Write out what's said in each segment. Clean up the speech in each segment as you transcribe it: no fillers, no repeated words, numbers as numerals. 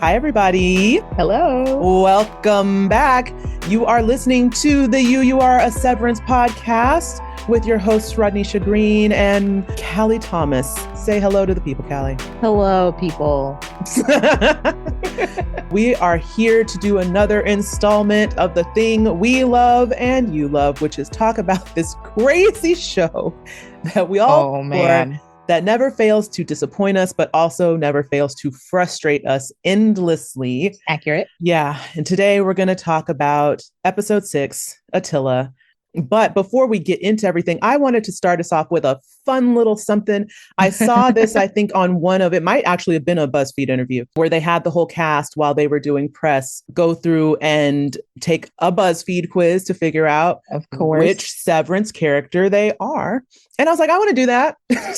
Hi, everybody. Hello. Welcome back. You are listening to the You Are a Severance podcast with your hosts, Rodnesha and Kali Thomas. Say hello to the people, Kali. Hello, people. We are here to do another installment of the thing we love and you love, which is talk about this crazy show that we all adore, that never fails to disappoint us, but also never fails to frustrate us endlessly. Accurate. Yeah. And today we're going to talk about episode 6, Attila. But before we get into everything, I wanted to start us off with a fun little something. I saw this, I think, on it might actually have been a BuzzFeed interview where they had the whole cast while they were doing press go through and take a BuzzFeed quiz to figure out, of course, which Severance character they are. And I was like, I want to do that. I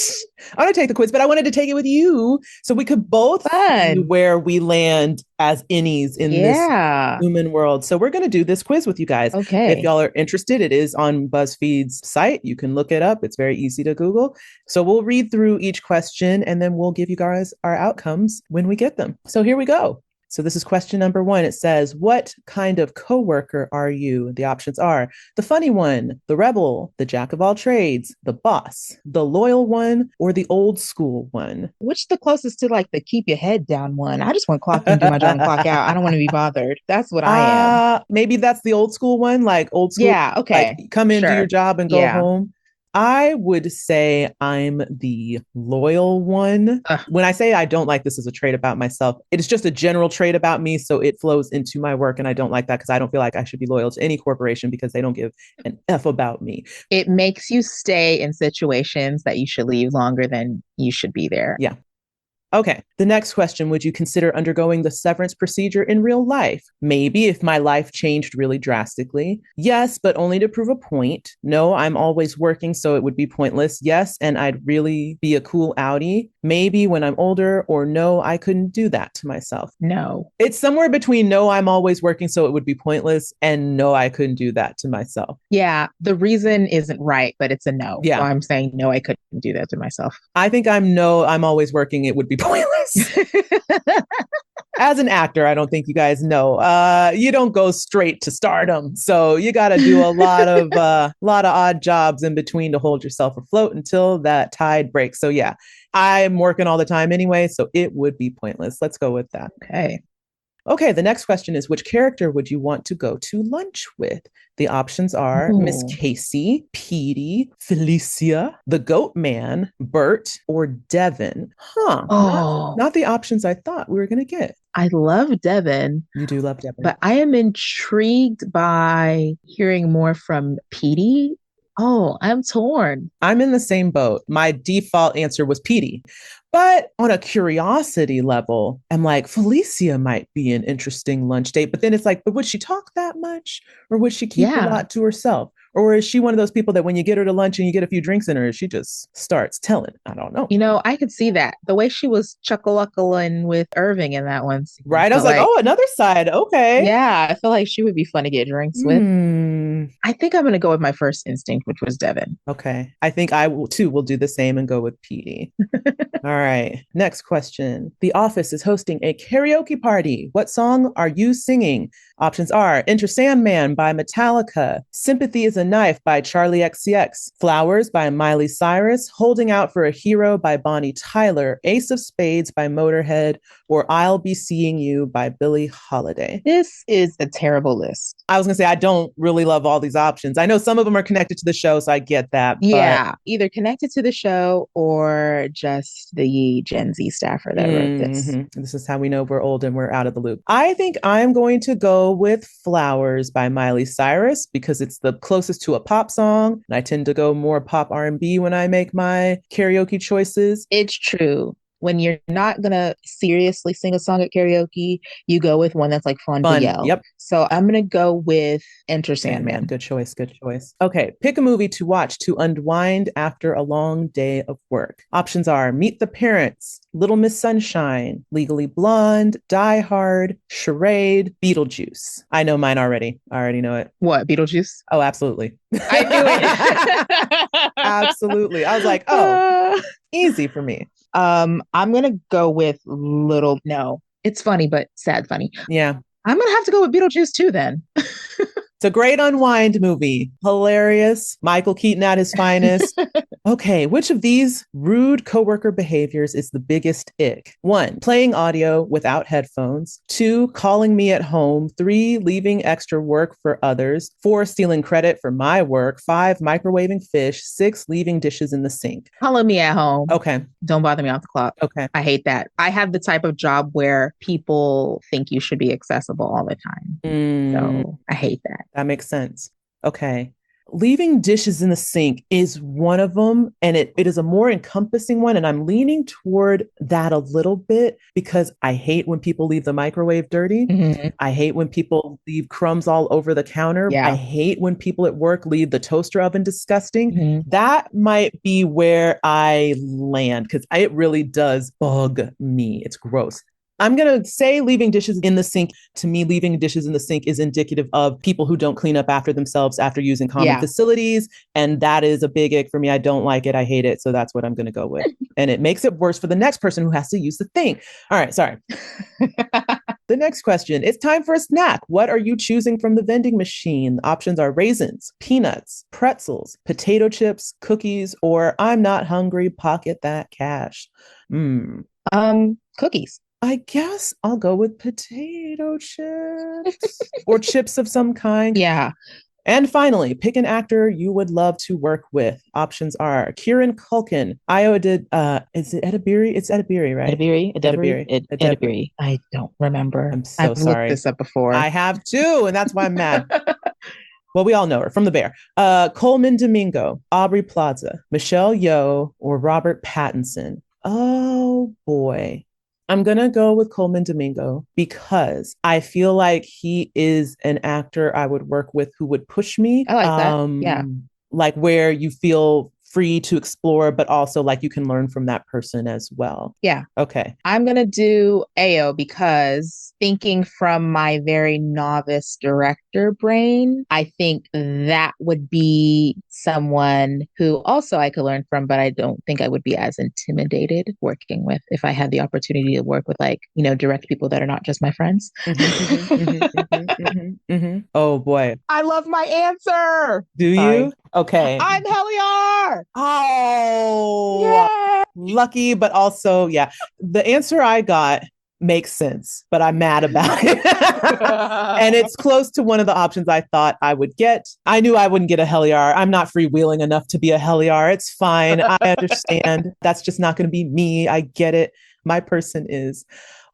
want to take the quiz, but I wanted to take it with you so we could both see where we land as innies in this human world. So we're going to do this quiz with you guys. Okay. If y'all are interested, it is on BuzzFeed's site. You can look it up. It's very easy to Google. So we'll read through each question and then we'll give you guys our outcomes when we get them. So here we go. So this is question number 1. It says, what kind of coworker are you? The options are the funny one, the rebel, the jack of all trades, the boss, the loyal one, or the old school one. Which the closest to like the keep your head down one? I just want to clock in, do my job and clock out. I don't want to be bothered. That's what I am. Maybe that's the old school one, like old school. Yeah, okay. Like come in, do your job and go home. I would say I'm the loyal one. When I say I don't like this as a trait about myself, it is just a general trait about me. So it flows into my work. And I don't like that because I don't feel like I should be loyal to any corporation because they don't give an F about me. It makes you stay in situations that you should leave longer than you should be there. Yeah. Okay, the next question, would you consider undergoing the severance procedure in real life? Maybe if my life changed really drastically. Yes, but only to prove a point. No, I'm always working, so it would be pointless. Yes, and I'd really be a cool outie. Maybe when I'm older, or no, I couldn't do that to myself. No. It's somewhere between no, I'm always working, so it would be pointless, and no, I couldn't do that to myself. Yeah, the reason isn't right, but it's a no. Yeah. So I'm saying no, I couldn't do that to myself. I think I'm always working, it would be pointless. As an actor, I don't think you guys know. You don't go straight to stardom, so you got to do a lot of odd jobs in between to hold yourself afloat until that tide breaks. So yeah, I'm working all the time anyway, so it would be pointless. Let's go with that. Okay, the next question is, which character would you want to go to lunch with? The options are Miss Casey, Petey, Felicia, the Goat Man, Burt, or Devin. Not the options I thought we were going to get. I love Devin. You do love Devin. But I am intrigued by hearing more from Petey. Oh, I'm torn. I'm in the same boat. My default answer was Petey. But on a curiosity level, I'm like, Felicia might be an interesting lunch date. But then it's like, but would she talk that much? Or would she keep a lot to herself? Or is she one of those people that when you get her to lunch and you get a few drinks in her, she just starts telling? I don't know. You know, I could see that. The way she was chuckle-uckling with Irving in that one. Right? I was like, oh, another side. Okay. Yeah, I feel like she would be fun to get drinks with. I think I'm going to go with my first instinct, which was Devin. Okay. I think I will too. We'll do the same and go with Petey. All right. Next question. The Office is hosting a karaoke party. What song are you singing? Options are Enter Sandman by Metallica, Sympathy is a Knife by Charlie XCX, Flowers by Miley Cyrus, Holding Out for a Hero by Bonnie Tyler, Ace of Spades by Motorhead, or I'll Be Seeing You by Billie Holiday. This is a terrible list. I was going to say, I don't really love all these options. I know some of them are connected to the show, so I get that. Yeah, either connected to the show or just the Gen Z staffer that wrote this. This is how we know we're old and we're out of the loop. I think I'm going to go with Flowers by Miley Cyrus because it's the closest to a pop song. And I tend to go more pop R&B when I make my karaoke choices. It's true. When you're not going to seriously sing a song at karaoke, you go with one that's like fun to yell. Yep. So I'm going to go with Enter Sandman. Good choice. Good choice. Okay. Pick a movie to watch to unwind after a long day of work. Options are Meet the Parents, Little Miss Sunshine, Legally Blonde, Die Hard, Charade, Beetlejuice. I know mine already. I already know it. What? Beetlejuice? Oh, absolutely. I knew it. Absolutely. I was like, oh, easy for me. I'm going to go with It's funny, but sad funny. Yeah. I'm gonna have to go with Beetlejuice too then. It's a great unwind movie. Hilarious. Michael Keaton at his finest. Okay, which of these rude coworker behaviors is the biggest ick? 1, playing audio without headphones. 2, calling me at home. 3, leaving extra work for others. 4, stealing credit for my work. 5, microwaving fish. 6, leaving dishes in the sink. Follow me at home. Okay. Don't bother me off the clock. Okay. I hate that. I have the type of job where people think you should be accessible all the time. So I hate that. That makes sense. Okay. Leaving dishes in the sink is one of them, and it is a more encompassing one. And I'm leaning toward that a little bit because I hate when people leave the microwave dirty. Mm-hmm. I hate when people leave crumbs all over the counter. Yeah. I hate when people at work leave the toaster oven disgusting. Mm-hmm. That might be where I land because it really does bug me. It's gross. I'm going to say leaving dishes in the sink. To me, leaving dishes in the sink is indicative of people who don't clean up after themselves after using common facilities. And that is a big ick for me. I don't like it. I hate it. So that's what I'm going to go with. And it makes it worse for the next person who has to use the thing. All right. Sorry. The next question. It's time for a snack. What are you choosing from the vending machine? The options are raisins, peanuts, pretzels, potato chips, cookies, or I'm not hungry, pocket that cash. Cookies. I guess I'll go with potato chips or chips of some kind. Yeah. And finally, pick an actor you would love to work with. Options are Kieran Culkin, is it Edibiri? It's Edibiri, right? Edibiri. I don't remember. I'm so sorry. I've looked this up before. I have too, and that's why I'm mad. Well, we all know her from The Bear. Coleman Domingo, Aubrey Plaza, Michelle Yeoh, or Robert Pattinson. Oh boy. I'm going to go with Coleman Domingo because I feel like he is an actor I would work with who would push me. I like that. Yeah. Like where you feel free to explore, but also like you can learn from that person as well. Yeah. Okay. I'm going to do Ao because thinking from my very novice director brain, I think that would be someone who also I could learn from, but I don't think I would be as intimidated working with if I had the opportunity to work with direct people that are not just my friends. Oh boy. I love my answer. Do Sorry. You? Okay. I'm Helliar. Oh, yeah. Lucky, but also, yeah. The answer I got makes sense, but I'm mad about it. And it's close to one of the options I thought I would get. I knew I wouldn't get a Helliar. I'm not freewheeling enough to be a Helliar. It's fine. I understand. That's just not going to be me. I get it. My person is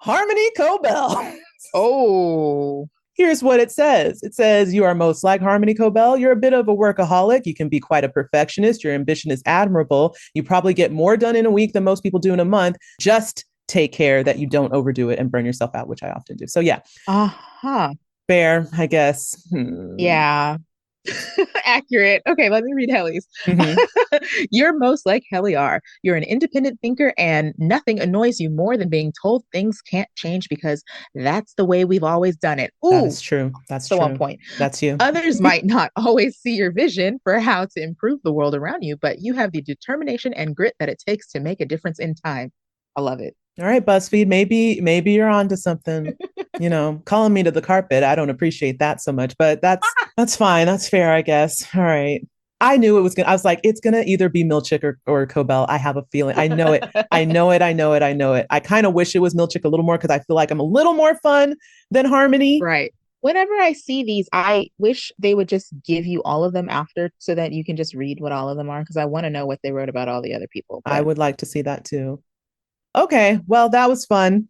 Harmony Cobell. Oh. Here's what it says. It says, you are most like Harmony Cobell. You're a bit of a workaholic. You can be quite a perfectionist. Your ambition is admirable. You probably get more done in a week than most people do in a month. Just take care that you don't overdo it and burn yourself out, which I often do. So yeah. Fair, I guess. Yeah. Accurate. Okay, let me read Helly's. Mm-hmm. You're most like Helliar. You're an independent thinker and nothing annoys you more than being told things can't change because that's the way we've always done it. Ooh, that's true. That's true. On point. That's you. Others might not always see your vision for how to improve the world around you, but you have the determination and grit that it takes to make a difference in time. I love it. All right, BuzzFeed, maybe you're onto something. Calling me to the carpet. I don't appreciate that so much, but that's fine. That's fair, I guess. All right. I knew it was gonna. I was like, it's gonna either be Milchick or Cobell. I have a feeling. I know it. I know it. I kind of wish it was Milchick a little more because I feel like I'm a little more fun than Harmony. Right. Whenever I see these, I wish they would just give you all of them after so that you can just read what all of them are because I want to know what they wrote about all the other people. But I would like to see that too. Okay, well, that was fun.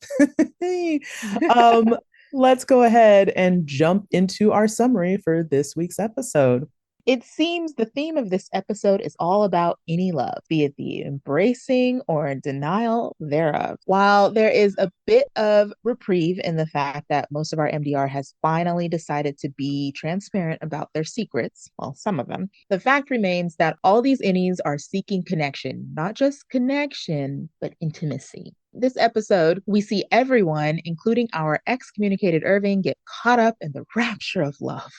Let's go ahead and jump into our summary for this week's episode. It seems the theme of this episode is all about any love, be it the embracing or denial thereof. While there is a bit of reprieve in the fact that most of our MDR has finally decided to be transparent about their secrets, well, some of them, the fact remains that all these innies are seeking connection, not just connection, but intimacy. this episode, we see everyone, including our excommunicated Irving, get caught up in the rapture of love.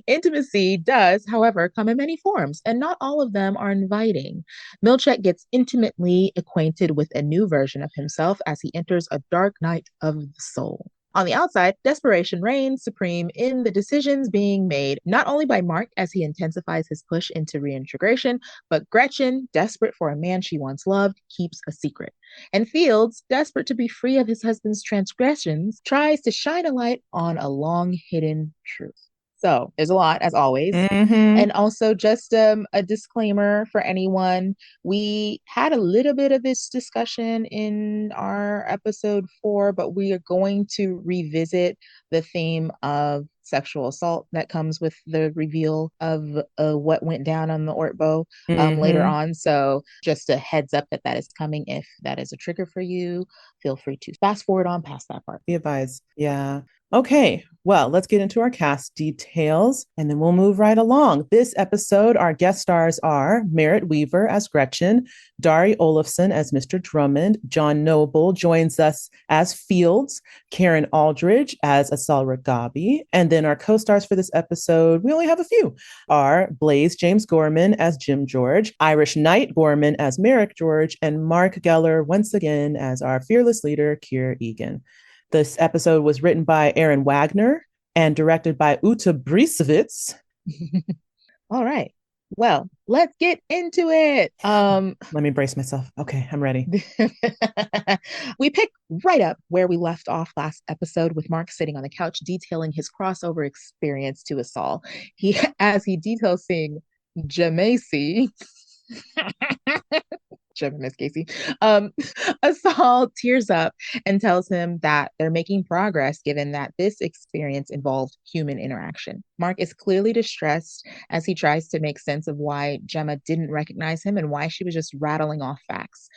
Intimacy does, however, come in many forms, and not all of them are inviting. Milchek gets intimately acquainted with a new version of himself as he enters a dark night of the soul. On the outside, desperation reigns supreme in the decisions being made, not only by Mark as he intensifies his push into reintegration, but Gretchen, desperate for a man she once loved, keeps a secret. And Fields, desperate to be free of his husband's transgressions, tries to shine a light on a long hidden truth. So there's a lot, as always. Mm-hmm. And also, just a disclaimer for anyone, we had a little bit of this discussion in our episode 4, but we are going to revisit the theme of sexual assault that comes with the reveal of what went down on the Ortbo later Mm-hmm. on. So just a heads up that that is coming. If that is a trigger for you, feel free to fast forward on past that part. Be advised. Yeah. Okay, well, let's get into our cast details and then we'll move right along. This episode, our guest stars are Merritt Weaver as Gretchen, Dari Olafson as Mr. Drummond, John Noble joins us as Fields, Karen Aldridge as Asal Ragabi, and then our co-stars for this episode, we only have a few, are Blaze James Gorman as Jim George, Irish Knight Gorman as Merrick George, and Mark Geller once again as our fearless leader, Keir Egan. This episode was written by Aaron Wagner and directed by Uta Brisevitz. All right. Well, let's get into it. Let me brace myself. Okay, I'm ready. We pick right up where we left off last episode with Mark sitting on the couch detailing his crossover experience to Asal. As he details seeing Jamacy. Miss Casey. Asal tears up and tells him that they're making progress given that this experience involved human interaction. Mark is clearly distressed as he tries to make sense of why Gemma didn't recognize him and why she was just rattling off facts.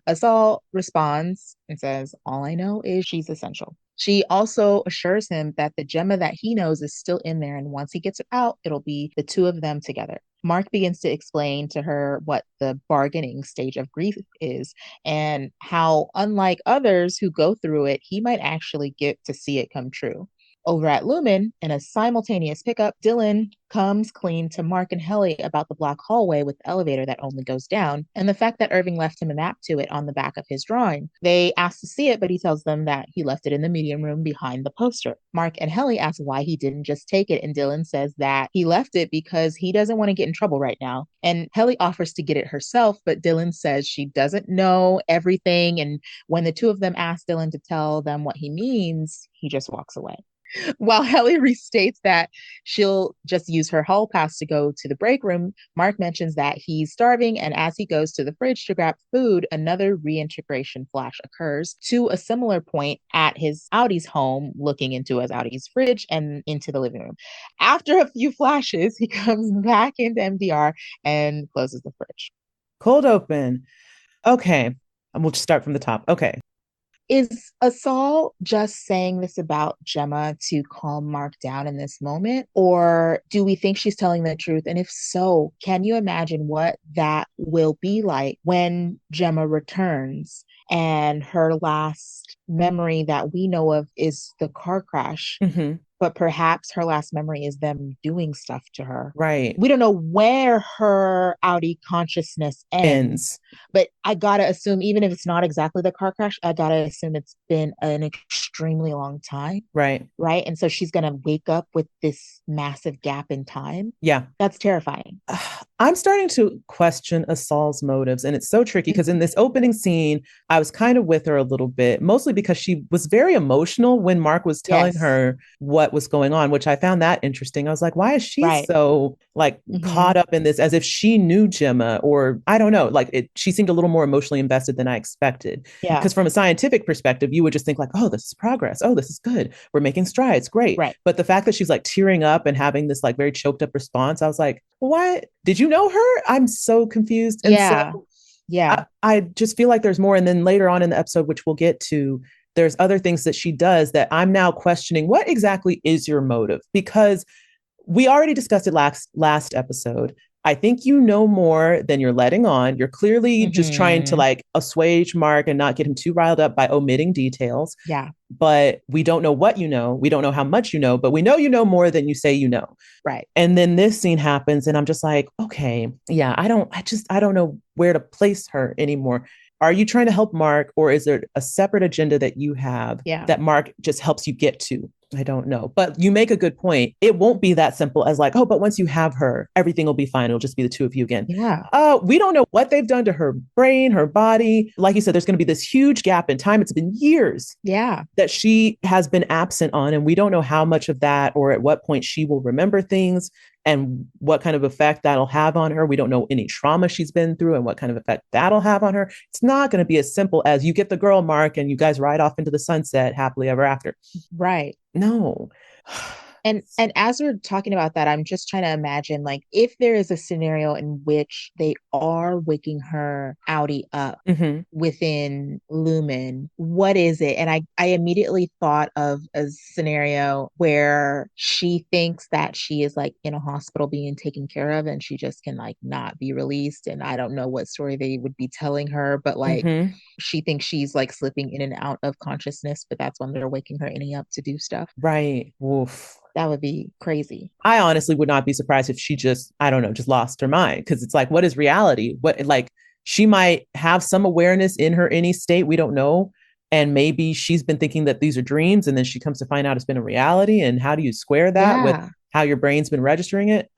Asal responds and says, "All I know is she's essential." She also assures him that the Gemma that he knows is still in there, and once he gets it out, it'll be the two of them together. Mark begins to explain to her what the bargaining stage of grief is and how, unlike others who go through it, he might actually get to see it come true. Over at Lumon, in a simultaneous pickup, Dylan comes clean to Mark and Helly about the black hallway with the elevator that only goes down and the fact that Irving left him a map to it on the back of his drawing. They ask to see it, but he tells them that he left it in the medium room behind the poster. Mark and Helly ask why he didn't just take it, and Dylan says that he left it because he doesn't want to get in trouble right now. And Helly offers to get it herself, but Dylan says she doesn't know everything, and when the two of them ask Dylan to tell them what he means, he just walks away. While Helly restates that she'll just use her hall pass to go to the break room, Mark mentions that he's starving, and as he goes to the fridge to grab food, another reintegration flash occurs to a similar point at his Audi's home, looking into his Audi's fridge and into the living room. After a few flashes, he comes back into MDR and closes the fridge. Cold open. Okay, we'll just start from the top. Okay. Is Asal just saying this about Gemma to calm Mark down in this moment? Or do we think she's telling the truth? And if so, can you imagine what that will be like when Gemma returns and her last memory that we know of is the car crash? Mm-hmm. But perhaps her last memory is them doing stuff to her. Right. We don't know where her Audi consciousness ends. But I gotta assume, even if it's not exactly the car crash, I gotta assume it's been an extremely long time. Right. Right. And so she's gonna wake up with this massive gap in time. Yeah. That's terrifying. I'm starting to question Asal's motives, and it's so tricky because in this opening scene, I was kind of with her a little bit, mostly because she was very emotional when Mark was telling her what was going on, which I found that interesting. I was like, why is she so like caught up in this as if she knew Gemma, or I don't know, like she seemed a little more emotionally invested than I expected. Yeah. Because from a scientific perspective, you would just think like, oh, this is progress. Oh, this is good. We're making strides. Great. Right. But the fact that she's like tearing up and having this like very choked up response, I was like, what? Did you know her? I'm so confused. And so I just feel like there's more. And then later on in the episode, which we'll get to, there's other things that she does that I'm now questioning. What exactly is your motive? Because we already discussed it last episode. I think you know more than you're letting on. You're clearly just trying to Mm-hmm. like assuage Mark and not get him too riled up by omitting details. Yeah. But we don't know what you know. We don't know how much you know, but we know you know more than you say you know. Right. And then this scene happens, and I'm just like, okay, yeah, I don't know where to place her anymore. Are you trying to help Mark, or is there a separate agenda that you have Yeah. that Mark just helps you get to? I don't know. But you make a good point. It won't be that simple as like, oh, but once you have her, everything will be fine. It'll just be the two of you again. Yeah. We don't know what they've done to her brain, her body. Like you said, there's going to be this huge gap in time. It's been years Yeah. that she has been absent on, and we don't know how much of that or at what point she will remember things and what kind of effect that'll have on her. We don't know any trauma she's been through and what kind of effect that'll have on her. It's not going to be as simple as you get the girl, Mark, and you guys ride off into the sunset happily ever after. Right. No. And as we're talking about that, I'm just trying to imagine like if there is a scenario in which they are waking her outie up Mm-hmm. within Lumen, what is it? And I immediately thought of a scenario where she thinks that she is like in a hospital being taken care of and she just can like not be released. And I don't know what story they would be telling her, but like Mm-hmm. she thinks she's like slipping in and out of consciousness, but that's when they're waking her in up to do stuff. Right. Woof. That would be crazy. I honestly would not be surprised if she just, I don't know, just lost her mind. Cause it's like, what is reality? What, like, she might have some awareness in her any state. We don't know. And maybe she's been thinking that these are dreams. And then she comes to find out it's been a reality. And how do you square that with Yeah. how your brain's been registering it?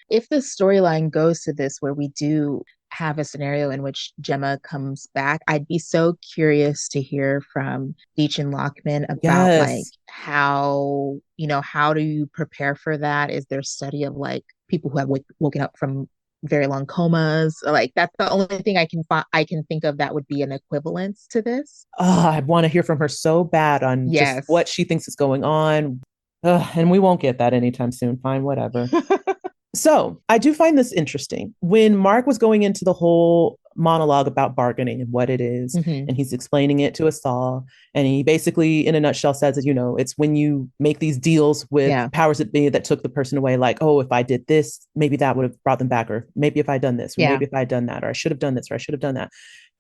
If the storyline goes to this, where we do have a scenario in which Gemma comes back, I'd be so curious to hear from Beach and Lockman about like Yes. how, how do you prepare for that? Is there study of like people who have woken up from very long comas? Like that's the only thing I can think of that would be an equivalence to this. I want to hear from her so bad on just Yes. what she thinks is going on. And we won't get that anytime soon. Fine, whatever. So I do find this interesting. When Mark was going into the whole monologue about bargaining and what it is, Hmm. and he's explaining it to us all, and he basically, in a nutshell, says that, it's when you make these deals with Yeah. powers that be that took the person away, like, oh, if I did this, maybe that would have brought them back, or maybe if I'd done this, or Yeah. maybe if I'd done that, or I should have done this, or I should have done that.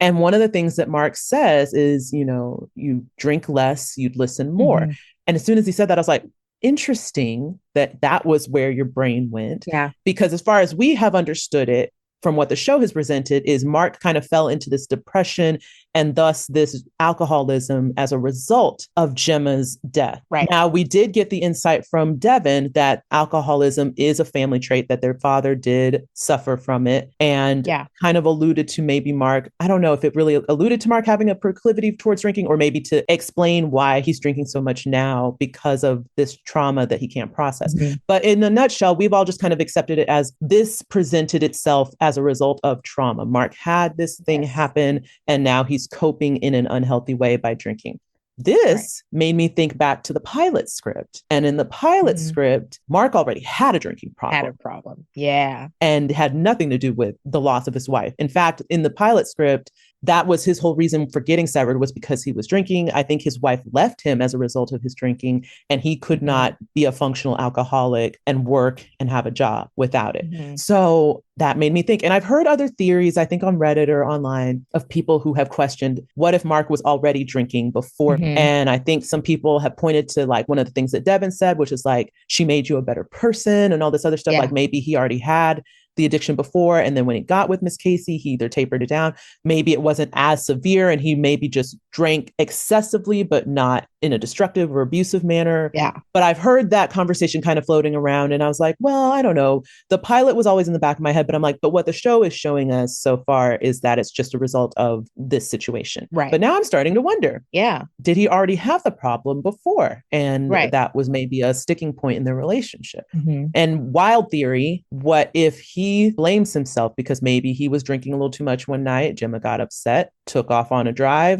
And one of the things that Mark says is, you drink less, you'd listen more. Hmm. And as soon as he said that, I was like, interesting that that was where your brain went. Yeah. Because as far as we have understood it, from what the show has presented, is Mark kind of fell into this depression and thus this alcoholism as a result of Gemma's death. Right. Now, we did get the insight from Devin that alcoholism is a family trait, that their father did suffer from it, and Yeah. kind of alluded to maybe Mark. I don't know if it really alluded to Mark having a proclivity towards drinking, or maybe to explain why he's drinking so much now because of this trauma that he can't process. Mhm. But in a nutshell, we've all just kind of accepted it as this presented itself as a result of trauma. Mark had this thing Yes. happen, and now he's coping in an unhealthy way by drinking. Right. This made me think back to the pilot script. And in the pilot script, Mark already had a drinking Had a problem problem. Yeah. and had nothing to do with the loss of his wife. In fact, in the pilot script, that was his whole reason for getting severed, was because he was drinking. I think his wife left him as a result of his drinking, and he could not be a functional alcoholic and work and have a job without it. So that made me think. And I've heard other theories, I think on Reddit or online, of people who have questioned, what if Mark was already drinking before? And I think some people have pointed to like one of the things that Devin said, which is like, she made you a better person and all this other stuff. Yeah. Like maybe he already had the addiction before, and then when he got with Miss Casey, he either tapered it down. Maybe it wasn't as severe, and he maybe just drank excessively, but not in a destructive or abusive manner. Yeah. But I've heard that conversation kind of floating around, and I was like, well, I don't know. The pilot was always in the back of my head, but I'm like, but what the show is showing us so far is that it's just a result of this situation. Right. But now I'm starting to wonder, yeah, did he already have the problem before? And Right. that was maybe a sticking point in their relationship. Mhm. And wild theory, what if he blames himself because maybe he was drinking a little too much one night, Gemma got upset, took off on a drive,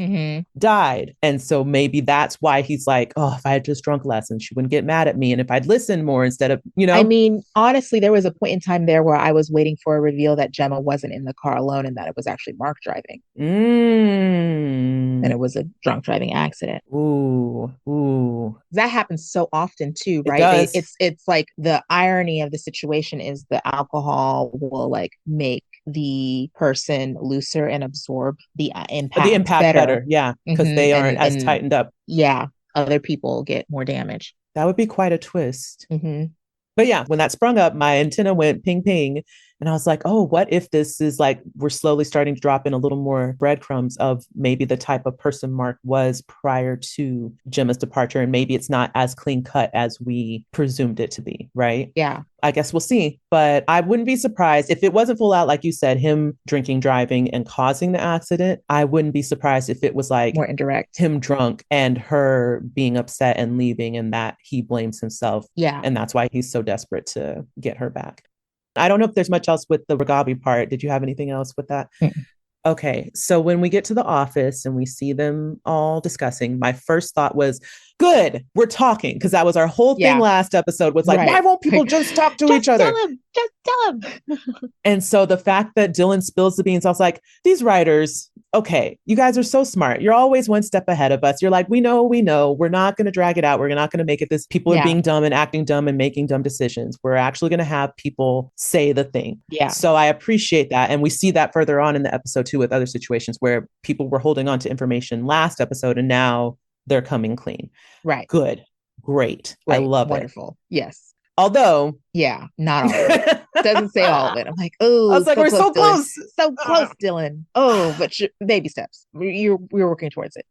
died. And so maybe that's why he's like, oh, if I had just drunk less and she wouldn't get mad at me. And if I'd listened more instead of, I mean, honestly, there was a point in time there where I was waiting for a reveal that Gemma wasn't in the car alone and that it was actually Mark driving. And it was a drunk driving accident. Ooh. That happens so often too, It right? does. It's like the irony of the situation is the alcohol alcohol will like make the person looser and absorb the The impact impact better. better. Yeah. Because they aren't as And tightened up. yeah, other people get more damage. That would be quite a twist. Hmm. But yeah, when that sprung up, my antenna went ping ping. And I was like, oh, what if this is like we're slowly starting to drop in a little more breadcrumbs of maybe the type of person Mark was prior to Gemma's departure. And maybe it's not as clean cut as we presumed it to be, right? Yeah. I guess we'll see. But I wouldn't be surprised if it wasn't full out, like you said, him drinking, driving, and causing the accident. I wouldn't be surprised if it was like More indirect. him drunk and her being upset and leaving, and that he blames himself. Yeah. And that's why he's so desperate to get her back. I don't know if there's much else with the Ragabi part. Did you have anything else with that? Mm. Okay, so when we get to the office and we see them all discussing, my first thought was, good, we're talking. Because that was our whole thing last episode was like, why won't people just talk to each other? Just tell him. And so the fact that Dylan spills the beans, I was like, these writers, okay, you guys are so smart. You're always one step ahead of us. You're like, we know. We're not going to drag it out. We're not going to make it this people are being dumb and acting dumb and making dumb decisions. We're actually going to have people say the thing. Yeah. So I appreciate that. And we see that further on in the episode too with other situations where people were holding on to information last episode and now they're coming clean. Right. Good. Great. I love Wonderful. Yes. Although, yeah, not all of it. Doesn't say all of it. I'm like, oh, I was like, we're so close. So close, Dylan. Oh, but baby steps. We're working towards it.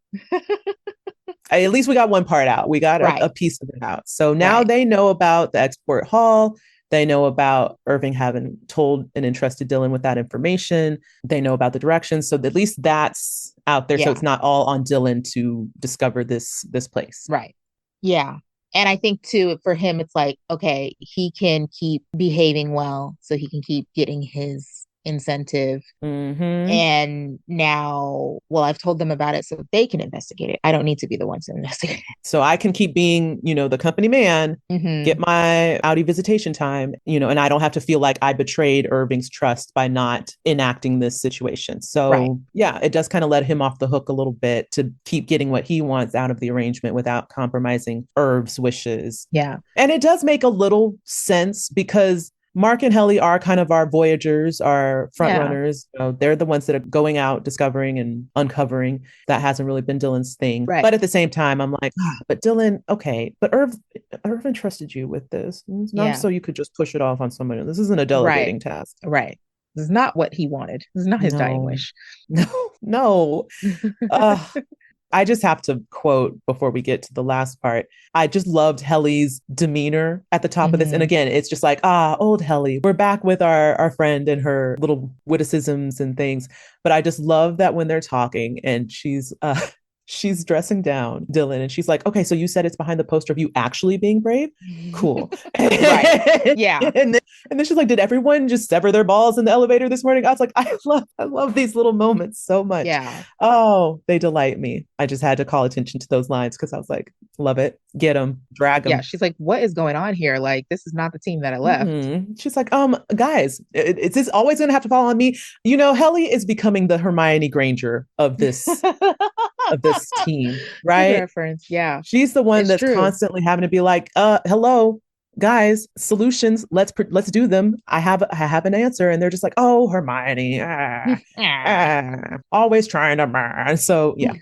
At least we got one part out. We got a piece of it out. So now they know about the export hall. They know about Irving having told and entrusted Dylan with that information. They know about the directions. So at least that's out there. So it's not all on Dylan to discover this place. Right. Yeah. And I think too, for him, it's like, okay, he can keep behaving well so he can keep getting his incentive. And now, well, I've told them about it so they can investigate it. I don't need to be the one to investigate it. So I can keep being, the company man, get my Audi visitation time, and I don't have to feel like I betrayed Irving's trust by not enacting this situation. So yeah, it does kind of let him off the hook a little bit to keep getting what he wants out of the arrangement without compromising Irv's wishes. Yeah. And it does make a little sense because Mark and Helly are kind of our voyagers, our front runners. They're the ones that are going out, discovering and uncovering. That hasn't really been Dylan's thing. Right. But at the same time, I'm like, but Dylan, okay, but Irv entrusted you with this. It's not so you could just push it off on someone else. This isn't a delegating task. Right. This is not what he wanted. This is not his dying wish. No. I just have to quote before we get to the last part. I just loved Helly's demeanor at the top of this. And again, it's just like, old Helly. We're back with our friend and her little witticisms and things. But I just love that when they're talking and she's dressing down Dylan and she's like, okay, so you said it's behind the poster of you actually being brave? Cool. Right. Yeah. And then she's like, did everyone just sever their balls in the elevator this morning? I was like, I love these little moments so much. Yeah. Oh, they delight me. I just had to call attention to those lines because I was like, love it. Get them, drag them. Yeah. She's like, what is going on here? Like, this is not the team that I left. She's like, guys, is this always going to have to fall on me? Helly is becoming the Hermione Granger of this team, right? Good reference. Yeah. She's the one that's constantly having to be like, hello, guys, solutions, let's do them. I have an answer. And they're just like, oh, Hermione, always trying to. So yeah.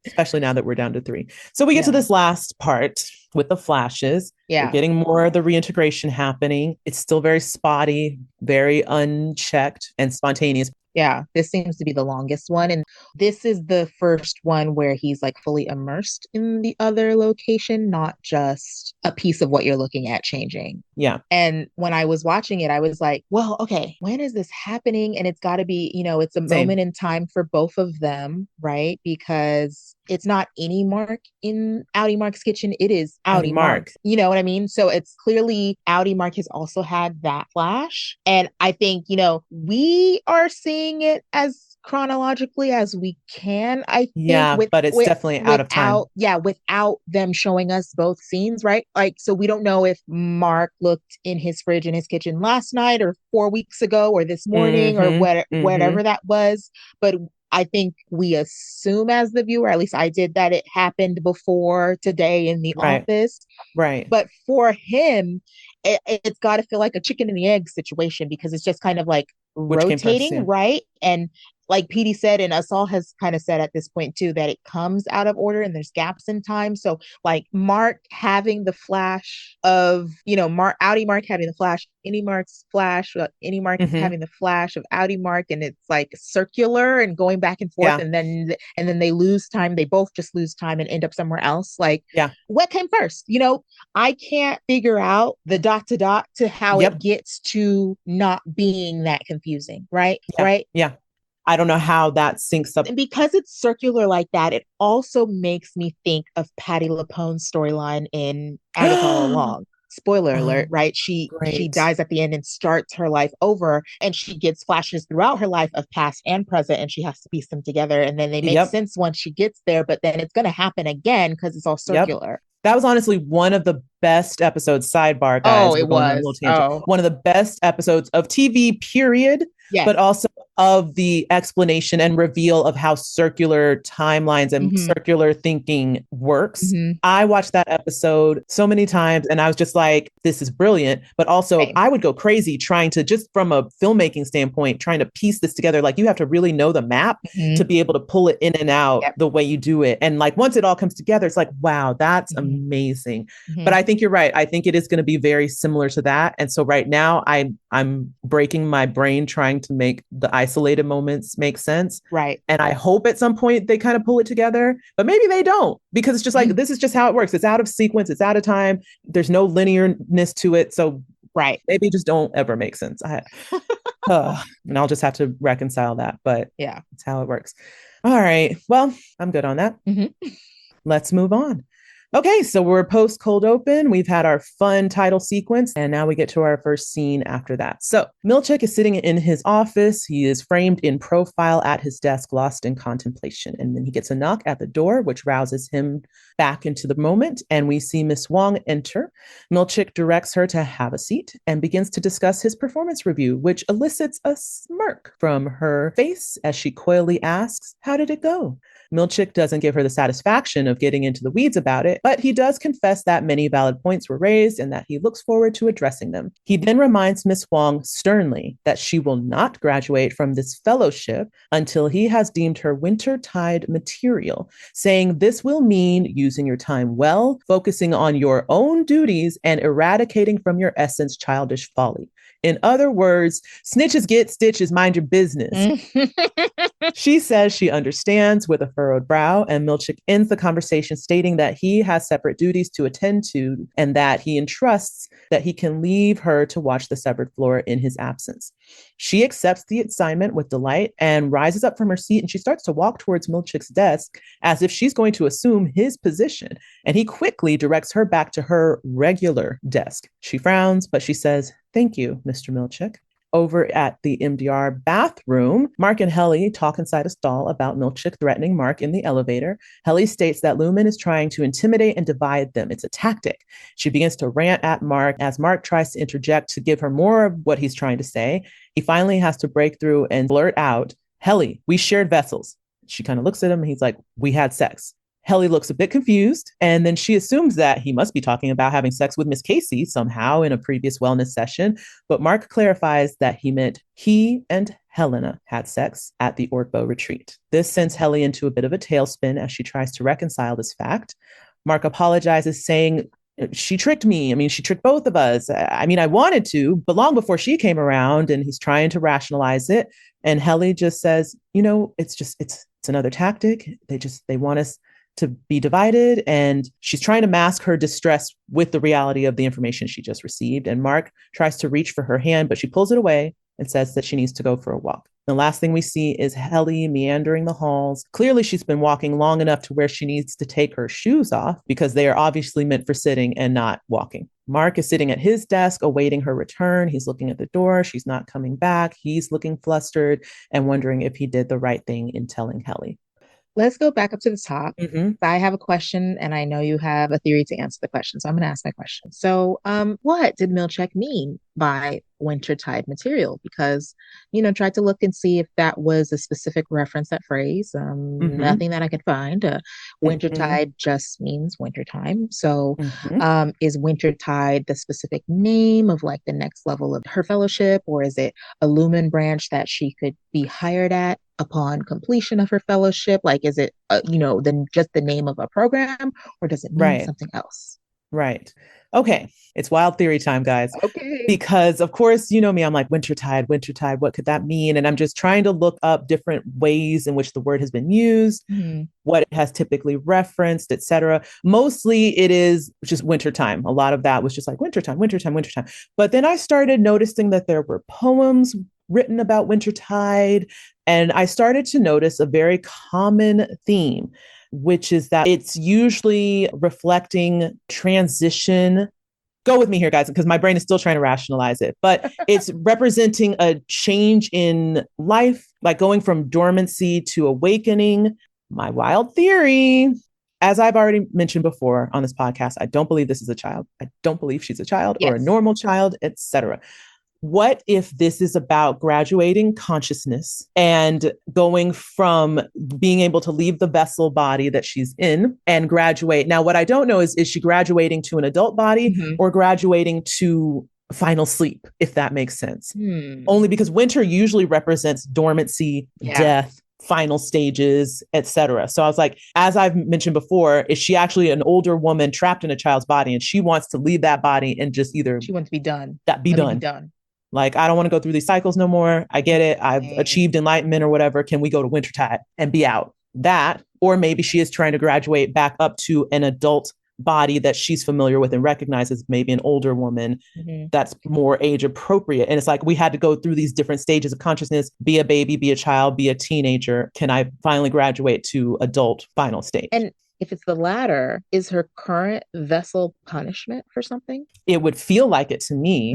Especially now that we're down to 3. So we get to this last part with the flashes. Yeah. We're getting more of the reintegration happening. It's still very spotty, very unchecked and spontaneous. Yeah, this seems to be the longest one. And this is the first one where he's like fully immersed in the other location, not just a piece of what you're looking at changing. Yeah. And when I was watching it, I was like, well, okay, when is this happening? And it's got to be, it's a moment in time for both of them, right? Because it's not any Mark in Audi Mark's kitchen. It is Audi Mark. You know what I mean? So it's clearly Audi Mark has also had that flash. And I think, we are seeing it as chronologically as we can. I think but it's definitely out of time. Yeah, without them showing us both scenes, right? Like, so we don't know if Mark looked in his fridge in his kitchen last night or 4 weeks ago or this morning or whatever that was. But I think we assume as the viewer, at least I did, that it happened before today in the office. Right. But for him, it's got to feel like a chicken and the egg situation because it's just kind of like Which came first? rotating, Yeah. right? And like Petey said, and us all has kind of said at this point too, that it comes out of order and there's gaps in time. So like Mark having the flash of, Mark Audi Mark having the flash, any Mark's flash, any Mark is Hmm. having the flash of Audi Mark, and it's like circular and going back and forth, Yeah. and then they lose time. They both just lose time and end up somewhere else. Like Yeah. what came first? I can't figure out the dot to dot to how it Yep. gets to not being that confusing, right? Yeah. Right. Yeah. I don't know how that syncs up. And because it's circular like that, it also makes me think of Patti LuPone's storyline in Agatha All Along. Spoiler alert, Oh, right? She great. dies at the end and starts her life over, and she gets flashes throughout her life of past and present, and she has to piece them together, and then they make Yep. sense once she gets there, but then it's going to happen again because it's all Yep. circular. That was honestly one of the best episodes. Sidebar, Oh, guys. We're it going on a little was. tangent. Oh, One of the best episodes of TV, period, yes. but also of the explanation and reveal of how circular timelines and Mm-hmm. circular thinking works. Mm-hmm. I watched that episode so many times and I was just like, this is brilliant. But also, Same. I would go crazy trying to, just from a filmmaking standpoint, trying to piece this together. Like, you have to really know the map to Mm-hmm. be able to pull it in and out Yep. the way you do it. And like, once it all comes together, it's like, wow, that's Mm-hmm. amazing. Mm-hmm. But I think you're right. I think it is going to be very similar to that. And so right now, I'm breaking my brain trying to make the isolated moments make sense. Right. And I hope at some point they kind of pull it together, but maybe they don't, because it's just like, this is just how it works. It's out of sequence, it's out of time. There's no linearness to it. So Right. maybe it just don't ever make sense. And I'll just have to reconcile that, but Yeah. it's how it works. All right. Well, I'm good on that. Mm-hmm. Let's move on. Okay, so we're post cold open. We've had our fun title sequence, and now we get to our first scene after that. So Milchick is sitting in his office. He is framed in profile at his desk, lost in contemplation. And then he gets a knock at the door, which rouses him back into the moment. And we see Miss Wong enter. Milchick directs her to have a seat and begins to discuss his performance review, which elicits a smirk from her face as she coyly asks, "How did it go?" Milchick doesn't give her the satisfaction of getting into the weeds about it, but he does confess that many valid points were raised and that he looks forward to addressing them. He then reminds Miss Wong sternly that she will not graduate from this fellowship until he has deemed her winter-tide material, saying this will mean using your time well, focusing on your own duties, and eradicating from your essence childish folly. In other words, snitches get stitches, mind your business. She says she understands with a furrowed brow, and Milchick ends the conversation stating that he has separate duties to attend to and that he entrusts that he can leave her to watch the severed floor in his absence. She accepts the assignment with delight and rises up from her seat, and she starts to walk towards Milchick's desk as if she's going to assume his position, and he quickly directs her back to her regular desk. She frowns, but she says, "Thank you, Mr. Milchick." Over at the MDR bathroom, Mark and Helly talk inside a stall about Milchick threatening Mark in the elevator. Helly states that Lumon is trying to intimidate and divide them. It's a tactic. She begins to rant at Mark as Mark tries to interject to give her more of what he's trying to say. He finally has to break through and blurt out, "Helly, we shared vessels." She kind of looks at him and he's like, "We had sex." Helly looks a bit confused, and then she assumes that he must be talking about having sex with Miss Casey somehow in a previous wellness session, but Mark clarifies that he meant he and Helena had sex at the Ortbo retreat. This sends Helly into a bit of a tailspin as she tries to reconcile this fact. Mark apologizes, saying, "She tricked me. I mean, she tricked both of us. I mean, I wanted to, but long before she came around," and he's trying to rationalize it. And Helly just says, it's another tactic. They want us to be divided, and she's trying to mask her distress with the reality of the information she just received. And Mark tries to reach for her hand, but she pulls it away and says that she needs to go for a walk. The last thing we see is Helly meandering the halls. Clearly, she's been walking long enough to where she needs to take her shoes off because they are obviously meant for sitting and not walking. Mark is sitting at his desk awaiting her return. He's looking at the door. She's not coming back. He's looking flustered and wondering if he did the right thing in telling Helly. Let's go back up to the top. Mm-hmm. I have a question, and I know you have a theory to answer the question. So I'm going to ask my question. So, what did Milchick mean by wintertide material because, you know, tried to look and see if that was a specific reference, that phrase. Mm-hmm. Nothing that I could find. Mm-mm. Wintertide just means wintertime. So, Mm-hmm. is wintertide the specific name of like the next level of her fellowship, or is it a Lumen branch that she could be hired at upon completion of her fellowship? Like, is it, just the name of a program, or does it mean Right. something else? Right. Okay. It's wild theory time, guys. Okay. Because of course, you know me, I'm like wintertide, wintertide, what could that mean? And I'm just trying to look up different ways in which the word has been used, Mhm. what it has typically referenced, etc. Mostly it is just wintertime. A lot of that was just like wintertime, wintertime, wintertime. But then I started noticing that there were poems written about wintertide. And I started to notice a very common theme, which is that it's usually reflecting transition. Go with me here, guys, because my brain is still trying to rationalize it, but it's representing a change in life, like going from dormancy to awakening. My wild theory, as I've already mentioned before on this podcast, I don't believe this is a child. I don't believe she's a child or a Yes. normal child, etc. What if this is about graduating consciousness and going from being able to leave the vessel body that she's in and graduate? Now, what I don't know is she graduating to an adult body Mhm. or graduating to final sleep, if that makes sense? Hmm. Only because winter usually represents dormancy, Yeah. death, final stages, etc. So I was like, as I've mentioned before, is she actually an older woman trapped in a child's body and she wants to leave that body and just either She wants to be done. that be Let me be done? done. Like, I don't want to go through these cycles no more. I get it. I've Dang. achieved enlightenment or whatever. Can we go to wintertide and be out? That, or maybe she is trying to graduate back up to an adult body that she's familiar with and recognizes maybe an older woman Mhm. that's more age appropriate. And it's like we had to go through these different stages of consciousness, be a baby, be a child, be a teenager. Can I finally graduate to adult final stage? And if it's the latter, is her current vessel punishment for something? It would feel like it to me,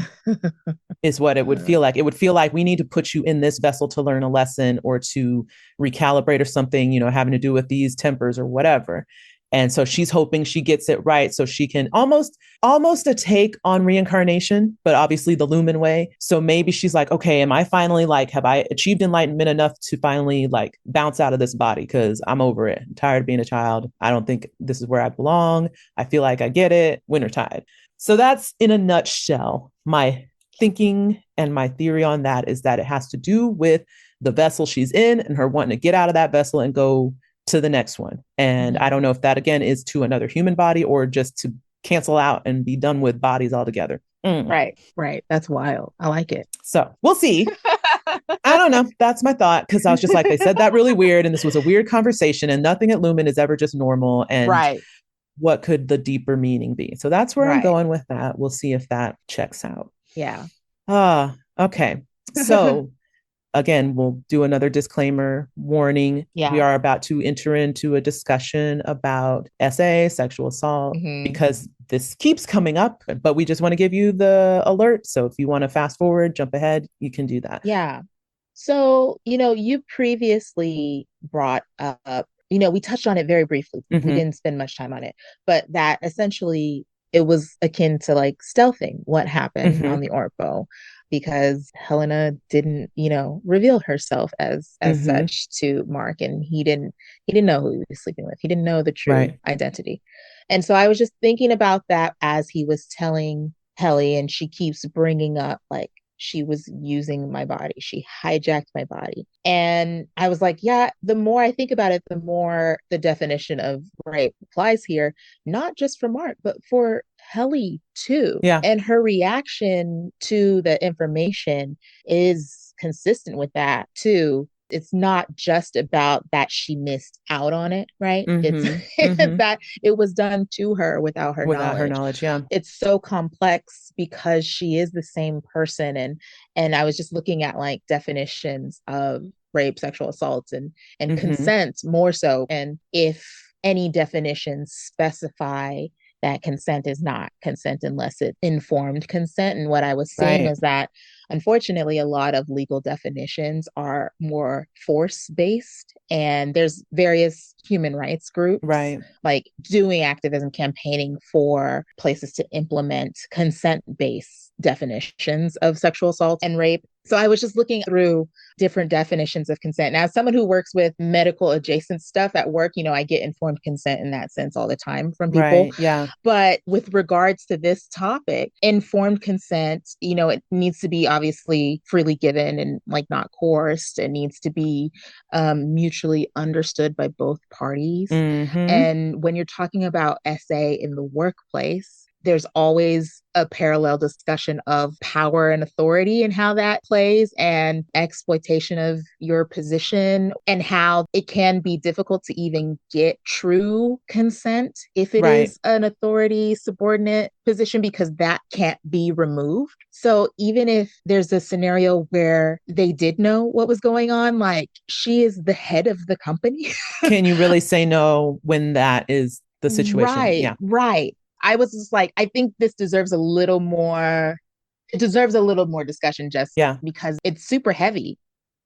is what it would feel like. It would feel like we need to put you in this vessel to learn a lesson or to recalibrate or something, you know, having to do with these tempers or whatever. And so she's hoping she gets it right so she can almost a take on reincarnation, but obviously the Lumen way. So maybe she's like, okay, am I finally like, have I achieved enlightenment enough to finally like bounce out of this body? Because I'm over it. I'm tired of being a child. I don't think this is where I belong. I feel like I get it. Wintertide. So that's in a nutshell my thinking, and my theory on that is that it has to do with the vessel she's in and her wanting to get out of that vessel and go to the next one. And I Mhm. don't know if that again is to another human body or just to cancel out and be done with bodies altogether. Right, right. That's wild. I like it. So we'll see. I don't know. That's my thought because I was just like, they said that really weird, and this was a weird conversation, and nothing at Lumen is ever just normal. And Right, what could the deeper meaning be? So that's where I'm right. going with that. We'll see if that checks out. Yeah. Okay. So again, we'll do another disclaimer warning. We Yeah. are about to enter into a discussion about SA, sexual assault, Hmm. because this keeps coming up, but we just want to give you the alert. So if you want to fast forward, jump ahead, you can do that. Yeah. So, you previously brought up, we touched on it very briefly. We Mm-hmm. didn't spend much time on it, but that essentially it was akin to like stealthing what happened Mm-hmm. on the Orpo because Helena didn't, reveal herself as Mm-hmm. such to Mark, and he didn't know who he was sleeping with. He didn't know the true Right. identity. And so I was just thinking about that as he was telling Helly, and she keeps bringing up like she was using my body. She hijacked my body. And I was like, yeah, the more I think about it, the more the definition of rape applies here, not just for Mark, but for Helly too. Yeah. And her reaction to the information is consistent with that too. It's not just about that she missed out on it, right? It's Mm-hmm. Mm-hmm. that it was done to her without her Without her knowledge. knowledge. Yeah. It's so complex because she is the same person, and I was just looking at like definitions of rape, sexual assault, and Mm-hmm. consent more so, and if any definitions specify that consent is not consent unless it's informed consent. And what I was seeing Right. is that unfortunately, a lot of legal definitions are more force-based, and there's various human rights groups Right. like doing activism campaigning for places to implement consent-based definitions of sexual assault and rape. So I was just looking through different definitions of consent. Now, as someone who works with medical adjacent stuff at work, I get informed consent in that sense all the time from people. Right. Yeah. But with regards to this topic, informed consent, it needs to be obviously freely given and like not coerced. It needs to be mutually understood by both parties. Mm-hmm. And when you're talking about SA in the workplace, there's always a parallel discussion of power and authority and how that plays, and exploitation of your position, and how it can be difficult to even get true consent if it Right. is an authority subordinate position, because that can't be removed. So even if there's a scenario where they did know what was going on, like she is the head of the company. Can you really say no when that is the situation? Right, Yeah. right. I was just like, I think this deserves a little more, it deserves a little more discussion just Yeah. because it's super heavy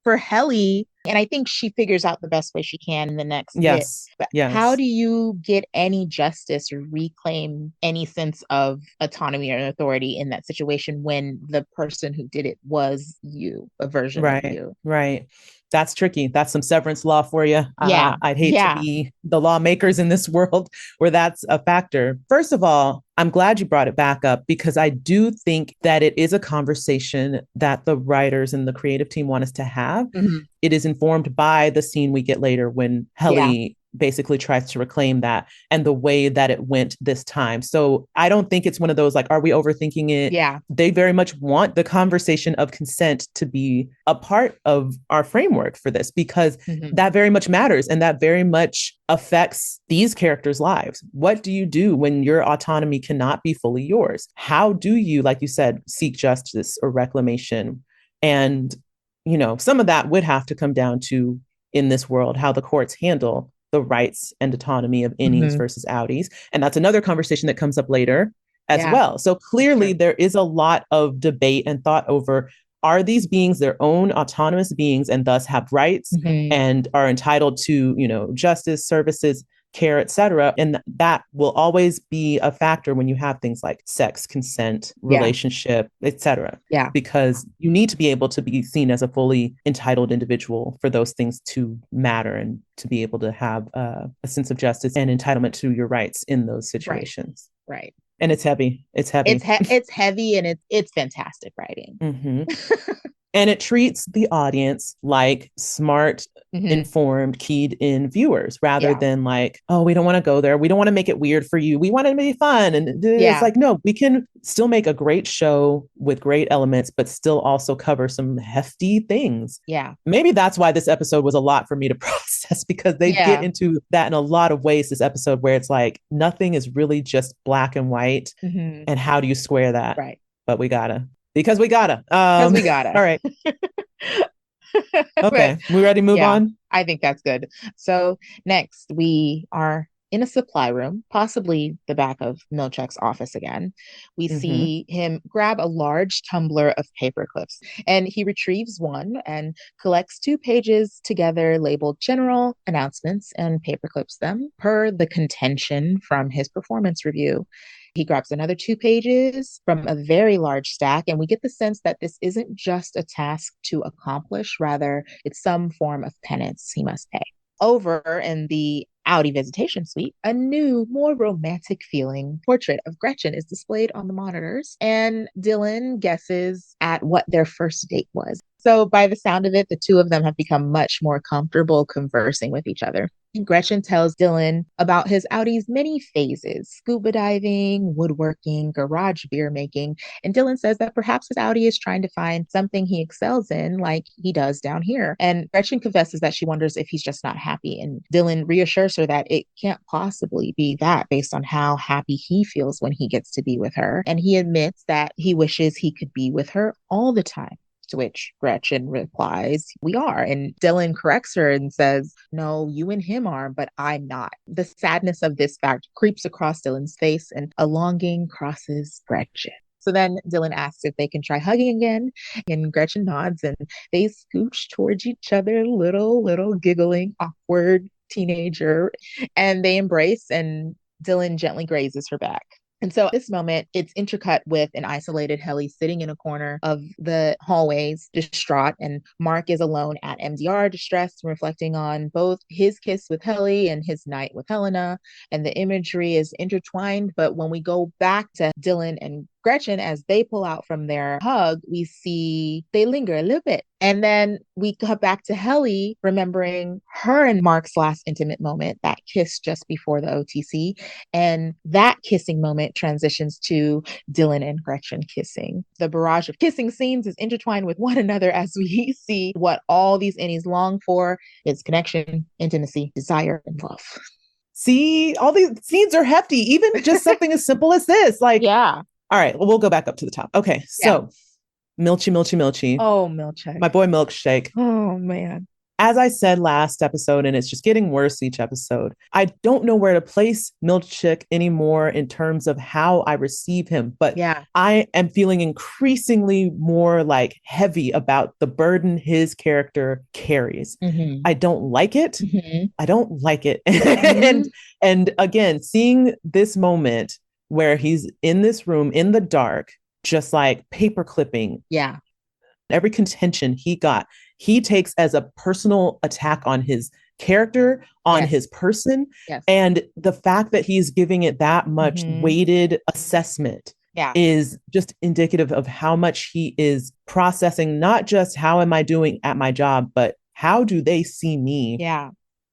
for Helly. And I think she figures out the best way she can in the next bit. Yes. But how Yes. do you get any justice or reclaim any sense of autonomy or authority in that situation when the person who did it was you, a version of Right. you? Right. That's tricky. That's some severance law for you. Yeah, I'd hate to yeah. be the lawmakers in this world where that's a factor. First of all, I'm glad you brought it back up because I do think that it is a conversation that the writers and the creative team want us to have. Mhm. It is informed by the scene we get later when Yeah. Helly basically tries to reclaim that and the way that it went this time. So I don't think it's one of those like, are we overthinking it? Yeah. They very much want the conversation of consent to be a part of our framework for this because Mhm. that very much matters and that very much affects these characters' lives. What do you do when your autonomy cannot be fully yours? How do you, like you said, seek justice or reclamation? And, some of that would have to come down to in this world, how the courts handle the rights and autonomy of innies Mhm. versus outies. And that's another conversation that comes up later as Yeah, well. So that's clearly true. there is a lot of debate and thought over, are these beings their own autonomous beings and thus have rights Mhm. and are entitled to, justice, services, care, etc. And that will always be a factor when you have things like sex, consent, Yeah, relationship, etc. yeah, Because you need to be able to be seen as a fully entitled individual for those things to matter and to be able to have a sense of justice and entitlement to your rights in those right, situations. right. And it's heavy. It's heavy. It's heavy and it's fantastic writing. Mm-hmm. And it treats the audience like smart, Hmm. informed, keyed in viewers rather Yeah, than like, oh, we don't want to go there. We don't want to make it weird for you. We want it to be fun. And it's yeah, like, no, we can still make a great show with great elements, but still also cover some hefty things. yeah, Maybe that's why this episode was a lot for me to process because they get yeah. into that in a lot of ways this episode where it's like nothing is really just black and white. Hmm. And how do you square that? Right. But we gotta because we gotta. Because we gotta. All right. But Okay. We ready to move yeah, on? I think that's good. So next we are in a supply room, possibly the back of Milchek's office again. We Mm-hmm. see him grab a large tumbler of paper clips, and he retrieves one and collects two pages together labeled general announcements and paper clips them per the contention from his performance review. He grabs another two pages from a very large stack, and we get the sense that this isn't just a task to accomplish, rather, it's some form of penance he must pay. Over in the Audi visitation suite, a new, more romantic feeling portrait of Gretchen is displayed on the monitors, and Dylan guesses at what their first date was. So, by the sound of it, the two of them have become much more comfortable conversing with each other. Gretchen tells Dylan about his Audi's many phases: scuba diving, woodworking, garage beer making. And Dylan says that perhaps his Audi is trying to find something he excels in, like he does down here. And Gretchen confesses that she wonders if he's just not happy. And Dylan reassures her that it can't possibly be that based on how happy he feels when he gets to be with her. And he admits that he wishes he could be with her all the time. To which Gretchen replies, we are. And Dylan corrects her and says, no, you and him are, but I'm not. The sadness of this fact creeps across Dylan's face and a longing crosses Gretchen. So then Dylan asks if they can try hugging again, and Gretchen nods, and they scooch towards each other, little giggling, awkward teenager, and they embrace, and Dylan gently grazes her back. And so at this moment, it's intercut with an isolated Helly sitting in a corner of the hallways, distraught, and Mark is alone at MDR, distressed, reflecting on both his kiss with Helly and his night with Helena. And the imagery is intertwined. But when we go back to Dylan and Gretchen, as they pull out from their hug, we see they linger a little bit. And then we cut back to Helly, remembering her and Mark's last intimate moment, that kiss just before the OTC. And that kissing moment transitions to Dylan and Gretchen kissing. The barrage of kissing scenes is intertwined with one another as we see what all these innies long for is connection, intimacy, desire, and love. See, all these scenes are hefty, even just something as simple as this. Like, yeah. All right, well, we'll go back up to the top. Okay, so Milchie. Oh, Milkshake. My boy Milkshake. Oh, man. As I said last episode, and it's just getting worse each episode, I don't know where to place Milkshake anymore in terms of how I receive him. But I am feeling increasingly more like heavy about the burden his character carries. Mm-hmm. I don't like it. Mm-hmm. I don't like it. and again, seeing this moment where he's in this room in the dark, just like paper clipping. Yeah. Every contention he got, he takes as a personal attack on his character, on his person. Yes. And the fact that he's giving it that much weighted assessment is just indicative of how much he is processing, not just how am I doing at my job, but how do they see me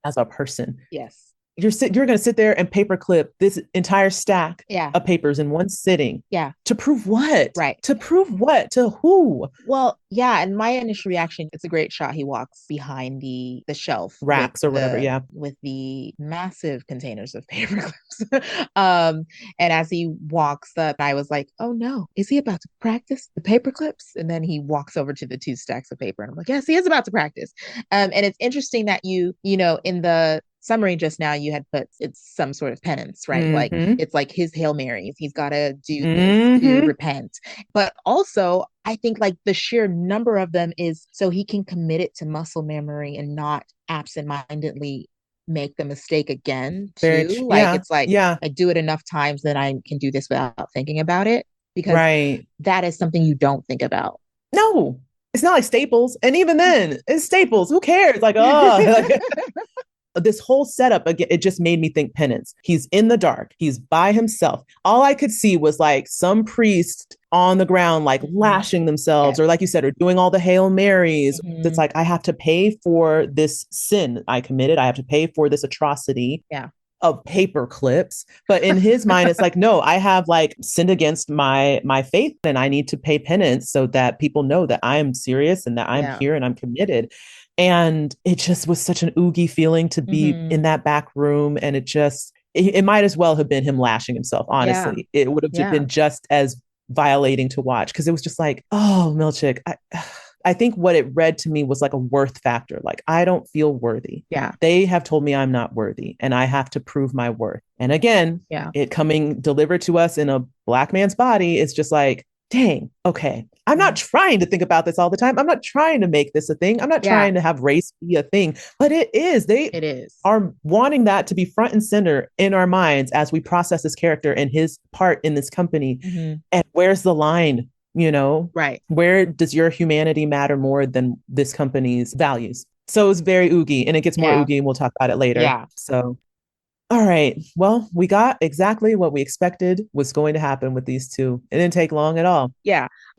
as a person? Yes. You're going to sit there and paperclip this entire stack of papers in one sitting. Yeah. To prove what? Right. To prove what? To who? Well, yeah. And my initial reaction, it's a great shot. He walks behind the shelf. Racks or whatever. Yeah. With the massive containers of paper clips. And as he walks up, I was like, oh no, is he about to practice the paper clips? And then he walks over to the 2 stacks of paper. And I'm like, yes, he is about to practice. And it's interesting that you know, in the summary just now you had put it's some sort of penance, right? Like it's like his Hail Marys. He's got to do this to repent. But also, I think like the sheer number of them is so he can commit it to muscle memory and not absentmindedly make the mistake again too. It's like I do it enough times that I can do this without thinking about it, because that is something you don't think about. No, it's not like Staples. And even then, it's Staples. Who cares? Like, this whole setup, again, it just made me think penance. He's in the dark. He's by himself. All I could see was like some priest on the ground, like lashing themselves, or like you said, or doing all the Hail Marys. It's like, I have to pay for this sin I committed. I have to pay for this atrocity. Of paper clips. But in his mind, it's like, no, I have like sinned against my faith, and I need to pay penance so that people know that I am serious and that I'm here and I'm committed. And it just was such an oogie feeling to be in that back room. And it might as well have been him lashing himself. Honestly, it would have been just as violating to watch, because it was just like, oh, Milchik, I think what it read to me was like a worth factor. Like, I don't feel worthy. They have told me I'm not worthy, and I have to prove my worth. And again, it coming delivered to us in a Black man's body, it's just like, dang, okay. I'm not trying to think about this all the time. I'm not trying to make this a thing. I'm not trying to have race be a thing, but it is. It is. Are wanting that to be front and center in our minds as we process this character and his part in this company. And where's the line? You know, where does your humanity matter more than this company's values? So it's very oogie, and it gets more oogie, and we'll talk about it later. So, all right. Well, we got exactly what we expected was going to happen with these two. It didn't take long at all.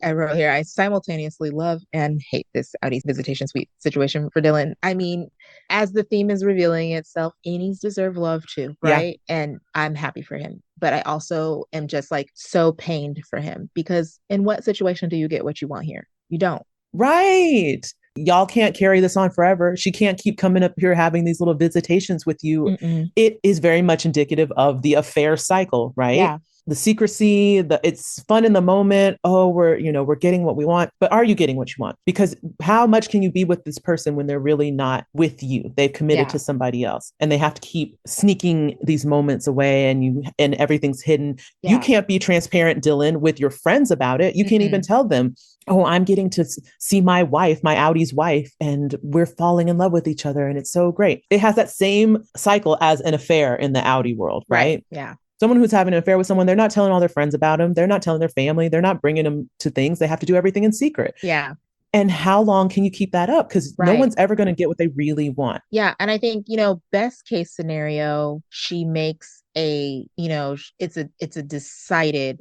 I wrote here, I simultaneously love and hate this Audi visitation suite situation for Dylan. I mean, as the theme is revealing itself, Aenies deserve love too, right? And I'm happy for him. But I also am just like so pained for him, because in what situation do you get what you want here? You don't. Right. Y'all can't carry this on forever. She can't keep coming up here having these little visitations with you. It is very much indicative of the affair cycle, right? the secrecy, it's fun in the moment. Oh, we're getting what we want. But are you getting what you want? Because how much can you be with this person when they're really not with you? They've committed to somebody else and they have to keep sneaking these moments away and everything's hidden. You can't be transparent, Dylan, with your friends about it. You can't even tell them, oh, I'm getting to see my wife, my Audi's wife, and we're falling in love with each other. And it's so great. It has that same cycle as an affair in the Audi world, right? Yeah. Someone who's having an affair with someone, they're not telling all their friends about them. They're not telling their family. They're not bringing them to things. They have to do everything in secret. Yeah. And how long can you keep that up? Because no one's ever going to get what they really want. Yeah. And I think, best case scenario, she makes it's a decided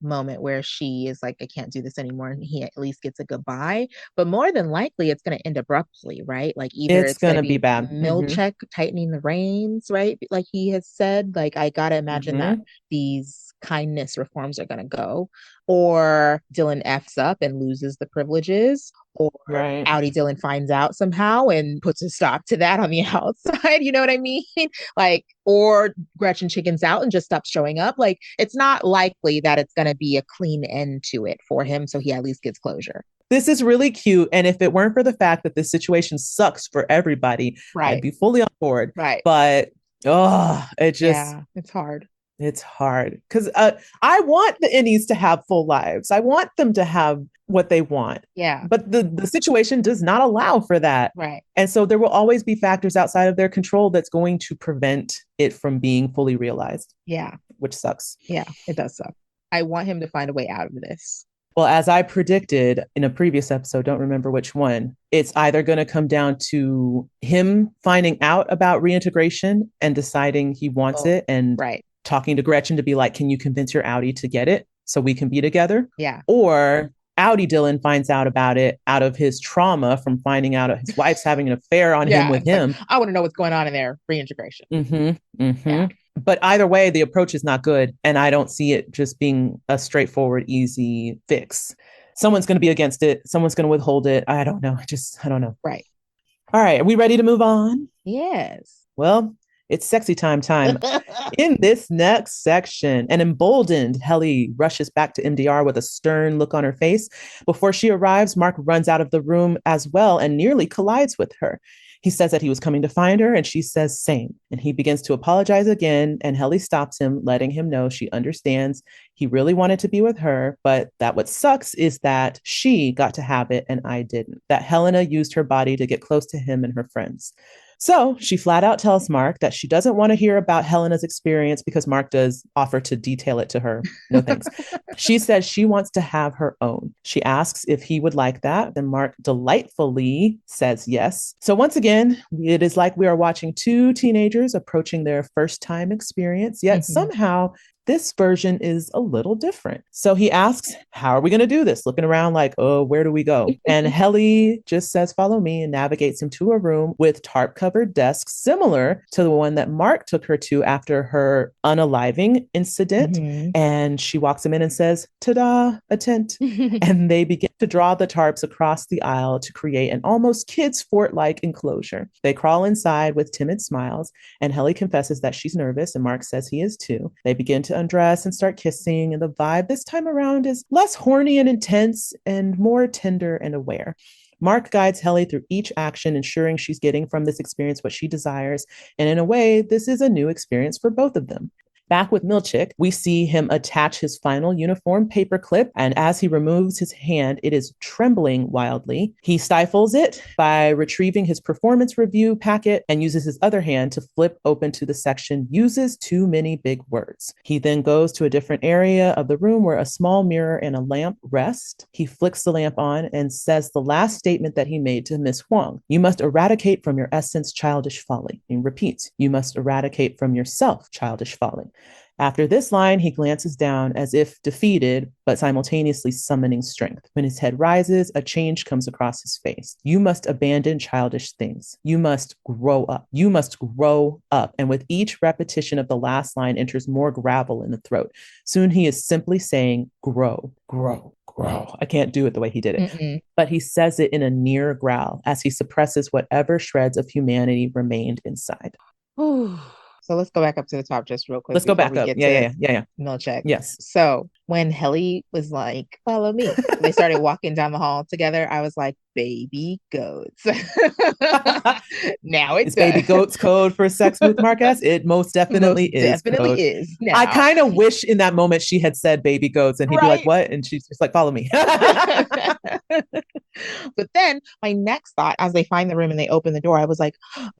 moment where she is like, I can't do this anymore, and he at least gets a goodbye. But more than likely it's going to end abruptly, right? Like either It's it's going going to to be be bad. Milchek tightening the reins, right? Like he has said, like I gotta imagine that these kindness reforms are going to go, or Dylan F's up and loses the privileges, or Audi Dylan finds out somehow and puts a stop to that on the outside. You know what I mean? Like, or Gretchen chickens out and just stops showing up. Like, it's not likely that it's going to be a clean end to it for him. So he at least gets closure. This is really cute. And if it weren't for the fact that this situation sucks for everybody, I'd be fully on board. But, it's hard. It's hard because I want the innies to have full lives. I want them to have what they want. Yeah. But the situation does not allow for that. Right. And so there will always be factors outside of their control that's going to prevent it from being fully realized. Yeah. Which sucks. Yeah, it does suck. I want him to find a way out of this. Well, as I predicted in a previous episode, don't remember which one, it's either going to come down to him finding out about reintegration and deciding he wants it and talking to Gretchen to be like, can you convince your Audi to get it so we can be together? Yeah. Or Audi Dylan finds out about it out of his trauma from finding out his wife's having an affair on him with him. Like, I want to know what's going on in their reintegration. Yeah. But either way, the approach is not good. And I don't see it just being a straightforward, easy fix. Someone's going to be against it. Someone's going to withhold it. I don't know. I don't know. Right. All right. Are we ready to move on? Yes. Well, it's sexy time. In this next section, an emboldened Helly rushes back to MDR with a stern look on her face. Before she arrives, Mark runs out of the room as well and nearly collides with her. He says that he was coming to find her, and she says same. And he begins to apologize again, and Helly stops him, letting him know she understands he really wanted to be with her, but that what sucks is that she got to have it and I didn't. That Helena used her body to get close to him and her friends. So she flat out tells Mark that she doesn't want to hear about Helena's experience because Mark does offer to detail it to her. No thanks. She says she wants to have her own. She asks if he would like that, and Mark delightfully says yes. So once again, it is like we are watching two teenagers approaching their first time experience, yet somehow this version is a little different. So he asks, how are we going to do this? Looking around like, oh, where do we go? And Helly just says, follow me, and navigates him to a room with tarp covered desks, similar to the one that Mark took her to after her unaliving incident. And she walks him in and says, ta-da, a tent. And they begin to draw the tarps across the aisle to create an almost kids' fort-like enclosure. They crawl inside with timid smiles, and Helly confesses that she's nervous, and Mark says he is too. They begin to undress and start kissing, and the vibe this time around is less horny and intense and more tender and aware. Mark guides Helly through each action, ensuring she's getting from this experience what she desires, and in a way, this is a new experience for both of them. Back with Milchik, we see him attach his final uniform paperclip, and as he removes his hand, it is trembling wildly. He stifles it by retrieving his performance review packet and uses his other hand to flip open to the section, uses too many big words. He then goes to a different area of the room where a small mirror and a lamp rest. He flicks the lamp on and says the last statement that he made to Miss Huang. You must eradicate from your essence childish folly. He repeats, you must eradicate from yourself childish folly. After this line, he glances down as if defeated, but simultaneously summoning strength. When his head rises, a change comes across his face. You must abandon childish things. You must grow up. You must grow up. And with each repetition of the last line enters more gravel in the throat. Soon he is simply saying, grow, grow, grow. I can't do it the way he did it. But he says it in a near growl as he suppresses whatever shreds of humanity remained inside. So let's go back up to the top just real quick Let's go before back we up. get Yeah, yeah, to yeah, yeah, yeah. Milchek. Yes. So when Helly was like, follow me, they started walking down the hall together. I was like, baby goats. Now it Is baby does. goats code for sex with Marcus? It most definitely Most is definitely code. is I now. kind of wish in that moment she had said baby goats and he'd be like, Right. what? And she's just like, follow me. But then my next thought, as they find the room and they open the door, I was like,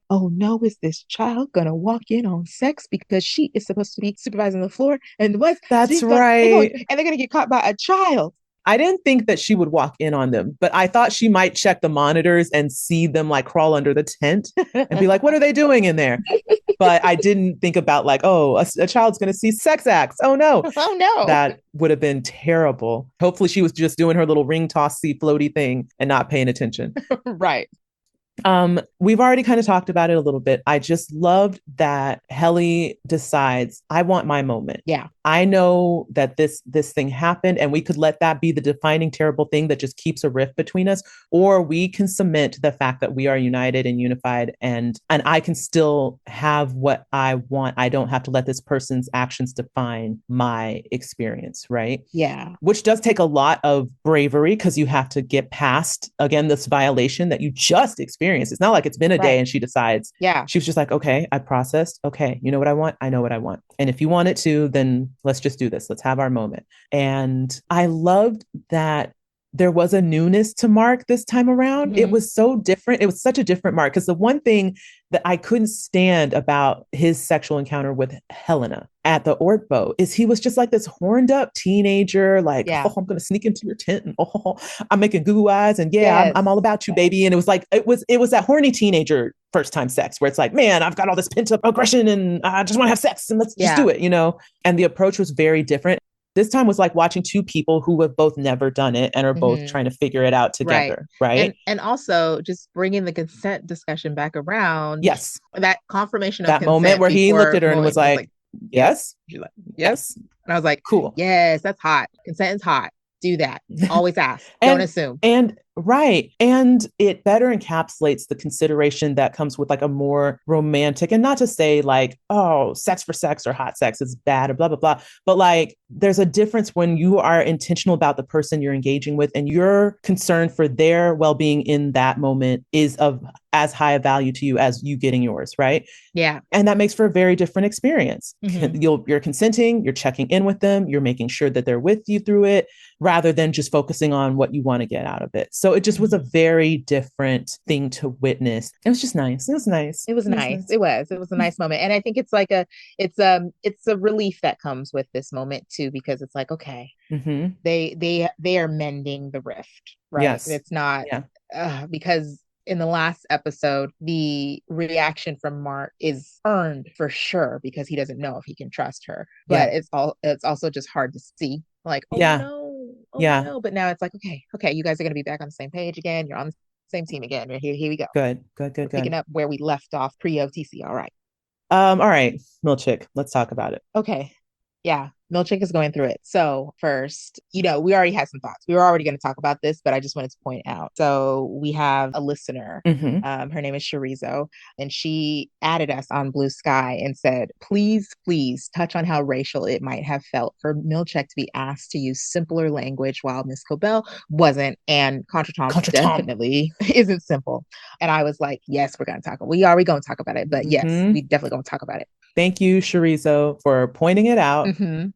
oh no, is this child gonna walk in on sex because she is supposed to be supervising the floor and what That's right. and they're gonna get caught by a child. I didn't think that she would walk in on them, but I thought she might check the monitors and see them like crawl under the tent and be like, what are they doing in there? But I didn't think about like, oh, a child's going to see sex acts. Oh no. Oh no. That would have been terrible. Hopefully she was just doing her little ring tossy floaty thing and not paying attention. Right. We've already kind of talked about it a little bit. I just loved that Helly decides, I want my moment. Yeah. I know that this thing happened and we could let that be the defining terrible thing that just keeps a rift between us, or we can cement the fact that we are united and unified and I can still have what I want. I don't have to let this person's actions define my experience, right? Yeah. Which does take a lot of bravery because you have to get past, again, this violation that you just experienced. It's not like it's been a day and she decides. Yeah. She was just like, okay, I processed. Okay, you know what I want? I know what I want. And if you want it to, then let's just do this. Let's have our moment. And I loved that there was a newness to Mark this time around. It was so different. It was such a different Mark. Because the one thing that I couldn't stand about his sexual encounter with Helena at the Ortbo is he was just like this horned up teenager, like, oh, I'm going to sneak into your tent and oh, I'm making goo eyes and I'm all about you, baby. And it was like, it was that horny teenager first time sex where it's like, man, I've got all this pent up aggression and I just want to have sex and let's just do it, you know? And the approach was very different. This time was like watching two people who have both never done it and are both trying to figure it out together, right? And also just bringing the consent discussion back around. Yes. That confirmation of that moment where he looked at her and was like, yes. She's like, yes. And I was like, cool. Yes, that's hot. Consent is hot. Do that. Always ask. Don't assume. And right. And it better encapsulates the consideration that comes with like a more romantic, and not to say like, oh, sex for sex or hot sex is bad or blah, blah, blah. But like, there's a difference when you are intentional about the person you're engaging with and your concern for their well-being in that moment is of as high a value to you as you getting yours, right? Yeah. And that makes for a very different experience. You're consenting, you're checking in with them, you're making sure that they're with you through it, rather than just focusing on what you want to get out of it. So it just was a very different thing to witness. It was just nice. It was nice. It was nice. It was a nice moment. And I think it's like it's a relief that comes with this moment too, because it's like, okay, they are mending the rift, right? Yes. It's not because in the last episode, the reaction from Mark is earned for sure because he doesn't know if he can trust her. But it's also just hard to see. Like, no. No. But now it's like, okay, you guys are gonna be back on the same page again. You're on the same team again. Here we go. Good. Picking up where we left off pre-OTC. All right. All right, Milchick, let's talk about it. Okay. Yeah. Milchick is going through it. So first, we already had some thoughts. We were already going to talk about this, but I just wanted to point out. So we have a listener. Her name is Chorizo, and she added us on Blue Sky and said, please touch on how racial it might have felt for Milchick to be asked to use simpler language while Miss Cobell wasn't. And Contra Tom definitely isn't simple. And I was like, yes, we are we going to talk about it. But yes, we definitely going to talk about it. Thank you, Chorizo, for pointing it out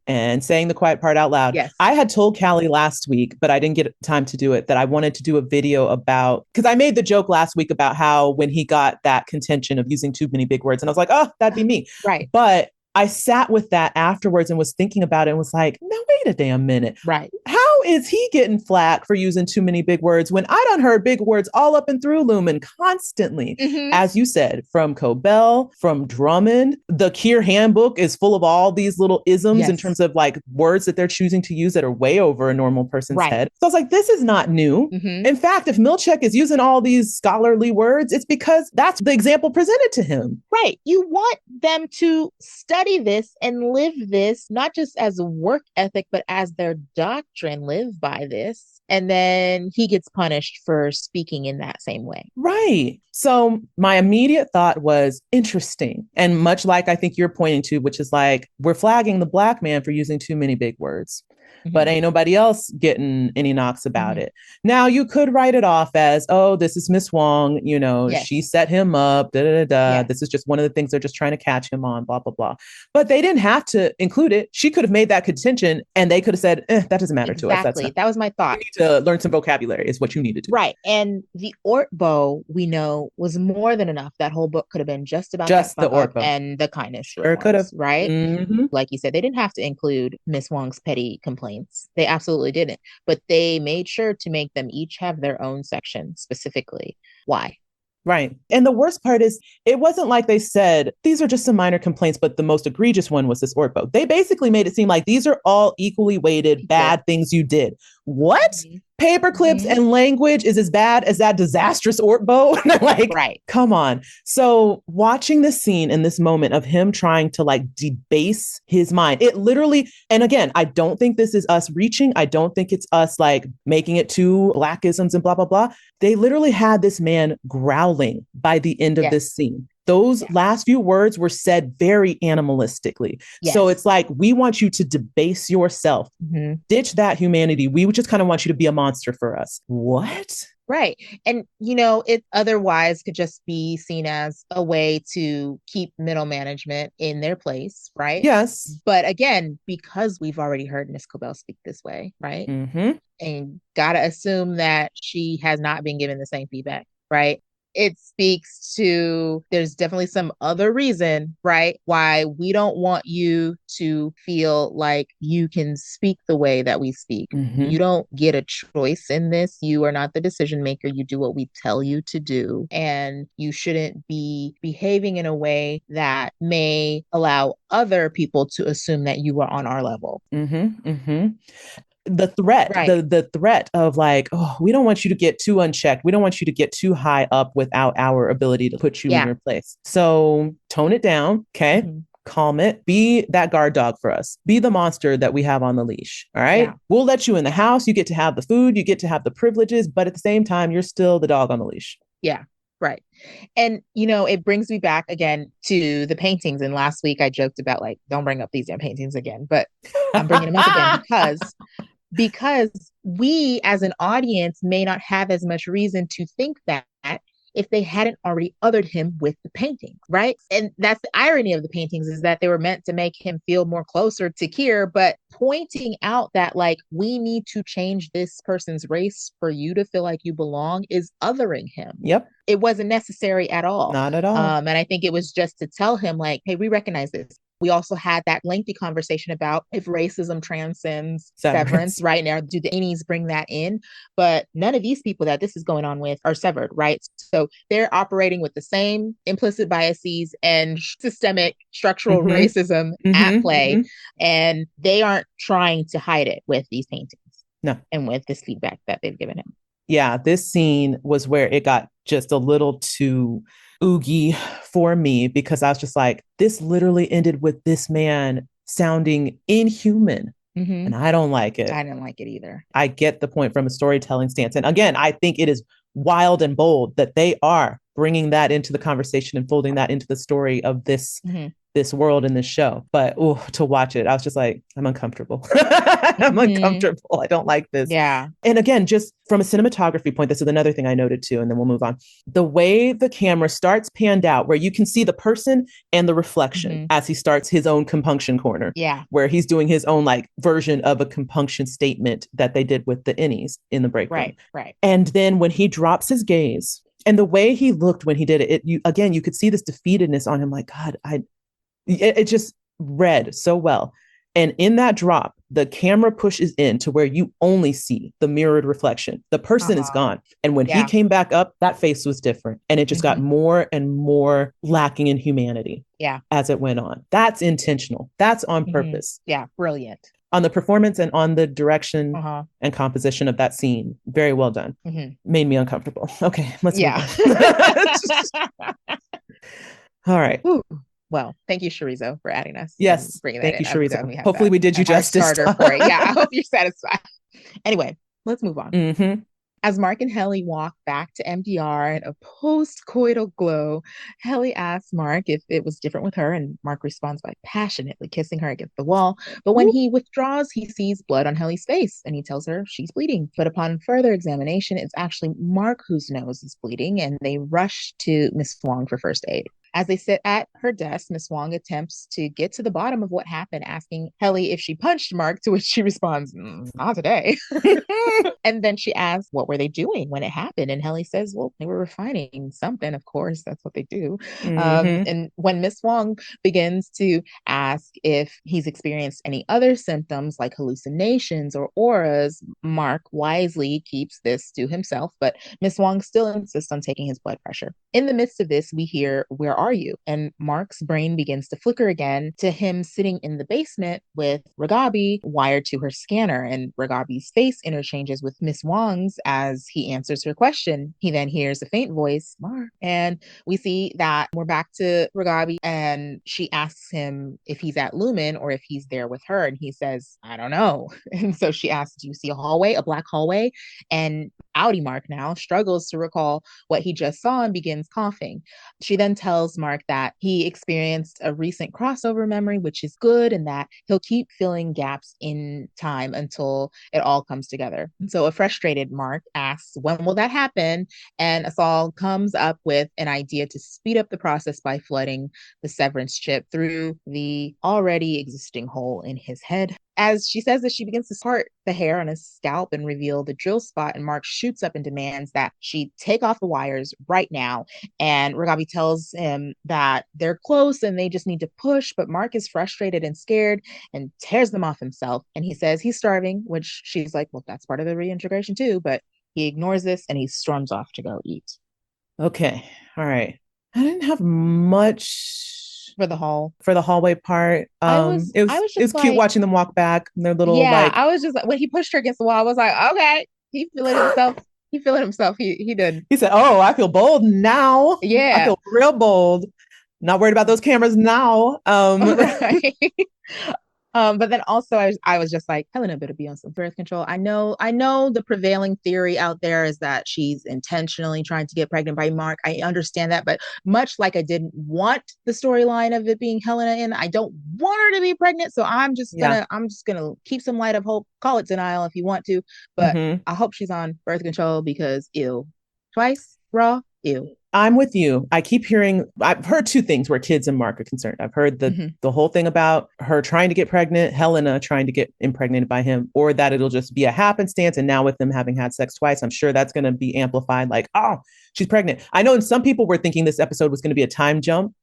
and saying the quiet part out loud. Yes. I had told Callie last week, but I didn't get time to do it, that I wanted to do a video about, because I made the joke last week about how when he got that contention of using too many big words, and I was like, oh, that'd be me. Right. But I sat with that afterwards and was thinking about it and was like, now wait a damn minute. Right. How is he getting flack for using too many big words when I done heard big words all up and through Lumon constantly? As you said, from Cobell, from Drummond, the Kier handbook is full of all these little isms in terms of like words that they're choosing to use that are way over a normal person's head. So I was like, this is not new. In fact, if Milchick is using all these scholarly words, it's because that's the example presented to him. Right. You want them to study this and live this, not just as a work ethic, but as their doctrine. live by this. And then he gets punished for speaking in that same way. Right. So my immediate thought was interesting. And much like I think you're pointing to, which is like, we're flagging the black man for using too many big words. But ain't nobody else getting any knocks about it. Now, you could write it off as, oh, this is Miss Wong, you know, she set him up, da da da da. This is just one of the things they're just trying to catch him on, blah, blah, blah. But they didn't have to include it. She could have made that contention and they could have said, that doesn't matter to us. Exactly. That was my thought. You need to learn some vocabulary is what you need to do. Right. And the Ort bow, we know, was more than enough. That whole book could have been just about just the Ort bow and the kindness. Sure could have. Right. Mm-hmm. Like you said, they didn't have to include Miss Wong's petty complaints. They absolutely didn't. But they made sure to make them each have their own section specifically. Why? Right. And the worst part is, it wasn't like they said, these are just some minor complaints, but the most egregious one was this Ort bow. They basically made it seem like these are all equally weighted bad things you did. What? Mm-hmm. Paper clips and language is as bad as that disastrous Ort bow? Like, right. Come on. So watching this scene in this moment of him trying to like debase his mind, it literally, and again, I don't think this is us reaching. I don't think it's us like making it to blackisms and blah, blah, blah. They literally had this man growling by the end of this scene. Those last few words were said very animalistically. So it's like, we want you to debase yourself, ditch that humanity. We would just kind of want you to be a monster for us. What? Right. And, you know, it otherwise could just be seen as a way to keep middle management in their place. Right. Yes. But again, because we've already heard Miss Cobell speak this way. Right. And got to assume that she has not been given the same feedback. Right. It speaks to, there's definitely some other reason, right, why we don't want you to feel like you can speak the way that we speak. You don't get a choice in this. You are not the decision maker. You do what we tell you to do. And you shouldn't be behaving in a way that may allow other people to assume that you are on our level. The threat, the threat of like, oh, we don't want you to get too unchecked. We don't want you to get too high up without our ability to put you in your place. So tone it down. Okay. Calm it. Be that guard dog for us. Be the monster that we have on the leash. All right. We'll let you in the house. You get to have the food. You get to have the privileges. But at the same time, you're still the dog on the leash. Yeah. Right. And, you know, it brings me back again to the paintings. And last week I joked about like, don't bring up these damn paintings again, but I'm bringing them up again because we as an audience may not have as much reason to think that if they hadn't already othered him with the painting, right? And that's the irony of the paintings, is that they were meant to make him feel more closer to Kier, but pointing out that like, we need to change this person's race for you to feel like you belong is othering him. Yep. It wasn't necessary at all. Not at all. And I think it was just to tell him like, hey, we recognize this. We also had that lengthy conversation about if racism transcends severance right now. Do the innies bring that in? But none of these people that this is going on with are severed, right? So they're operating with the same implicit biases and systemic structural racism at play. And they aren't trying to hide it with these paintings. No. And with this feedback that they've given him. Yeah, this scene was where it got just a little too oogie for me, because I was just like, this literally ended with this man sounding inhuman. And I don't like it. I didn't like it either. I get the point from a storytelling stance. And again, I think it is wild and bold that they are bringing that into the conversation and folding that into the story of this this world in this show. But to watch it, I was just like, I'm uncomfortable. I'm uncomfortable. I don't like this. Yeah. And again, just from a cinematography point, this is another thing I noted too, and then we'll move on. The way the camera starts panned out, where you can see the person and the reflection as he starts his own compunction corner. Yeah. Where he's doing his own like version of a compunction statement that they did with the innies in the break room. Right. And then when he drops his gaze, and the way he looked when he did it, you could see this defeatedness on him. Like, God, it just read so well. And in that drop, the camera pushes in to where you only see the mirrored reflection. The person is gone. And when he came back up, that face was different. And it just got more and more lacking in humanity as it went on. That's intentional. That's on purpose. Yeah, brilliant. On the performance and on the direction and composition of that scene. Very well done. Made me uncomfortable. Okay, let's move on. All right. Ooh. Well, thank you, Chorizo, for adding us. Yes, thank you, Chorizo. Hopefully we did you justice. For it. Yeah, I hope you're satisfied. Anyway, let's move on. Mm-hmm. As Mark and Helly walk back to MDR in a post-coital glow, Helly asks Mark if it was different with her, and Mark responds by passionately kissing her against the wall. But when he withdraws, he sees blood on Helly's face, and he tells her she's bleeding. But upon further examination, it's actually Mark whose nose is bleeding, and they rush to Miss Wong for first aid. As they sit at her desk, Miss Wong attempts to get to the bottom of what happened, asking Helly if she punched Mark, to which she responds, not today. And then she asks, what were they doing when it happened? And Helly says, well, they were refining something, of course. That's what they do. Mm-hmm. And when Miss Wong begins to ask if he's experienced any other symptoms like hallucinations or auras, Mark wisely keeps this to himself, but Miss Wong still insists on taking his blood pressure. In the midst of this, we hear, where are you? And Mark's brain begins to flicker again to him sitting in the basement with Ragabi wired to her scanner, and Ragabi's face interchanges with Miss Wong's as he answers her question. He then hears a faint voice, Mark, and we see that we're back to Ragabi, and she asks him if he's at Lumon or if he's there with her, and he says, I don't know. And so she asks, do you see a hallway, a black hallway? And Outie Mark now struggles to recall what he just saw and begins coughing. She then tells Mark that he experienced a recent crossover memory, which is good, and that he'll keep filling gaps in time until it all comes together. And so a frustrated Mark asks, when will that happen? And Asal comes up with an idea to speed up the process by flooding the severance chip through the already existing hole in his head. As she says this, she begins to part the hair on his scalp and reveal the drill spot, and Mark shoots up and demands that she take off the wires right now. And Ragabi tells him that they're close and they just need to push, but Mark is frustrated and scared and tears them off himself. And he says he's starving, which she's like, well, that's part of the reintegration too, but he ignores this and he storms off to go eat. Okay. All right. I didn't have much For the hall. for the hallway part. It I was was it was just cute like, watching them walk back and their little yeah, like I was just like, when he pushed her against the wall, I was like, okay, he feeling himself. He feeling himself. He did. he said, "Oh, I feel bold now. I Yeah. feel real bold. Not worried about those cameras now." Right. But then also I was just like, Helena better be on some birth control. I know the prevailing theory out there is that she's intentionally trying to get pregnant by Mark. I understand that, but much like I didn't want the storyline of it being Helena in, I don't want her to be pregnant. So Yeah. I'm just gonna keep some light of hope. Call it denial if you want to, but Hmm. I hope she's on birth control because ew. Twice raw, ew. I'm with you. I keep hearing, I've heard two things where kids and Mark are concerned. I've heard Mhm. the whole thing about her trying to get pregnant, Helena trying to get impregnated by him, or that it'll just be a happenstance. And now with them having had sex twice, I'm sure that's going to be amplified. Like, oh, she's pregnant. I know some people were thinking this episode was going to be a time jump.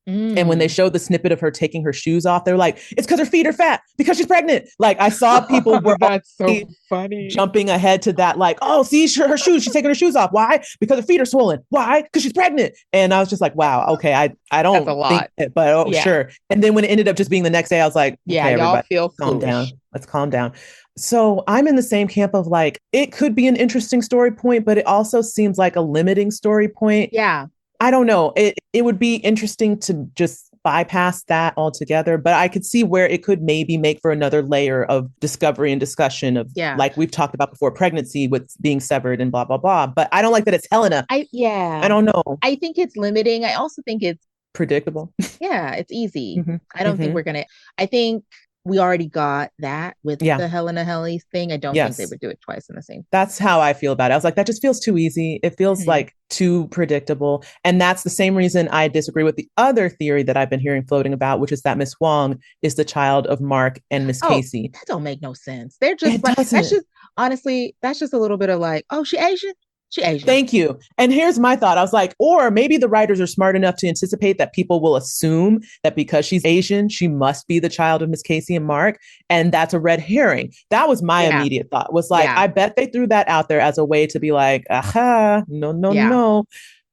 And when they Mm. showed the snippet of her taking her shoes off, they're like, it's because her feet are fat because she's pregnant. Like I saw people were That's so already funny. jumping ahead to that, like, oh, see her shoes, she's taking her shoes off. Why? Because her feet are swollen. Why? Because she's pregnant. And I was just like, wow, okay, I That's a don't think lot. it, but oh, Yeah. sure. And then when it ended up just being the next day, I was like, Yeah, okay, y'all everybody, feel calm down. foolish. Let's calm down. So I'm in the same camp of like, it could be an interesting story point, but it also seems like a limiting story point. Yeah. I don't know. It would be interesting to just bypass that altogether, but I could see where it could maybe make for another layer of discovery and discussion of Yeah. like we've talked about before, pregnancy with being severed and blah blah blah. But I don't like that it's Helena. I Yeah. don't know. I think it's limiting. I also think it's, Predictable. yeah, it's easy. Hmm. I don't think Hmm. we're gonna, I think we already got that with Yeah. the Helena Helly thing. I don't think they Yes. would do it twice in the same. That's how I feel about it. I was like, that just feels too easy. It feels Mhm. like too predictable. And that's the same reason I disagree with the other theory that I've been hearing floating about, which is that Miss Wong is the child of Mark and Miss Oh, Casey. that don't make no sense. They're just It like, that's doesn't. just, honestly, that's just a little bit of like, oh, she Asian? She Asian. Thank you. And here's my thought. I was like, or maybe the writers are smart enough to anticipate that people will assume that because she's Asian, she must be the child of Miss Casey and Mark. And that's a red herring. That was my Yeah. immediate thought, was like, Yeah. I bet they threw that out there as a way to be like, aha, no, no, Yeah. no.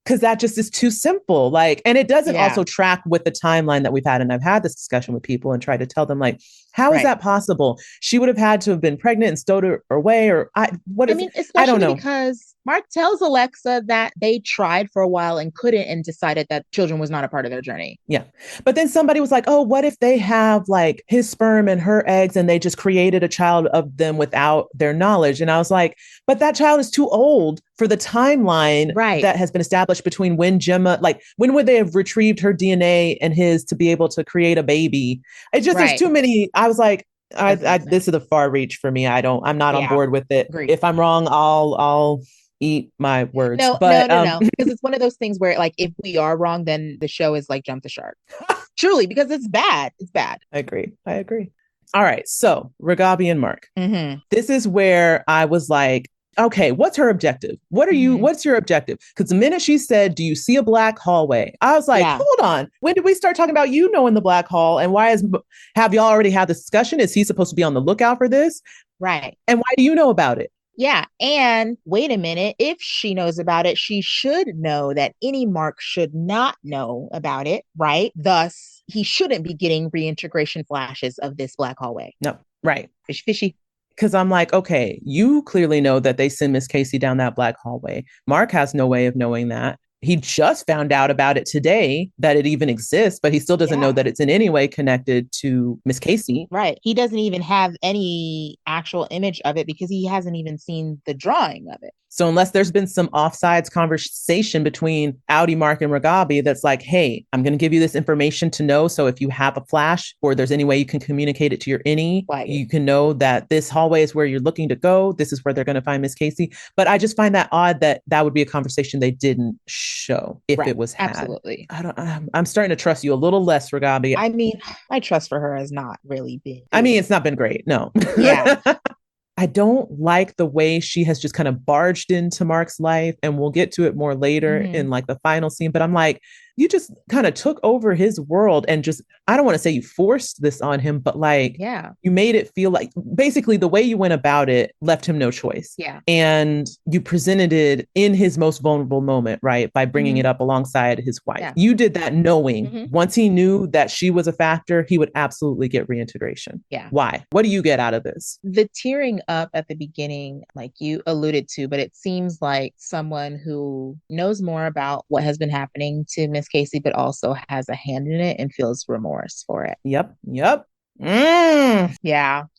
Because that just is too simple. Like, and it doesn't Yeah. also track with the timeline that we've had. And I've had this discussion with people and tried to tell them, like, how is Right. that possible? She would have had to have been pregnant and stowed her away, or I, what I is mean, it? I don't especially know. because Mark tells Alexa that they tried for a while and couldn't and decided that children was not a part of their journey. Yeah. But then somebody was like, oh, what if they have like his sperm and her eggs and they just created a child of them without their knowledge? And I was like, but that child is too old for the timeline that has been established between when Gemma, like when would they have retrieved her DNA and his to be able to create a baby? It's just, there's too many. I was like, this is a far reach for me. I'm not on board with it. Agreed. If I'm wrong, I'll eat my words. No, because it's one of those things where like if we are wrong, then the show is like jump the shark. Truly, because it's bad. It's bad. I agree. All right. So Ragabi and Mark. This is where I was like, okay, what's her objective? What's your objective? Because the minute she said, do you see a black hallway? I was like, hold on. When did we start talking about knowing the black hall? And have y'all already had this discussion? Is he supposed to be on the lookout for this? Right. And why do you know about it? Yeah. And wait a minute, if she knows about it, she should know that any Mark should not know about it, right? Thus, he shouldn't be getting reintegration flashes of this black hallway. No, right. Fishy. Because I'm like, okay, you clearly know that they send Miss Casey down that black hallway. Mark has no way of knowing that. He just found out about it today, that it even exists, but he still doesn't know that it's in any way connected to Miss Casey. Right. He doesn't even have any actual image of it because he hasn't even seen the drawing of it. So unless there's been some offsides conversation between Audi, Mark, and Ragabi that's like, hey, I'm going to give you this information to know. So if you have a flash or there's any way you can communicate it to your innie, you can know that this hallway is where you're looking to go. This is where they're going to find Miss Casey. But I just find that odd that would be a conversation they didn't show if it was had. Absolutely. I'm starting to trust you a little less, Ragabi. I mean, my trust for her has not really been. I mean, it's not been great. No. Yeah. I don't like the way she has just kind of barged into Mark's life, and we'll get to it more later in like the final scene. But I'm like, you just kind of took over his world and just, I don't want to say you forced this on him, but like, you made it feel like basically the way you went about it left him no choice. Yeah. And you presented it in his most vulnerable moment, right? By bringing it up alongside his wife. Yeah. You did that knowing once he knew that she was a factor, he would absolutely get reintegration. Yeah. Why? What do you get out of this? The tearing up at the beginning, like you alluded to, but it seems like someone who knows more about what has been happening to Miss Casey, but also has a hand in it and feels remorse for it. Yep. Yeah,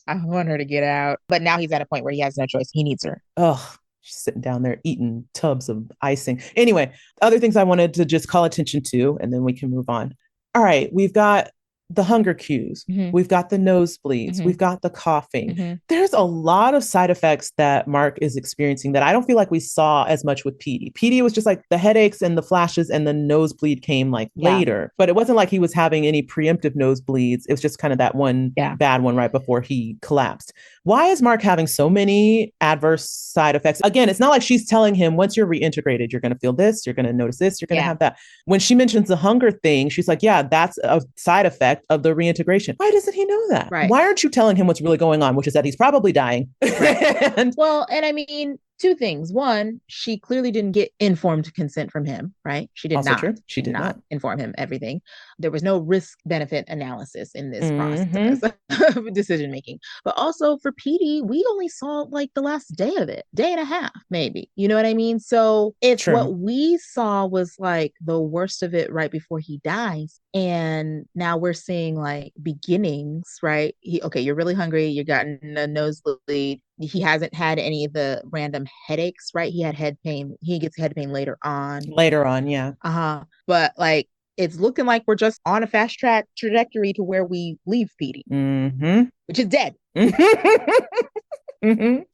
I want her to get out. But now he's at a point where he has no choice. He needs her. Oh, she's sitting down there eating tubs of icing. Anyway, other things I wanted to just call attention to, and then we can move on. All right, we've got the hunger cues. We've got the nosebleeds. We've got the coughing. There's a lot of side effects that Mark is experiencing that I don't feel like we saw as much with Petey. Petey was just like the headaches and the flashes and the nosebleed came like later, but it wasn't like he was having any preemptive nosebleeds. It was just kind of that one bad one right before he collapsed. Why is Mark having so many adverse side effects? Again, it's not like she's telling him once you're reintegrated, you're going to feel this, you're going to notice this, you're going to have that. When she mentions the hunger thing, she's like, yeah, that's a side effect of the reintegration. Why doesn't he know that? Right. Why aren't you telling him what's really going on, which is that he's probably dying? Right. and I mean, two things. One, she clearly didn't get informed consent from him, right? She did also not. True. She did not inform him everything. There was no risk-benefit analysis in this process of decision making. But also for Petey, we only saw like the last day of it, day and a half, maybe. You know what I mean? So it's what we saw was like the worst of it right before he dies. And now we're seeing like beginnings, right? You're really hungry. You're gotten a nosebleed. He hasn't had any of the random headaches, right? He had head pain. He gets head pain later on. Yeah. But like, it's looking like we're just on a fast track trajectory to where we leave Petey, which is dead. And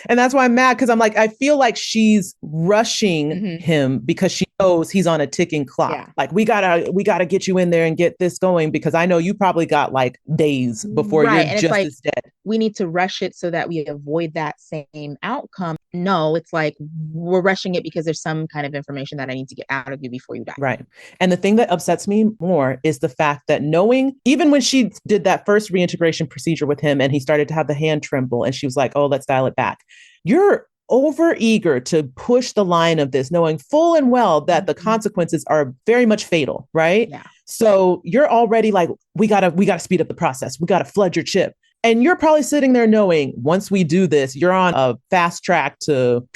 that's why I'm mad, because I'm like, I feel like she's rushing him because she knows he's on a ticking clock. Yeah. Like we gotta get you in there and get this going, because I know you probably got like days before you're and just as dead. We need to rush it so that we avoid that same outcome. No, it's like we're rushing it because there's some kind of information that I need to get out of you before you die. Right. And the thing that upsets me more is the fact that knowing, even when she did that first reintegration procedure with him and he started to have the hand tremble and she was like, oh, let's dial it back. You're over eager to push the line of this, knowing full and well that the consequences are very much fatal. Right. Yeah. So you're already like, we gotta speed up the process. We gotta flood your chip. And you're probably sitting there knowing once we do this, you're on a fast track to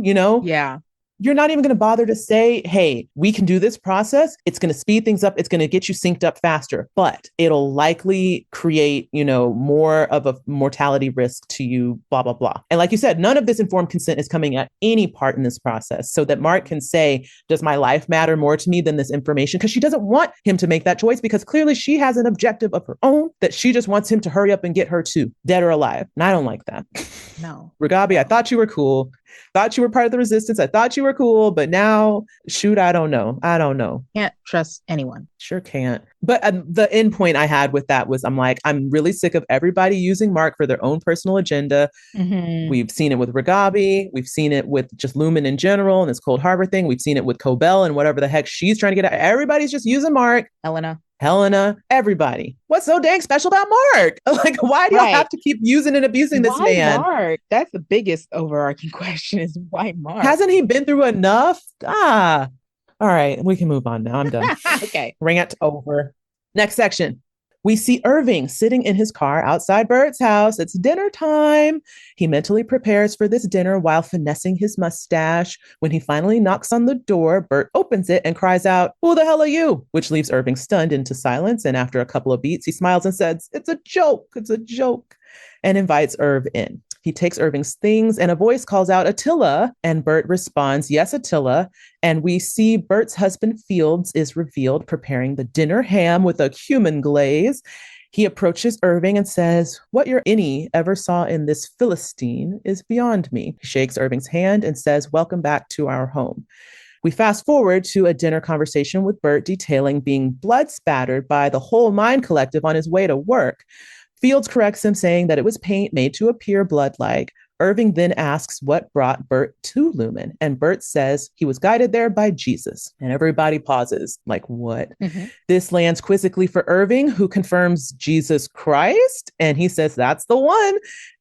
too, you know? Yeah. You're not even going to bother to say, hey, we can do this process. It's going to speed things up. It's going to get you synced up faster, but it'll likely create, more of a mortality risk to you, blah, blah, blah. And like you said, none of this informed consent is coming at any part in this process so that Mark can say, does my life matter more to me than this information? Because she doesn't want him to make that choice because clearly she has an objective of her own that she just wants him to hurry up and get her to, dead or alive. And I don't like that. No. Ragabi, I thought you were cool. Thought you were part of the resistance. I thought you were cool, but now, shoot, I don't know. Can't trust anyone. Sure can't. But the end point I had with that was I'm like, I'm really sick of everybody using Mark for their own personal agenda. Mm-hmm. We've seen it with Ragabi. We've seen it with just Lumon in general and this Cold Harbor thing. We've seen it with Cobell and whatever the heck she's trying to get at. Everybody's just using Mark. Helena, everybody. What's so dang special about Mark? Like, why do y'all have to keep using and abusing this man? Mark? That's the biggest overarching question is why Mark? Hasn't he been through enough? All right, we can move on now. I'm done. Okay. Rant over. Next section. We see Irving sitting in his car outside Burt's house. It's dinner time. He mentally prepares for this dinner while finessing his mustache. When he finally knocks on the door, Burt opens it and cries out, "Who the hell are you?" Which leaves Irving stunned into silence. And after a couple of beats, he smiles and says, "It's a joke. It's a joke," and invites Irv in. He takes Irving's things and a voice calls out, "Attila," and Burt responds, "Yes, Attila." And we see Burt's husband Fields is revealed preparing the dinner ham with a cumin glaze. He approaches Irving and says, "What your any ever saw in this Philistine is beyond me." He shakes Irving's hand and says, "Welcome back to our home." We fast forward to a dinner conversation with Burt detailing being blood spattered by the whole Mind Collective on his way to work. Fields corrects him, saying that it was paint made to appear blood-like. Irving then asks what brought Burt to Lumon, and Burt says he was guided there by Jesus. And everybody pauses, like, what? Mm-hmm. This lands quizzically for Irving, who confirms Jesus Christ, and he says that's the one,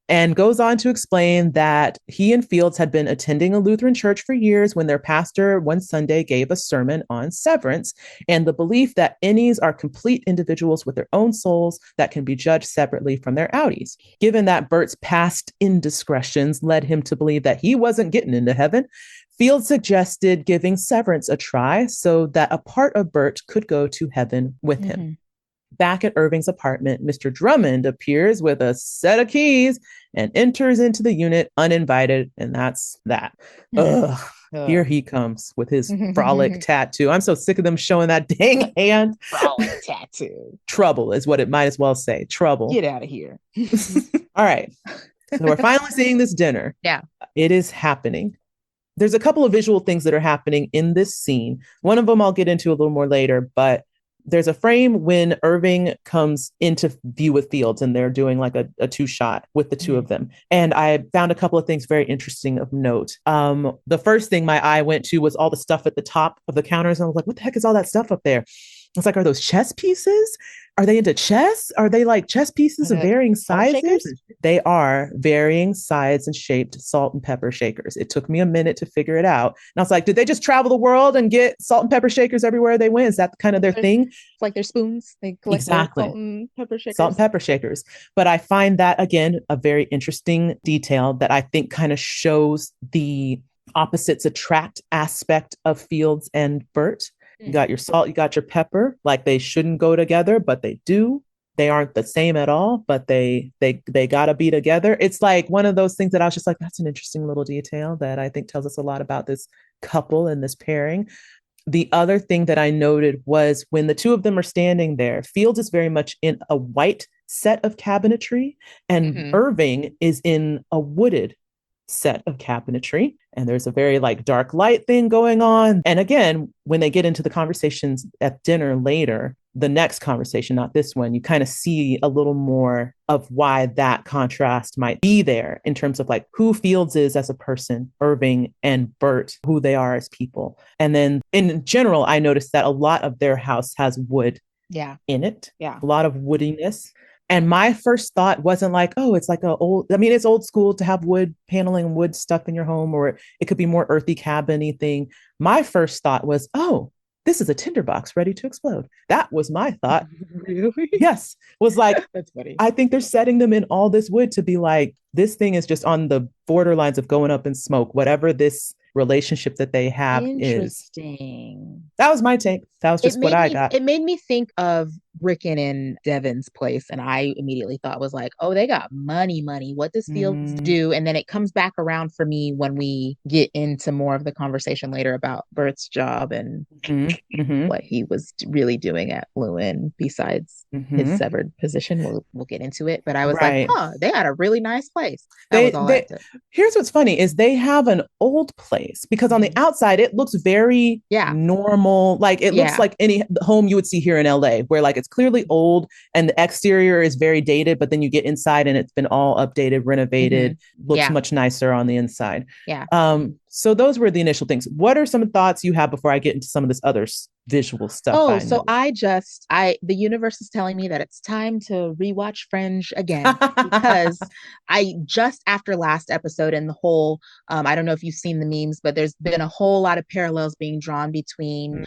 and goes on to explain that he and Fields had been attending a Lutheran church for years when their pastor one Sunday gave a sermon on severance and the belief that innies are complete individuals with their own souls that can be judged separately from their outies. Given that Burt's past indiscretions led him to believe that he wasn't getting into heaven, Fields suggested giving severance a try so that a part of Burt could go to heaven with him. Back at Irving's apartment, Mr. Drummond appears with a set of keys and enters into the unit uninvited, and that's that. Ugh. Here he comes with his frolic tattoo. I'm so sick of them showing that dang hand. Frolic tattoo. Trouble is what it might as well say. Trouble. Get out of here. All right. So we're finally seeing this dinner. Yeah. It is happening. There's a couple of visual things that are happening in this scene. One of them I'll get into a little more later, but there's a frame when Irving comes into view with Fields and they're doing like a two-shot with the two of them. And I found a couple of things very interesting of note. The first thing my eye went to was all the stuff at the top of the counters. And I was like, what the heck is all that stuff up there? It's like, are those chess pieces? Are they into chess? Are they like chess pieces of varying sizes? They are varying size and shaped salt and pepper shakers. It took me a minute to figure it out. And I was like, did they just travel the world and get salt and pepper shakers everywhere they went? Is that kind of their thing? It's like their spoons. They collect exactly. Salt and pepper shakers. Salt and pepper shakers. But I find that, again, a very interesting detail that I think kind of shows the opposites attract aspect of Fields and Burt. You got your salt, you got your pepper, like they shouldn't go together, but they do. They aren't the same at all, but they gotta be together. It's like one of those things that I was just like, that's an interesting little detail that I think tells us a lot about this couple and this pairing. The other thing that I noted was when the two of them are standing there, Fields is very much in a white set of cabinetry and Irving is in a wooded set of cabinetry, and there's a very like dark light thing going on. And again, when they get into the conversations at dinner later, the next conversation, not this one, you kind of see a little more of why that contrast might be there in terms of like who Fields is as a person, Irving, and Burt, who they are as people. And then in general, I noticed that a lot of their house has wood in it, a lot of woodiness. And my first thought wasn't like, oh, it's like it's old school to have wood paneling, wood stuff in your home, or it could be more earthy cabin-y thing. My first thought was, oh, this is a tinderbox ready to explode. That was my thought. Really? Yes, was like, That's funny. I think they're setting them in all this wood to be like, this thing is just on the borderlines of going up in smoke, whatever this relationship that they have is. Interesting. That was my take. That was It just what made I me got. it made me think of Rickon and Devon's place, and I immediately thought was like, oh, they got money, money. What does Fields Mm, do? And then it comes back around for me when we get into more of the conversation later about Bert's job and mhm, mhm, what he was really doing at Lewin besides his mhm. severed position. We'll get into it, but I was like, Right. huh, they had a really nice place. That was They all I they had to. here's what's funny is they have an old place because on the Mhm. outside it looks very Yeah, normal. Like it looks yeah. like any home you would see here in LA, where like it's clearly old and the exterior is very dated, but then you get inside and it's been all updated, Hmm. renovated, looks Yeah, much nicer on the inside. yeah. So those were the initial things. What are some thoughts you have before I get into some of this other visual stuff Oh, I so know? the universe is telling me that it's time to rewatch Fringe again because I just after last episode and the whole, I don't know if you've seen the memes, but there's been a whole lot of parallels being drawn between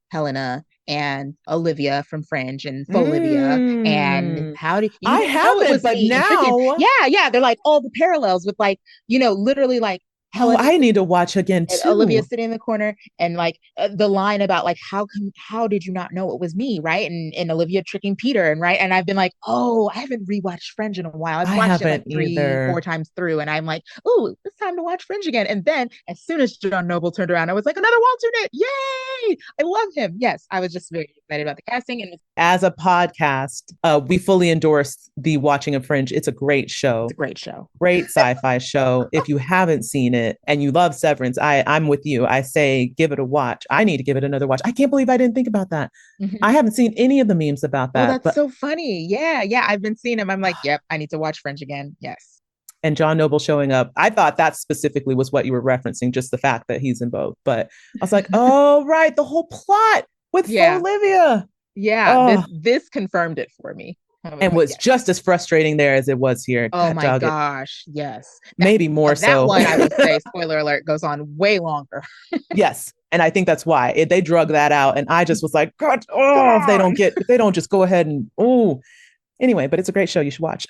Helena, and Olivia from Fringe and Olivia. And Mm. how did you I didn't know it haven't, was but me? And freaking, now, yeah, yeah, they're like all the parallels with like, literally like oh, Helena I need to watch again Olivia too. sitting in the corner and like the line about like how did you not know it was me, right? And Olivia tricking Peter, and right, and I've been like, oh, I haven't rewatched Fringe in a while. I've I watched it like haven't three four either. times through, and I'm like, oh, it's time to watch Fringe again. And then as soon as John Noble turned around, I was like, another alternate, yay, I love him. Yes, I was just very excited about the casting. And As a podcast, we fully endorse the watching of Fringe. It's a great it's show, a great show. great sci-fi show. If you haven't seen it and you love Severance, I'm with you. I say give it a watch. I need to give it another watch. I can't believe I didn't think about that. I Mhm. haven't seen any of the memes about Oh, that, that's but so funny. Yeah, yeah, I've been seeing him. I'm like, yep, I need to watch Fringe again. Yes. and John Noble showing up. I thought that specifically was what you were referencing, just the fact that he's in both. But I was like, oh right, the whole plot with Yeah. Olivia. Yeah, this Oh, this confirmed it for me. I was and like, was yes. just as frustrating there as it was here. Oh God my dog it. gosh, yes. Maybe more That so. one I will say, spoiler alert, goes on way longer. Yes. And I think that's why they drug that out. And I just was like, God, Come oh, on. if they don't just go ahead and, oh, anyway, but it's a great show. You should watch.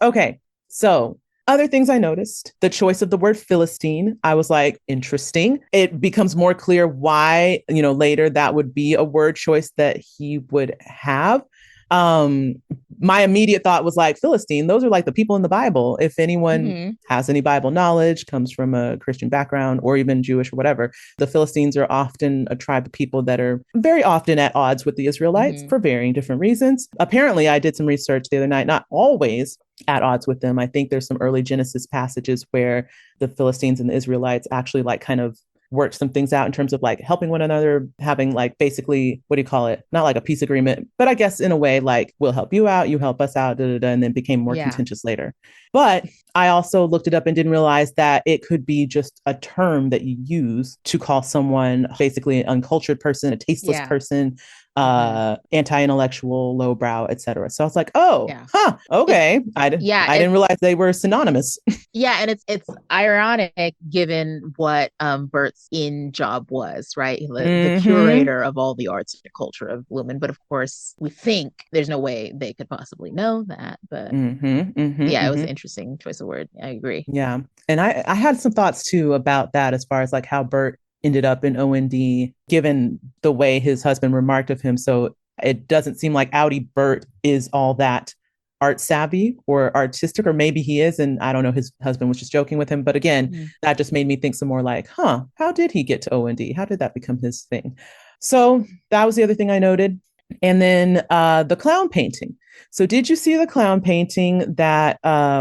Okay. So, other things I noticed the choice of the word Philistine. I was like, interesting. It becomes more clear why, later that would be a word choice that he would have. Um, my immediate thought was like, Philistine, those are like the people in the Bible. If anyone Hmm. has any Bible knowledge, comes from a Christian background or even Jewish or whatever, the Philistines are often a tribe of people that are very often at odds with the Israelites Hmm. for varying different reasons. Apparently, I did some research the other night, not always at odds with them. I think there's some early Genesis passages where the Philistines and the Israelites actually like kind of worked some things out in terms of like helping one another, having like basically, what do you call it? Not like a peace agreement, but I guess in a way, like we'll help you out, you help us out, da, da, da, and then became more Yeah. contentious later. But I also looked it up and didn't realize that it could be just a term that you use to call someone basically an uncultured person, a tasteless Yeah. person, Hmm. anti-intellectual, lowbrow, etc. So I was like, oh, Yeah. huh, It's okay. yeah, I didn't realize they were synonymous. yeah, and it's ironic given what Bert's in job was, right? The Mm-hmm. curator of all the arts and culture of Lumen. But of course, we think there's no way they could possibly know that. But Mm-hmm. Mm-hmm. yeah, it was Mm-hmm. an interesting choice of word. I agree. Yeah. And I had some thoughts too about that as far as like how Bert ended up in OND, given the way his husband remarked of him. So it doesn't seem like Outie Bert is all that art savvy or artistic, or maybe he is. And I don't know, his husband was just joking with him. But again, Mhm. that just made me think some more like, huh, how did he get to OND? How did that become his thing? So that was the other thing I noted. And then the clown painting. So did you see the clown painting that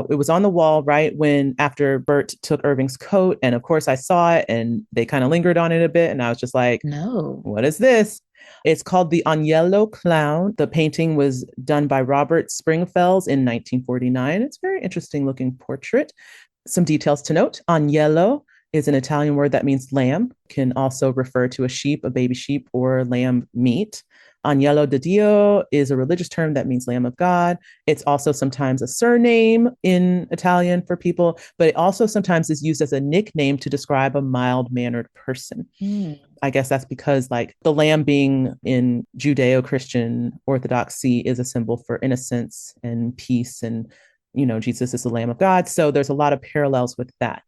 it was on the wall right when after Bert took Irving's coat? And of course I saw it and they kind of lingered on it a bit. And I was just like, No. what is this? It's called the Agnello Clown. The painting was done by Robert Springfells in 1949. It's a very interesting looking portrait. Some details to note. Agnello is an Italian word that means lamb, can also refer to a sheep, a baby sheep, or lamb meat. Agnello di Dio is a religious term that means Lamb of God. It's also sometimes a surname in Italian for people, but it also sometimes is used as a nickname to describe a mild-mannered person. I guess that's because like the lamb being in Judeo-Christian orthodoxy is a symbol for innocence and peace. And, Jesus is the Lamb of God. So there's a lot of parallels with that.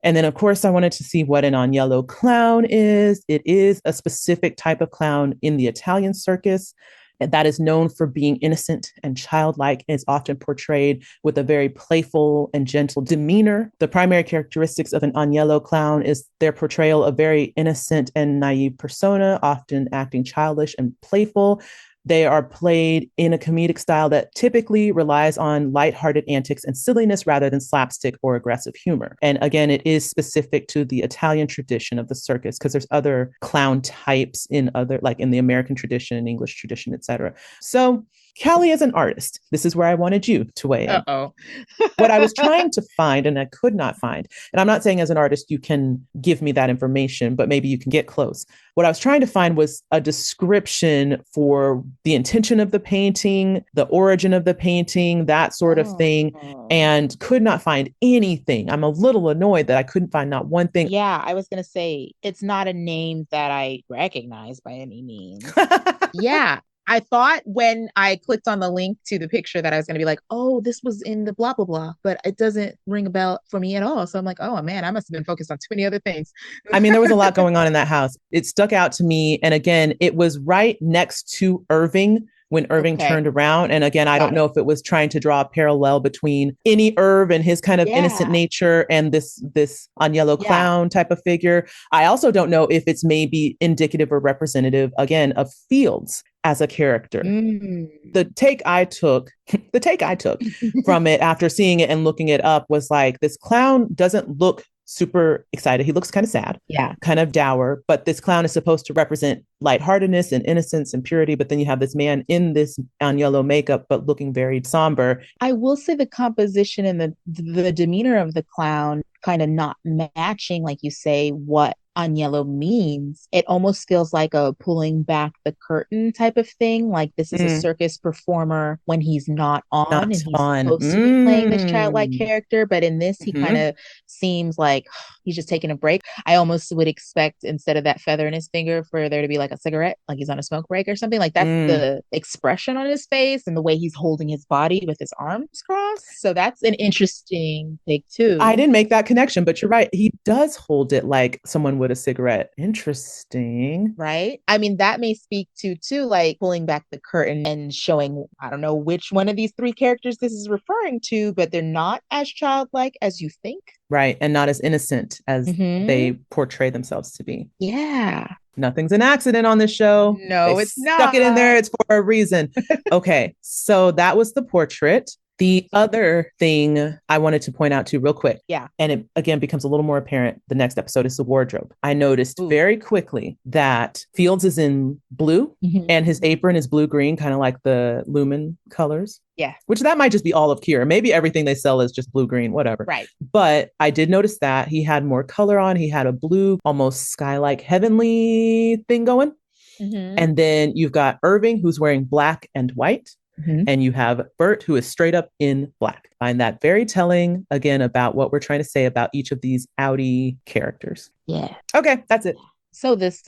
And then, of course, I wanted to see what an agnello clown is. It is a specific type of clown in the Italian circus that is known for being innocent and childlike and is often portrayed with a very playful and gentle demeanor. The primary characteristics of an agnello clown is their portrayal of very innocent and naive persona, often acting childish and playful. They are played in a comedic style that typically relies on lighthearted antics and silliness rather than slapstick or aggressive humor. And again, it is specific to the Italian tradition of the circus because there's other clown types in other, like in the American tradition, English tradition, etc. So Kelly is an artist. This is where I wanted you to weigh in. Uh-oh. What I was trying to find and I could not find, and I'm not saying as an artist you can give me that information, but maybe you can get close. What I was trying to find was a description for the intention of the painting, the origin of the painting, that sort of thing, and could not find anything. I'm a little annoyed that I couldn't find not one thing. Yeah, I was going to say, it's not a name that I recognize by any means. Yeah. I thought when I clicked on the link to the picture that I was going to be like, oh, this was in the blah, blah, blah, but it doesn't ring a bell for me at all. So I'm like, oh man, I must have been focused on too many other things. I mean, there was a lot going on in that house. It stuck out to me. And again, it was right next to Irving when Irving turned around. And again, I don't know if it was trying to draw a parallel between any Irv and his kind of innocent nature and this agnello clown type of figure. I also don't know if it's maybe indicative or representative, again, of Fields as a character. The take I took from it after seeing it and looking it up was like, this clown doesn't look super excited. He looks kind of sad, kind of dour, but this clown is supposed to represent lightheartedness and innocence and purity. But then you have this man in this agnello makeup, but looking very somber. I will say the composition and the demeanor of the clown kind of not matching, like you say, what agnello means. It almost feels like a pulling back the curtain type of thing. Like this is a circus performer when he's not on and he's supposed to be playing this childlike character. But in this, he kind of seems like he's just taking a break. I almost would expect instead of that feather in his finger for there to be like a cigarette, like he's on a smoke break or something. Like that's the expression on his face and the way he's holding his body with his arms crossed. So that's an interesting take too. I didn't make that connection, but you're right. He does hold it like someone would a cigarette. Interesting. Right? I mean, that may speak to too, like pulling back the curtain and showing, I don't know which one of these three characters this is referring to, but they're not as childlike as you think. Right. And not as innocent as they portray themselves to be. Yeah. Nothing's an accident on this show. No, it's not. Stuck it in there. It's for a reason. Okay. So that was the portrait. The other thing I wanted to point out to real quick, and it again becomes a little more apparent the next episode, is the wardrobe. I noticed very quickly that Fields is in blue and his apron is blue-green, kind of like the Lumon colors. Yeah. Which that might just be all of Kira. Maybe everything they sell is just blue-green, whatever. Right. But I did notice that he had more color on. He had a blue, almost sky-like heavenly thing going. And then you've got Irving, who's wearing black and white. And you have Burt, who is straight up in black. I find that very telling, again, about what we're trying to say about each of these outie characters. Yeah. Okay, that's it. So this,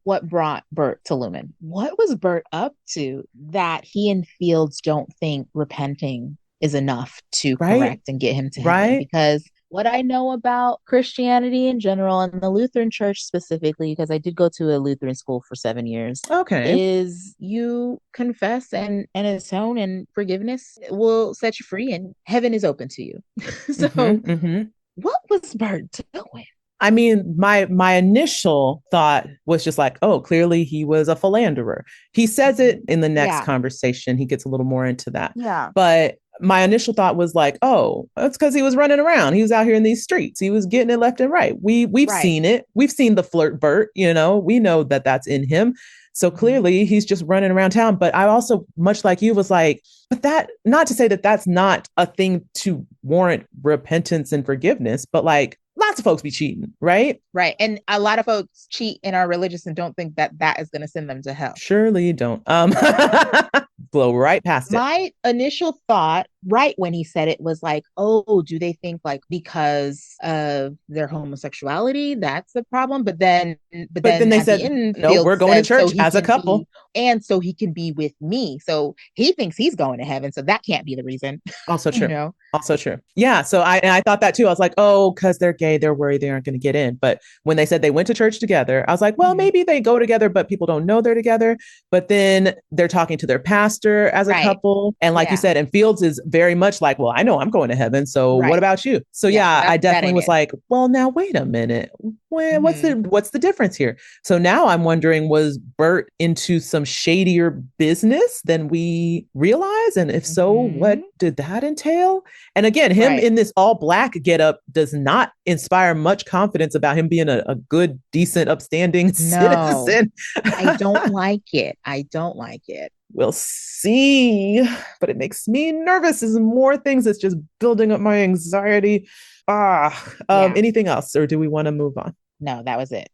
what brought Burt to Lumon? What was Burt up to that he and Fields don't think repenting is enough to correct and get him to heaven? Because what I know about Christianity in general and the Lutheran church specifically, because I did go to a Lutheran school for 7 years, is you confess and atone and forgiveness will set you free and heaven is open to you. So what was Burt doing? I mean, my initial thought was just like, oh, clearly he was a philanderer. He says it in the next conversation. He gets a little more into that. Yeah. But my initial thought was like, oh, that's because he was running around. He was out here in these streets. He was getting it left and right. We've seen it. We've seen the flirt Burt, we know that that's in him. So clearly he's just running around town. But I also, much like you, was like, but that, not to say that that's not a thing to warrant repentance and forgiveness, but like, lots of folks be cheating, right? Right. And a lot of folks cheat in our religious and don't think that that is going to send them to hell. Surely don't. Blow right past it. My initial thought, right when he said it, was like, oh, do they think like because of their homosexuality, that's the problem? But But then then they at the said, end, no, we're Field going to says, so church he as a can couple. be, and so he can be with me. So he thinks he's going to heaven. So that can't be the reason, Also you true. know? Also true. Yeah. So I thought that too. I was like, oh, because they're gay, they're worried they aren't going to get in. But when they said they went to church together, I was like, well, Mhm. maybe they go together, but people don't know they're together. But then they're talking to their pastor as a Right. couple. And like you Yeah. said, and Fields is very much like, well, I know I'm going to heaven. So what Right. about you? So Yeah. So yeah, I that definitely ain't was it. like, well, now wait a minute. Hmm. What's the difference here? So now I'm wondering, was Burt into some shadier business than we realize? And if so, what Hmm. did that entail? And again, him Right. in this all black getup does not inspire much confidence about him being a good, decent, upstanding No, citizen. I don't like it. I don't like it. We'll see. But it makes me nervous as more things. It's just building up my anxiety. Yeah. Anything else, or do we want to move on? No, that was it.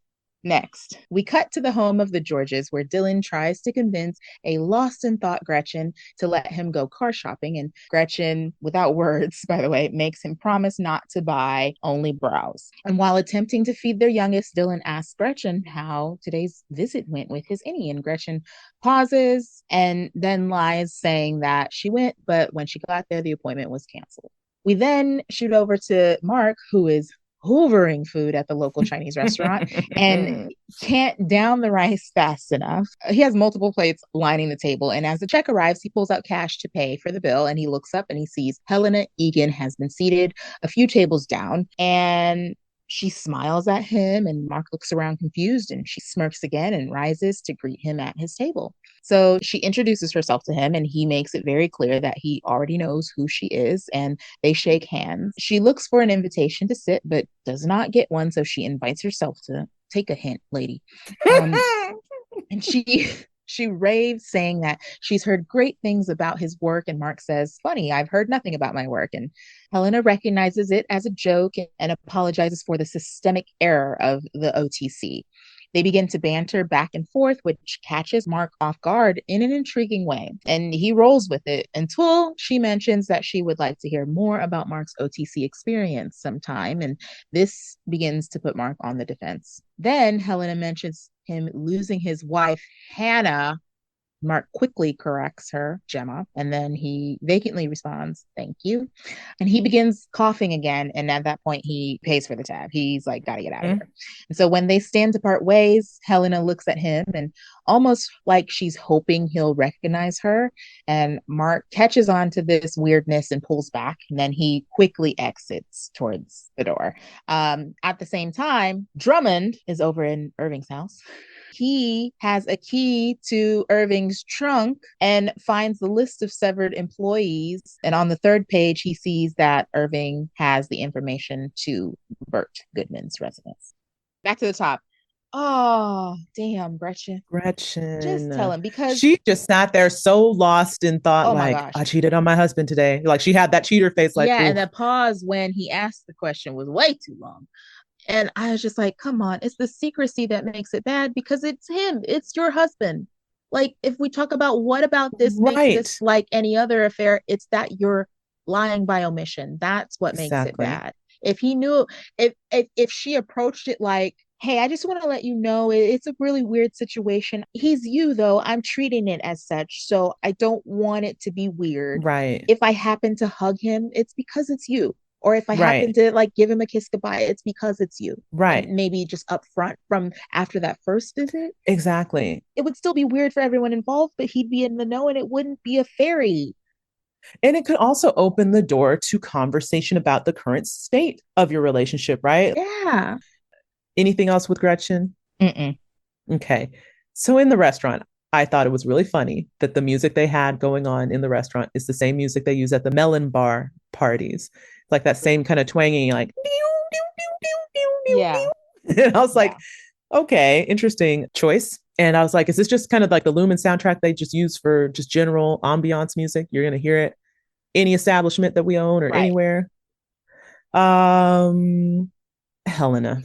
Next, we cut to the home of the Georges, where Dylan tries to convince a lost in thought Gretchen to let him go car shopping. And Gretchen, without words, by the way, makes him promise not to buy, only browse. And while attempting to feed their youngest, Dylan asks Gretchen how today's visit went with his innie. And Gretchen pauses and then lies, saying that she went, but when she got there, the appointment was canceled. We then shoot over to Mark, who is hoovering food at the local Chinese restaurant and can't down the rice fast enough. He has multiple plates lining the table. And as the check arrives, he pulls out cash to pay for the bill. And he looks up and he sees Helena Egan has been seated a few tables down. And she smiles at him, and Mark looks around confused, and she smirks again and rises to greet him at his table. So she introduces herself to him, and he makes it very clear that he already knows who she is, and they shake hands. She looks for an invitation to sit, but does not get one, so she invites herself to take a hint, lady. And she raves, saying that she's heard great things about his work. And Mark says, funny, I've heard nothing about my work. And Helena recognizes it as a joke and apologizes for the systemic error of the OTC. They begin to banter back and forth, which catches Mark off guard in an intriguing way. And he rolls with it until she mentions that she would like to hear more about Mark's OTC experience sometime. And this begins to put Mark on the defense. Then Helena mentions him losing his wife, Hannah. Mark quickly corrects her, Gemma, and then he vacantly responds, thank you. And he begins coughing again. And at that point, he pays for the tab. He's like, gotta get out of here. And so when they stand to part ways, Helena looks at him and almost like she's hoping he'll recognize her. And Mark catches on to this weirdness and pulls back. And then he quickly exits towards the door. At the same time, Drummond is over in Irving's house. He has a key to Irving's trunk and finds the list of severed employees. And on the third page, he sees that Irving has the information to Burt Goodman's residence. Back to the top. Oh, damn, Gretchen. Just tell Gretchen. him because, She just sat there so lost in thought, oh my like, gosh. I cheated on my husband today. Like she had that cheater face, like, Yeah, ooh, and the pause when he asked the question was way too long. And I was just like, come on, it's the secrecy that makes it bad because it's him, it's your husband. Like, if we talk about what about this makes this right. like any other affair, it's that you're lying by omission. That's what makes it Exactly. bad. If he knew, if she approached it like, hey, I just want to let you know it's a really weird situation. He's you, though. I'm treating it as such. So I don't want it to be weird. Right. If I happen to hug him, it's because it's you. Or if I happen Right. to like give him a kiss goodbye, it's because it's you. Right. And maybe just upfront from after that first visit, Exactly. it would still be weird for everyone involved, but he'd be in the know and it wouldn't be a fairy. And it could also open the door to conversation about the current state of your relationship, right? Yeah. Anything else with Gretchen? Mm-mm. Okay. So in the restaurant, I thought it was really funny that the music they had going on in the restaurant is the same music they use at the melon bar parties. Like that same kind of twanging, like, Yeah. and I was like, Yeah. okay, interesting choice. And I was like, is this just kind of like the Lumen soundtrack they just use for just general ambiance music? You're going to hear it any establishment that we own or Right. anywhere. Um, Helena.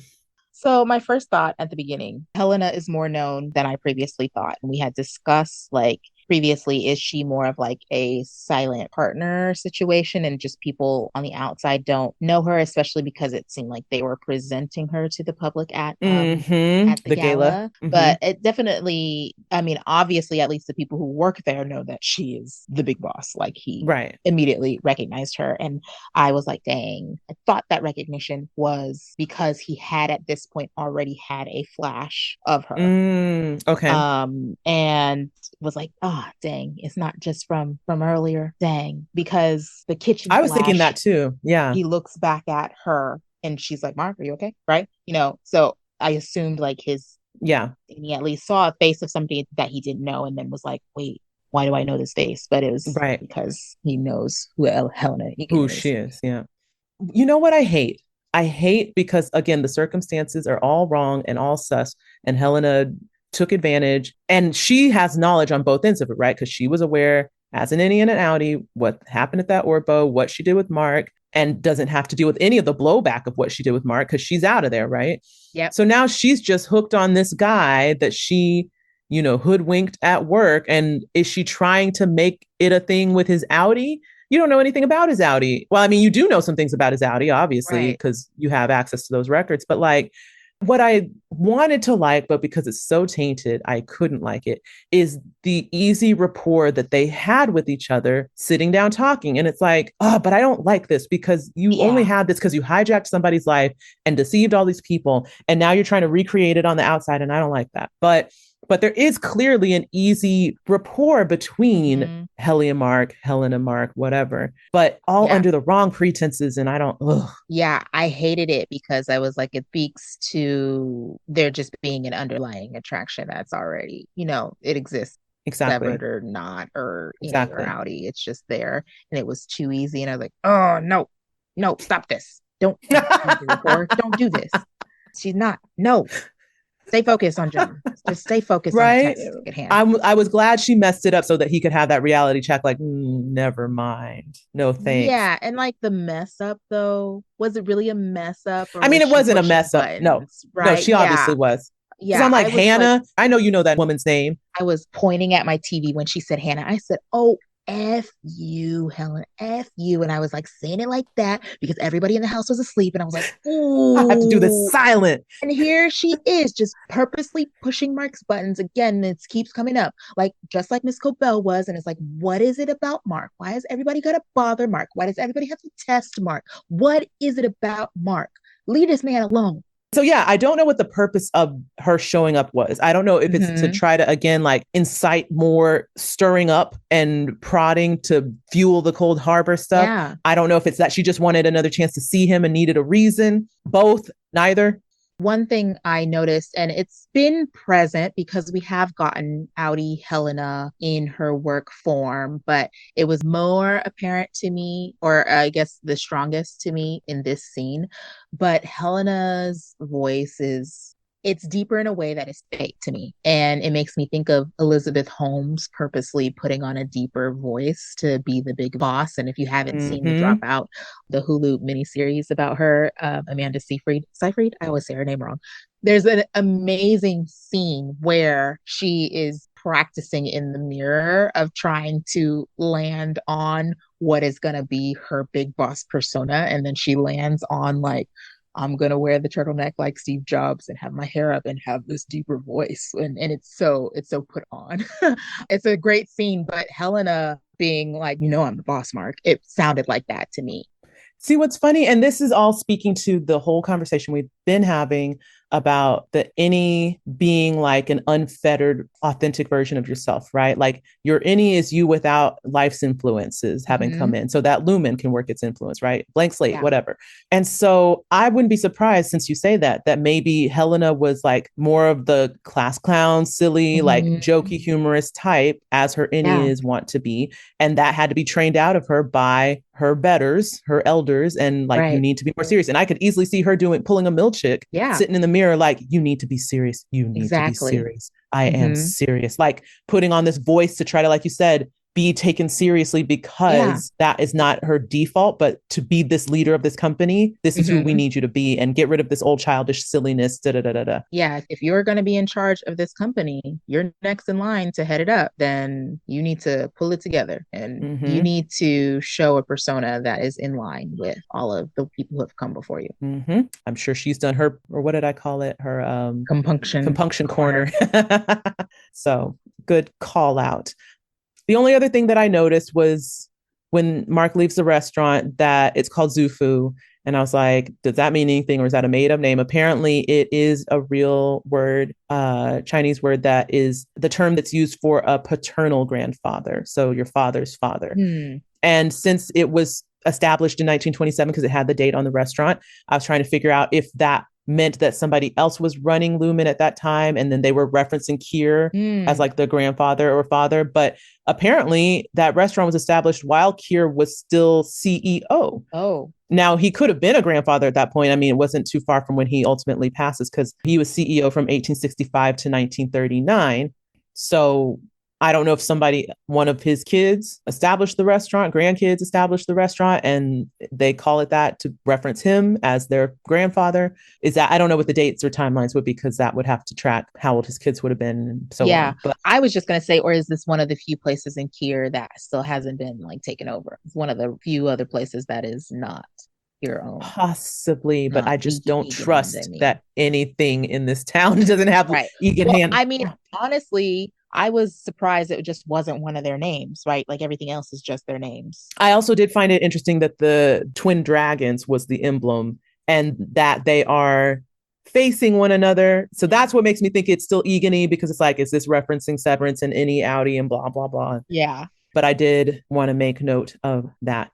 So my first thought at the beginning, Helena is more known than I previously thought. And we had discussed like previously, is she more of like a silent partner situation and just people on the outside don't know her, especially because it seemed like they were presenting her to the public Mm-hmm. at the The gala. gala. Mm-hmm. But it definitely, I mean, obviously, at least the people who work there know that she is the big boss. Like he Right. immediately recognized her. And I was like, dang, I thought that recognition was because he had at this point already had a flash of her. Okay. And was like, ah, oh, dang, it's not just from earlier. Dang, because the kitchen I was thinking flash, that too. Yeah. he looks back at her and she's like, Mark, are you okay? Right? So I assumed like Yeah. and he at least saw a face of somebody that he didn't know and then was like, wait, why do I know this face? But it was Right. because he knows who Helena Egan Who she is. is. Yeah. You know what I hate? I hate because again, the circumstances are all wrong and all sus, and Helena took advantage, and she has knowledge on both ends of it, right? Because she was aware as an innie and an outie what happened at that Orbo, what she did with Mark, and doesn't have to deal with any of the blowback of what she did with Mark because she's out of there, right? Yep. So now she's just hooked on this guy that she, hoodwinked at work. And is she trying to make it a thing with his outie? You don't know anything about his outie. Well, I mean, you do know some things about his outie, obviously, Right. because you have access to those records. But like, what I wanted to like, but because it's so tainted, I couldn't like it, is the easy rapport that they had with each other sitting down talking. And it's like, oh, but I don't like this because you only had this because you hijacked somebody's life and deceived all these people. And now you're trying to recreate it on the outside. And I don't like that. But there is clearly an easy rapport between Helly and Mark, Helen and Mark, whatever, but all under the wrong pretenses. And I don't, ugh. Yeah, I hated it because I was like, it speaks to there just being an underlying attraction that's already, it exists. Exactly. Severed or not, or exactly. or outie. It's just there. And it was too easy. And I was like, oh no, stop this. Don't do this. She's not. No. Stay focused on John. Just stay focused on the task at hand. I was glad she messed it up so that he could have that reality check. Like, never mind. No thanks. Yeah, and like the mess up though, was it really a mess up? I mean, it wasn't a mess up. No, right? No, she obviously was. Yeah, I'm like, Hannah. I know you know that woman's name. I was pointing at my TV when she said Hannah. I said, oh, F you, Helen, F you. And I was like saying it like that because everybody in the house was asleep. And I was like, ooh. I have to do this silent. And here she is just purposely pushing Mark's buttons. Again, it keeps coming up. Like, just like Miss Cobell was. And it's like, what is it about Mark? Why has everybody got to bother Mark? Why does everybody have to test Mark? What is it about Mark? Leave this man alone. So yeah, I don't know what the purpose of her showing up was. I don't know if it's to try to, again, like incite more stirring up and prodding to fuel the Cold Harbor stuff. Yeah. I don't know if it's that she just wanted another chance to see him and needed a reason. Both, neither. One thing I noticed, and it's been present because we have gotten outie Helena in her work form, but it was more apparent to me, or I guess the strongest to me in this scene. But Helena's voice it's deeper in a way that is fake to me. And it makes me think of Elizabeth Holmes purposely putting on a deeper voice to be the big boss. And if you haven't seen the Dropout, the Hulu miniseries about her, Amanda Seyfried, I always say her name wrong. There's an amazing scene where she is practicing in the mirror of trying to land on what is going to be her big boss persona. And then she lands on like, I'm going to wear the turtleneck like Steve Jobs and have my hair up and have this deeper voice. And it's so put on. It's a great scene, but Helena being like, I'm the boss, Mark. It sounded like that to me. See, what's funny, and this is all speaking to the whole conversation we've been having about the innie being like an unfettered, authentic version of yourself, right? Like your innie is you without life's influences having come in. So that Lumon can work its influence, right? Blank slate, whatever. And so I wouldn't be surprised, since you say that maybe Helena was like more of the class clown, silly, like jokey, humorous type as her innies want to be. And that had to be trained out of her by her betters, her elders, and like, you need to be more serious. And I could easily see her pulling a milkshake, sitting in the mirror, like, you need to be serious. You need to be serious. I am serious. Like putting on this voice to try to, like you said, be taken seriously because that is not her default, but to be this leader of this company, this is who we need you to be, and get rid of this old childish silliness. Da, da, da, da, da. Yeah, if you're going to be in charge of this company, you're next in line to head it up, then you need to pull it together and you need to show a persona that is in line with all of the people who have come before you. I'm sure she's done her, or what did I call it? Her compunction corner. So good call out. The only other thing that I noticed was when Mark leaves the restaurant that it's called Zufu. And I was like, does that mean anything, or is that a made up name? Apparently it is a real word, Chinese word that is the term that's used for a paternal grandfather. So your father's father. And since it was established in 1927, because it had the date on the restaurant, I was trying to figure out if that meant that somebody else was running Lumon at that time, and then they were referencing Kier as like the grandfather or father. But apparently that restaurant was established while Kier was still CEO. Oh. Now, he could have been a grandfather at that point. I mean, it wasn't too far from when he ultimately passes, because he was CEO from 1865 to 1939. So I don't know if one of his kids established the restaurant, grandkids established the restaurant, and they call it that to reference him as their grandfather. I don't know what the dates or timelines would be, because that would have to track how old his kids would have been and so on. But I was just going to say, or is this one of the few places in Kier that still hasn't been like taken over? It's one of the few other places that is not your own. Possibly, but I just don't trust that anything in this town doesn't have Egan hand. I mean, honestly, I was surprised it just wasn't one of their names, right? Like everything else is just their names. I also did find it interesting that the twin dragons was the emblem, and that they are facing one another. So that's what makes me think it's still Egan-y, because it's like, is this referencing Severance and Innie, Outie, and blah, blah, blah. Yeah. But I did want to make note of that.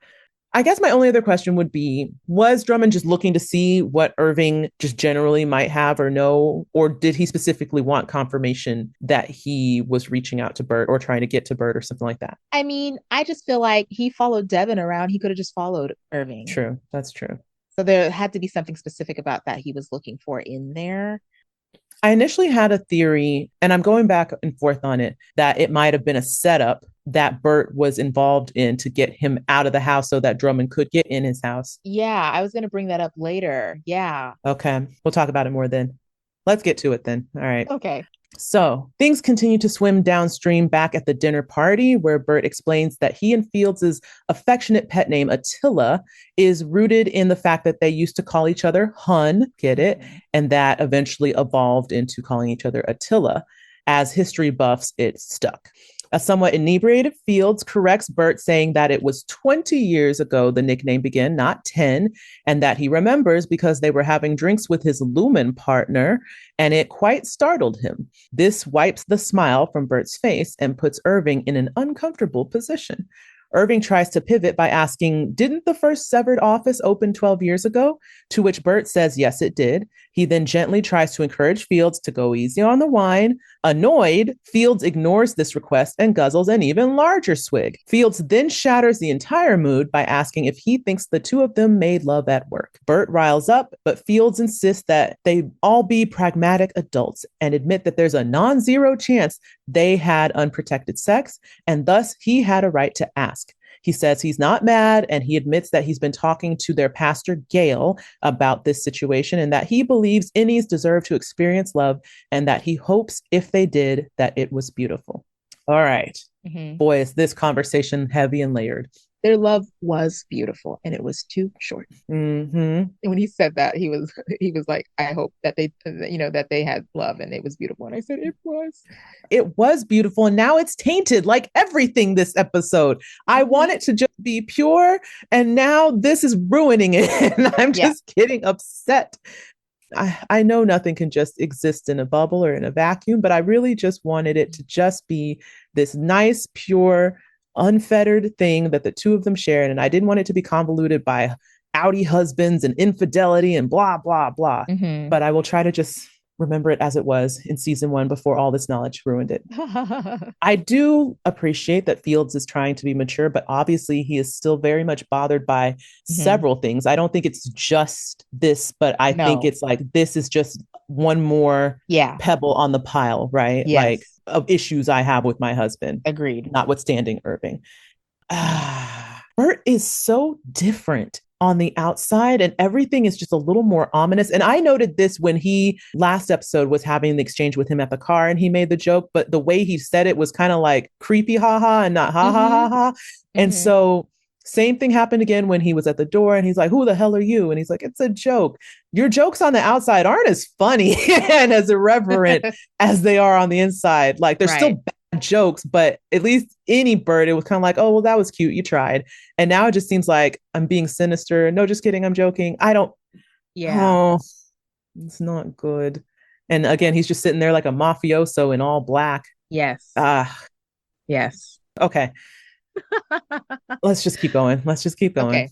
I guess my only other question would be, was Drummond just looking to see what Irving just generally might have or know, or did he specifically want confirmation that he was reaching out to Burt or trying to get to Burt or something like that? I mean, I just feel like he followed Devin around. He could have just followed Irving. True. That's true. So there had to be something specific about that he was looking for in there. I initially had a theory, and I'm going back and forth on it, that it might have been a setup that Burt was involved in to get him out of the house so that Drummond could get in his house. Yeah, I was going to bring that up later. Yeah. Okay. We'll talk about it more then. Let's get to it then. All right. Okay. So things continue to swim downstream back at the dinner party, where Burt explains that he and Fields' affectionate pet name, Attila, is rooted in the fact that they used to call each other Hun, get it? And that eventually evolved into calling each other Attila. As history buffs, it stuck. A somewhat inebriated Fields corrects Burt, saying that it was 20 years ago the nickname began, not 10, and that he remembers because they were having drinks with his Lumon partner, and it quite startled him. This wipes the smile from Burt's face and puts Irving in an uncomfortable position. Irving tries to pivot by asking, didn't the first severed office open 12 years ago? To which Burt says, yes, it did. He then gently tries to encourage Fields to go easy on the wine. Annoyed, Fields ignores this request and guzzles an even larger swig. Fields then shatters the entire mood by asking if he thinks the two of them made love at work. Burt riles up, but Fields insists that they all be pragmatic adults and admit that there's a non-zero chance they had unprotected sex, and thus he had a right to ask. He says he's not mad, and he admits that he's been talking to their pastor, Gail, about this situation, and that he believes innies deserve to experience love, and that he hopes if they did, that it was beautiful. All right. Boy, is this conversation heavy and layered. Their love was beautiful, and it was too short. And when he said that, he was like, I hope that they, that they had love and it was beautiful. And I said, it was beautiful. And now it's tainted like everything this episode. I want it to just be pure. And now this is ruining it. And I'm just getting upset. I know nothing can just exist in a bubble or in a vacuum, but I really just wanted it to just be this nice, pure, unfettered thing that the two of them shared. And I didn't want it to be convoluted by outie husbands and infidelity and blah, blah, blah. But I will try to just remember it as it was in season one before all this knowledge ruined it. I do appreciate that Fields is trying to be mature, but obviously he is still very much bothered by Mhm. several things. I don't think it's just this, but I think No. it's like this is just one more Yeah. pebble on the pile, right? Like Yes. of issues I have with my husband, Agreed. notwithstanding Irving. Burt is so different on the outside, and everything is just a little more ominous. And I noted this when he last episode was having the exchange with him at the car and he made the joke, but the way he said it was kind of like creepy haha and not ha ha ha Mm-hmm. ha. And Mm-hmm. so same thing happened again when he was at the door and he's like, "Who the hell are you?" And he's like, "It's a joke. Your jokes on the outside aren't as funny and as irreverent as they are on the inside. Like they're Right. still jokes, but at least any Bird, it was kind of like, oh, well, that was cute. You tried. And now it just seems like I'm being sinister. No, just kidding. I'm joking. I don't, Yeah. oh, it's not good. And again, he's just sitting there like a mafioso in all black. Yes. Ah, Yes. okay. Let's just keep going. Let's just keep going. Okay.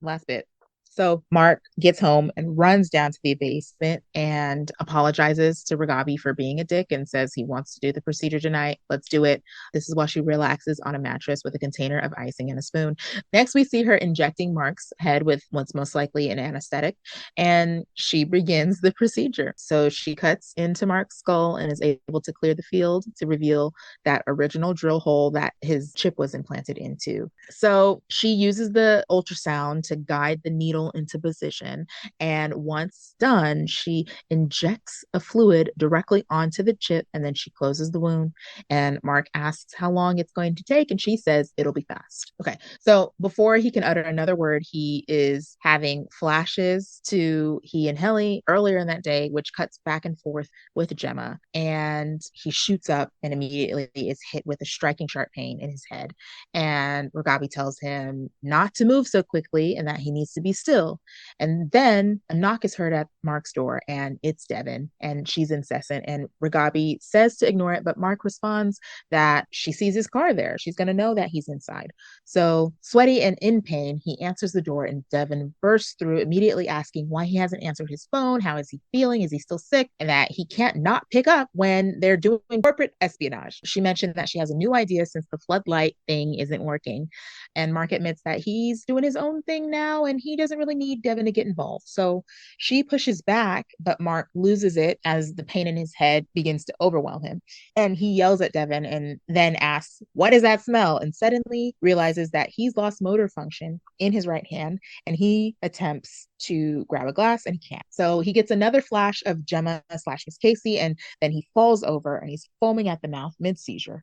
Last bit. So Mark gets home and runs down to the basement and apologizes to Ragabi for being a dick and says he wants to do the procedure tonight. Let's do it. This is while she relaxes on a mattress with a container of icing and a spoon. Next, we see her injecting Mark's head with what's most likely an anesthetic, and she begins the procedure. So she cuts into Mark's skull and is able to clear the field to reveal that original drill hole that his chip was implanted into. So she uses the ultrasound to guide the needle into position. And once done, she injects a fluid directly onto the chip and then she closes the wound. And Mark asks how long it's going to take. And she says it'll be fast. Okay. So before he can utter another word, he is having flashes to he and Helly earlier in that day, which cuts back and forth with Gemma. And he shoots up and immediately is hit with a striking sharp pain in his head. And Ragabi tells him not to move so quickly and that he needs to be still. And then a knock is heard at Mark's door, and it's Devin, and she's incessant. And Ragabi says to ignore it, but Mark responds that she sees his car there. She's going to know that he's inside. So, sweaty and in pain, he answers the door, and Devin bursts through, immediately asking why he hasn't answered his phone. How is he feeling? Is he still sick? And that he can't not pick up when they're doing corporate espionage. She mentioned that she has a new idea since the floodlight thing isn't working. And Mark admits that he's doing his own thing now and he doesn't really need Devin to get involved. So she pushes back, but Mark loses it as the pain in his head begins to overwhelm him. And he yells at Devin and then asks, "What is that smell?" And suddenly realizes that he's lost motor function in his right hand and he attempts to grab a glass and he can't. So he gets another flash of Gemma slash Miss Casey and then he falls over and he's foaming at the mouth mid seizure.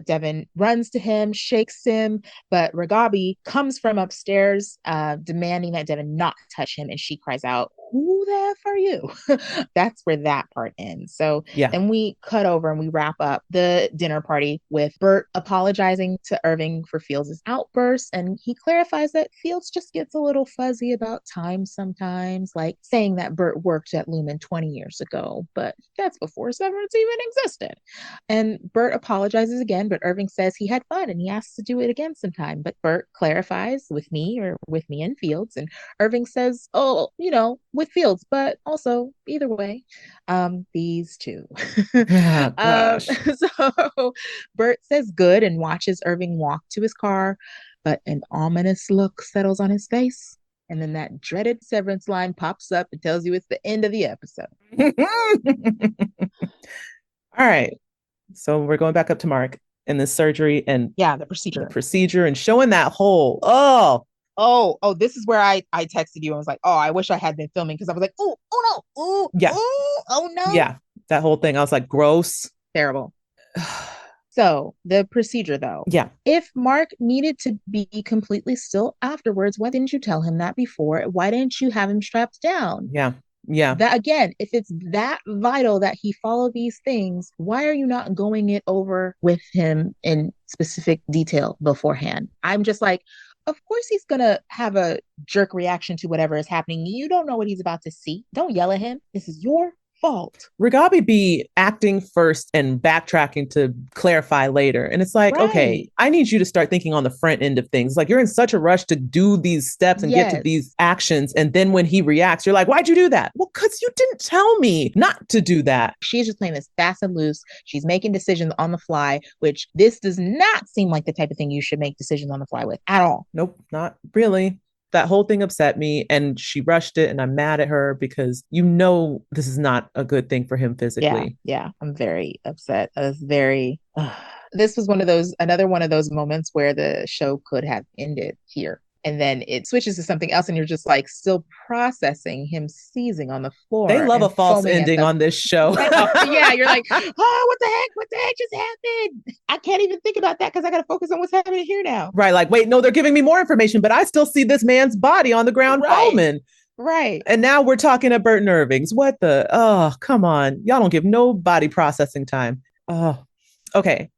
Devin runs to him, shakes him, but Ragabi comes from upstairs, demanding that Devin not touch him, and she cries out, "Who the F are you?" That's where that part ends. So Yeah. then we cut over and we wrap up the dinner party with Burt apologizing to Irving for Fields' outburst. And he clarifies that Fields just gets a little fuzzy about time sometimes, like saying that Burt worked at Lumon 20 years ago, but that's before severance even existed. And Burt apologizes again, but Irving says he had fun and he asks to do it again sometime. But Burt clarifies with me or with me and Fields. And Irving says, oh, with Fields, but also either way, these two. Oh, gosh. So Burt says good and watches Irving walk to his car, but an ominous look settles on his face. And then that dreaded severance line pops up and tells you it's the end of the episode. All right. So we're going back up to Mark and the surgery and Yeah, the the procedure. procedure and showing that hole. Oh, This is where I texted you and was like, oh, I wish I had been filming because I was like, oh no, yeah. oh no. Yeah. That whole thing. I was like, gross. Terrible. So the procedure though, Yeah. if Mark needed to be completely still afterwards, why didn't you tell him that before? Why didn't you have him strapped down? Yeah. Yeah. That again, if it's that vital that he follow these things, why are you not going it over with him in specific detail beforehand? I'm just like, of course he's gonna have a jerk reaction to whatever is happening. You don't know what he's about to see. Don't yell at him. This is your fault. Ragabi be acting first and backtracking to clarify later. And it's like, okay, I need you to start thinking on the front end of things. Like, you're in such a rush to do these steps and get to these actions. And then when he reacts, you're like, why'd you do that? Well, because you didn't tell me not to do that. She's just playing this fast and loose. She's making decisions on the fly, which this does not seem like the type of thing you should make decisions on the fly with at all. Nope, not really. That whole thing upset me, and she rushed it, and I'm mad at her because this is not a good thing for him physically. Yeah, I'm very upset. I was very this was another one of those moments where the show could have ended here. And then it switches to something else, and you're just like still processing him seizing on the floor. They love a false ending on this show. Yeah, you're like, oh, what the heck just happened? I can't even think about that because I got to focus on what's happening here now. Right, like, wait, no, they're giving me more information, but I still see this man's body on the ground foaming. Right. And now we're talking to Burt and Irving's. What the? Oh, come on. Y'all don't give no body processing time. Oh, okay.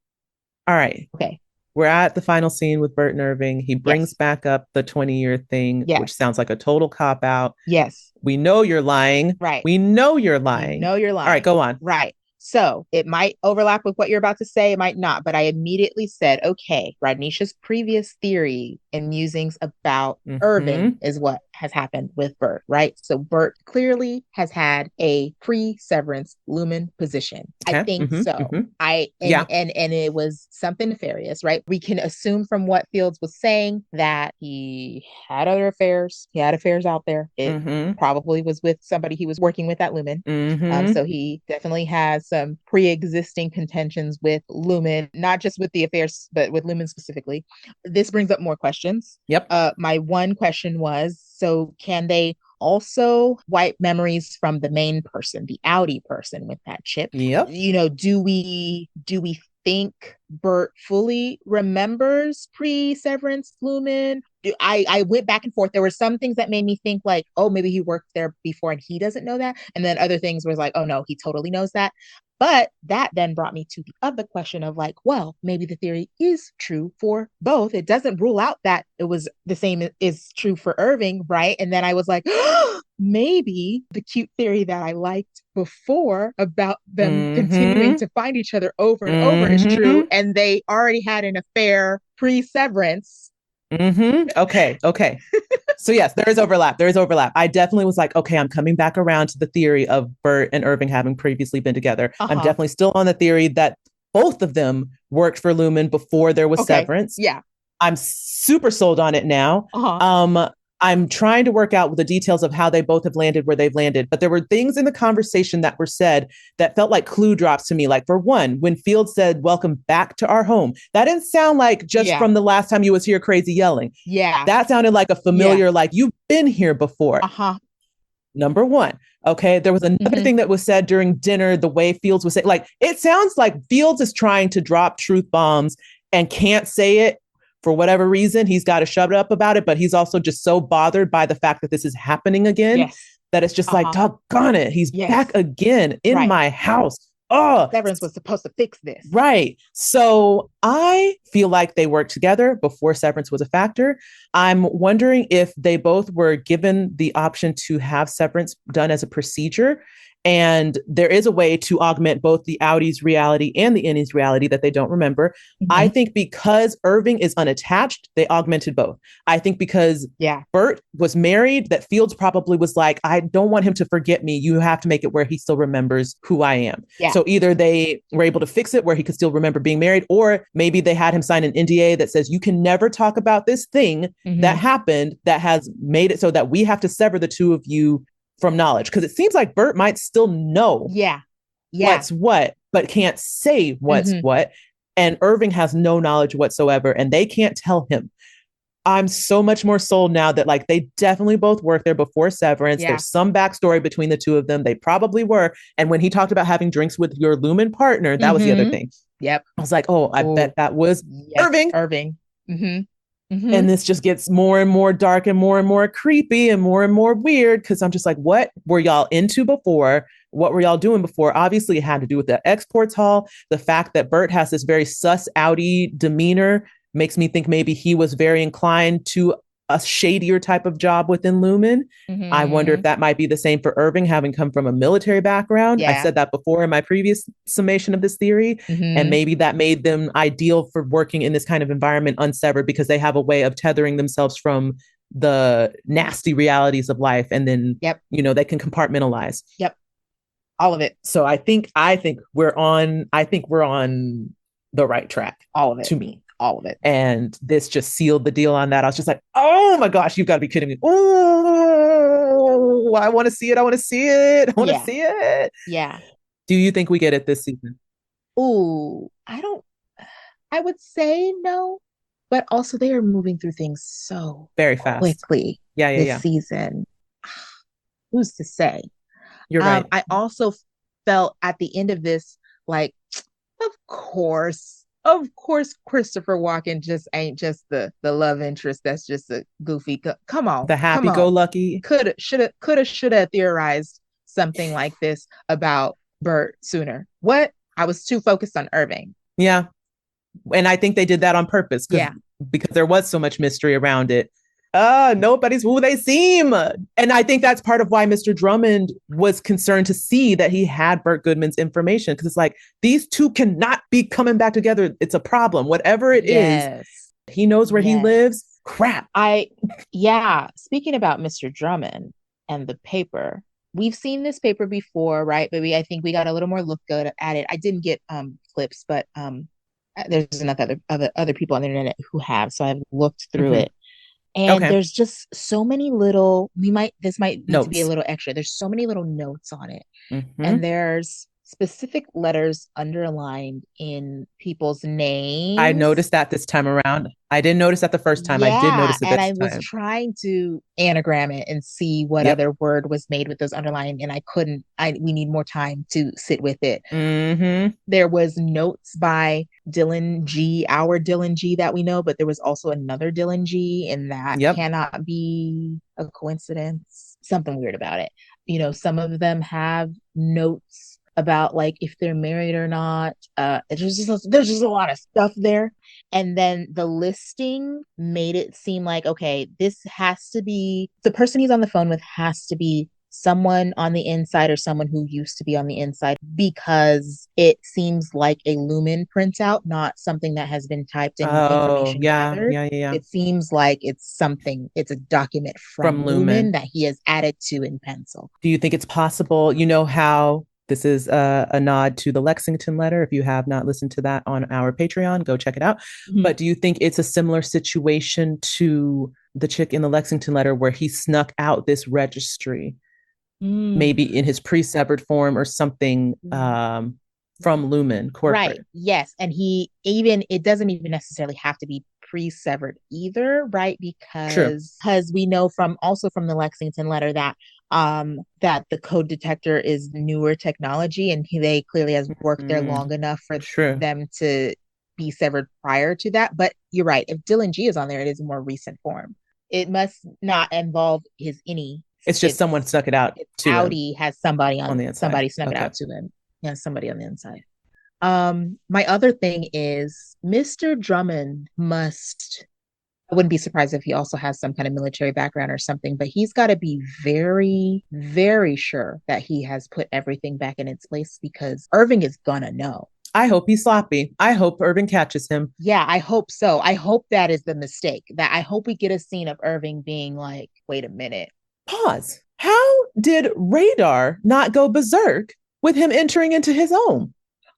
All right. Okay. We're at the final scene with Burt and Irving. He brings back up the 20-year thing, which sounds like a total cop-out. Yes. We know you're lying. Right. We know you're lying. All right, go on. Right. So it might overlap with what you're about to say. It might not. But I immediately said, okay, Rodnesha's previous theory and musings about Irving is what has happened with Burt, right? So Burt clearly has had a pre-severance Lumon position. Okay. I think so. And it was something nefarious, right? We can assume from what Fields was saying that he had other affairs. He had affairs out there. It probably was with somebody he was working with at Lumon. So he definitely has some pre-existing contentions with Lumon, not just with the affairs, but with Lumon specifically. This brings up more questions. Yep. My one question was, so can they also wipe memories from the main person, the Audi person with that chip? Yep. Do we think Burt fully remembers pre-severance Lumon? I went back and forth. There were some things that made me think like, oh, maybe he worked there before and he doesn't know that. And then other things was like, oh no, he totally knows that. But that then brought me to the other question of like, well, maybe the theory is true for both. It doesn't rule out that it was the same is true for Irving, right? And then I was like, maybe the cute theory that I liked before about them continuing to find each other over and over is true. And they already had an affair pre-severance. Okay. So yes, there is overlap. I definitely was like, okay, I'm coming back around to the theory of Burt and Irving having previously been together. I'm definitely still on the theory that both of them worked for Lumon before there was severance. Yeah. I'm super sold on it now. I'm trying to work out the details of how they both have landed where they've landed. But there were things in the conversation that were said that felt like clue drops to me. Like, for one, when Field said, welcome back to our home, that didn't sound like just from the last time you was here crazy yelling. Yeah. That sounded like a familiar, like you've been here before. Number one. Okay. There was another thing that was said during dinner, the way Fields was saying, like, it sounds like Fields is trying to drop truth bombs and can't say it. For whatever reason, he's got to shut up about it, but he's also just so bothered by the fact that this is happening again that it's just like, doggone it, he's back again in my house. Oh, Severance was supposed to fix this. Right. So I feel like they worked together before Severance was a factor. I'm wondering if they both were given the option to have Severance done as a procedure. And there is a way to augment both the Audi's reality and the innie's reality that they don't remember. I think because Irving is unattached, they augmented both. I think because Burt was married, that Fields probably was like, I don't want him to forget me. You have to make it where he still remembers who I am. Yeah. So either they were able to fix it where he could still remember being married, or maybe they had him sign an NDA that says you can never talk about this thing that happened that has made it so that we have to sever the two of you from knowledge, because it seems like Burt might still know what's what, but can't say what's what. And Irving has no knowledge whatsoever, and they can't tell him. I'm so much more sold now that like they definitely both worked there before Severance. There's some backstory between the two of them. They probably were. And when he talked about having drinks with your Lumon partner, that was the other thing. Yep. I was like, oh, I bet that was Irving. And this just gets more and more dark and more creepy and more weird, because I'm just like, what were y'all into before? What were y'all doing before? Obviously, it had to do with the exports hall. The fact that Burt has this very sus Audi demeanor makes me think maybe he was very inclined to a shadier type of job within Lumen. I wonder if Mm-hmm. that might be the same for Irving, having come from a military background. I Yeah. said that before in my previous summation of this theory. And Mm-hmm. maybe that made them ideal for working in this kind of environment unsevered because they have a way of tethering themselves from the nasty realities of life. And then, Yep. they can compartmentalize. Yep. All of it. So I think we're on the right track All of it. to me. All of it. And this just sealed the deal on that. I was just like, oh my gosh, you've got to be kidding me. Oh, I want to see it. I want to see it. I want to Yeah. see it. Yeah. Do you think we get it this season? Ooh, I would say no, but also they are moving through things so Very fast. quickly Yeah, yeah, this yeah. season. Who's to say? You're right. I also felt at the end of this, like, of course, Christopher Walken just ain't just the love interest. That's just a goofy. Come on, The come happy go on. lucky. Shoulda theorized something like this about Burt sooner. What? I was too focused on Irving. Yeah. And I think they did that on purpose Yeah. because there was so much mystery around it. Nobody's who they seem. And I think that's part of why Mr. Drummond was concerned to see that he had Burt Goodman's information. Because it's like, these two cannot be coming back together. It's a problem. Whatever it is, Yes. he knows where he Yes. lives. Crap. Yeah. Speaking about Mr. Drummond and the paper, we've seen this paper before, right? But I think we got a little more look good at it. I didn't get clips, but there's enough other people on the internet who have, so I've looked through Mhm. it. And Okay. there's just so many little, this might need to be a Notes. little extra. There's so many little notes on it. And Mhm. there's specific letters underlined in people's I names. noticed that this time around. I didn't notice that the first time. I did Yeah, notice it and this I was time. trying to anagram it and see what Yep. other word was made with those underlined, and I couldn't. We need more time to sit with it. Mm-hmm. There was notes by Dylan G, our Dylan G that we know, but there was also another Dylan G, and that Yep. cannot be a coincidence. Something weird about it. Some of them have notes about like if they're married or not. There's just a lot of stuff there. And then the listing made it seem like, okay, this has to be the person he's on the phone with has to be someone on the inside or someone who used to be on the inside because it seems like a Lumen printout, not something that has been typed and Oh, information yeah. gathered. Yeah. Yeah. Yeah. It seems like it's a document From from Lumen Lumen. that he has added to in pencil. Do you think it's possible? You know how this is a nod to the Lexington letter. If you have not listened to that on our Patreon, go check it out. Mm-hmm. But do you think it's a similar situation to the chick in the Lexington letter where he snuck out this registry, maybe in his pre-severed form or something from Lumen Right. corporate? Yes. And it doesn't even necessarily have to be pre-severed either, right? True. Because we know from the Lexington letter that the code detector is newer technology and they clearly has worked there Mm, long enough for true. them to be severed prior to that. But you're right. If Dylan G is on there, it is a more recent form. It must not involve his any. It's just someone stuck it out It's to him Audi has somebody on on the inside. somebody snuck it Okay. out to him. Yeah, somebody on the inside. My other thing is Mr. Drummond I wouldn't be surprised if he also has some kind of military background or something, but he's got to be very, very sure that he has put everything back in its place because Irving is gonna know. I hope he's sloppy. I hope Urban catches him. Yeah, I hope so. I hope that is the mistake. That I hope we get a scene of Irving being like, wait a minute. Pause. How did Radar not go berserk with him entering into his home?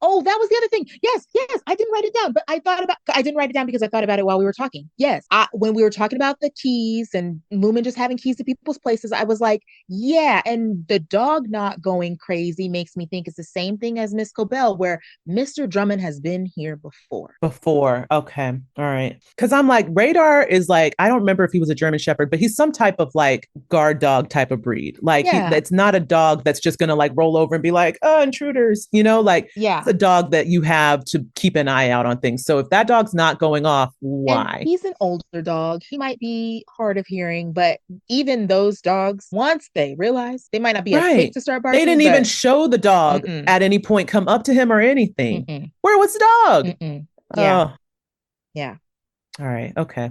Oh, that was the other thing. Yes, yes, I didn't write it down, but I didn't write it down because I thought about it while we were talking. Yes, when we were talking about the keys and Lumen just having keys to people's places, I was like, yeah, and the dog not going crazy makes me think it's the same thing as Miss Cobell, where Mr. Drummond has been here before. Before. Okay. All right. Because I'm like, Radar is like, I don't remember if he was a German Shepherd, but he's some type of like guard dog type of breed. Like, Yeah, it's not a dog that's just going to like roll over and be like, oh, intruders, like it's yeah. a dog that you have to keep an eye out on things. So if that dog's not going off, And why? he's an older dog. He might be hard of hearing, but even those dogs, once they realize they might not be as quick Right. to start They barking, didn't even but show the dog mm-mm, at any point come up to him or anything. mm-mm, Where was the dog? mm-mm. Yeah, Oh, yeah. all right. Okay.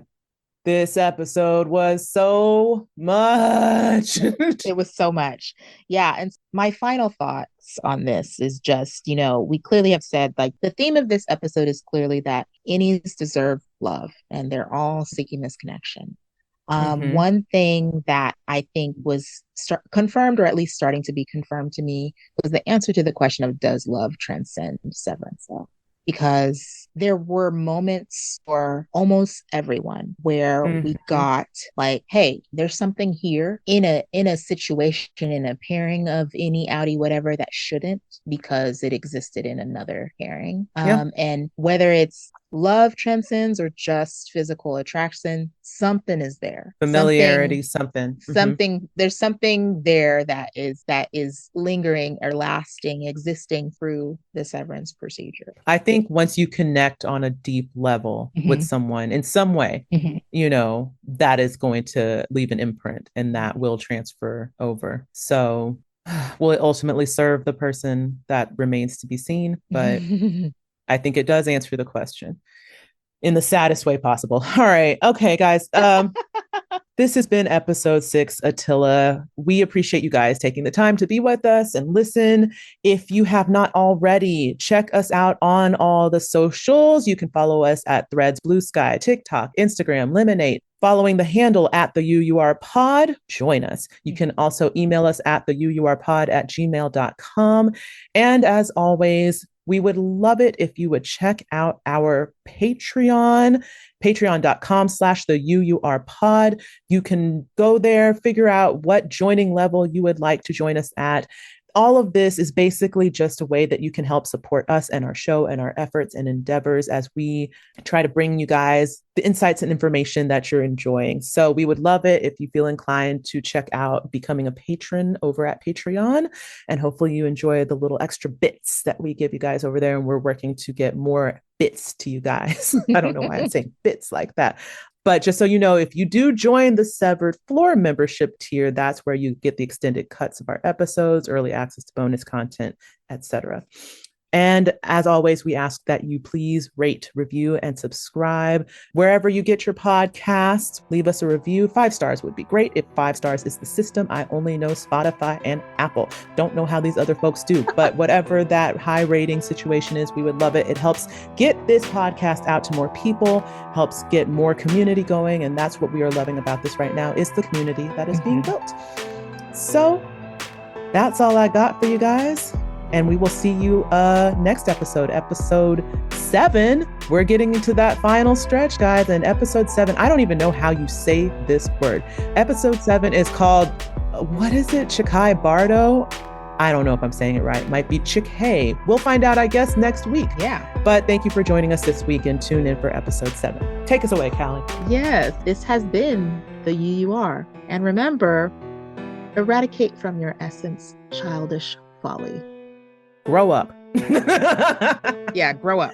This episode was so much. It was so much. Yeah. And my final thoughts on this is just, we clearly have said like the theme of this episode is clearly that innies deserve love and they're all seeking this connection. Mm-hmm. One thing that I think was confirmed, or at least starting to be confirmed to me, was the answer to the question of does love transcend severance? Because there were moments for almost everyone where we Mm-hmm. got like, hey, there's something here in a situation, in a pairing of any outie whatever that shouldn't, because it existed in another pairing. Yeah. And whether it's love transcends or just physical attraction, something is there, Familiarity, something. Mm-hmm. there's something there that is lingering or lasting, existing through the severance procedure. I think once you connect on a deep level with Mm-hmm. someone in some way, Mm-hmm. that is going to leave an imprint and that will transfer over. So will it ultimately serve the person? That remains to be seen, but I think it does answer the question in the saddest way possible. All right. Okay, guys. This has been episode 6, Attila. We appreciate you guys taking the time to be with us and listen. If you have not already, check us out on all the socials. You can follow us at Threads, Blue Sky, TikTok, Instagram, Lemonade. Following the handle at the UUR pod, join us. You can also email us at the UURpod at gmail.com. And as always, we would love it if you would check out our Patreon, patreon.com/the UUR pod. You can go there, figure out what joining level you would like to join us at. All of this is basically just a way that you can help support us and our show and our efforts and endeavors as we try to bring you guys the insights and information that you're enjoying. So we would love it if you feel inclined to check out becoming a patron over at Patreon. And hopefully you enjoy the little extra bits that we give you guys over there. And we're working to get more bits to you guys. I don't know why I'm saying bits like that. But just so you know, if you do join the Severed Floor membership tier, that's where you get the extended cuts of our episodes, early access to bonus content, etc. And as always, we ask that you please rate, review, and subscribe wherever you get your podcasts. Leave us a review. 5 stars would be great. If 5 stars is the system, I only know Spotify and Apple. Don't know how these other folks do, but whatever that high rating situation is, we would love it. It helps get this podcast out to more people, helps get more community going. And that's what we are loving about this right now, is the community that is being built. So that's all I got for you guys. And we will see you next episode 7. We're getting into that final stretch, guys. And episode 7, I don't even know how you say this word. Episode 7 is called, what is it? Chikai Bardo? I don't know if I'm saying it right. It might be Chick-Hey. We'll find out, I guess, next week. Yeah. But thank you for joining us this week and tune in for episode 7. Take us away, Callie. Yes, this has been the UUR. And remember, eradicate from your essence childish folly. Grow up. Yeah, grow up.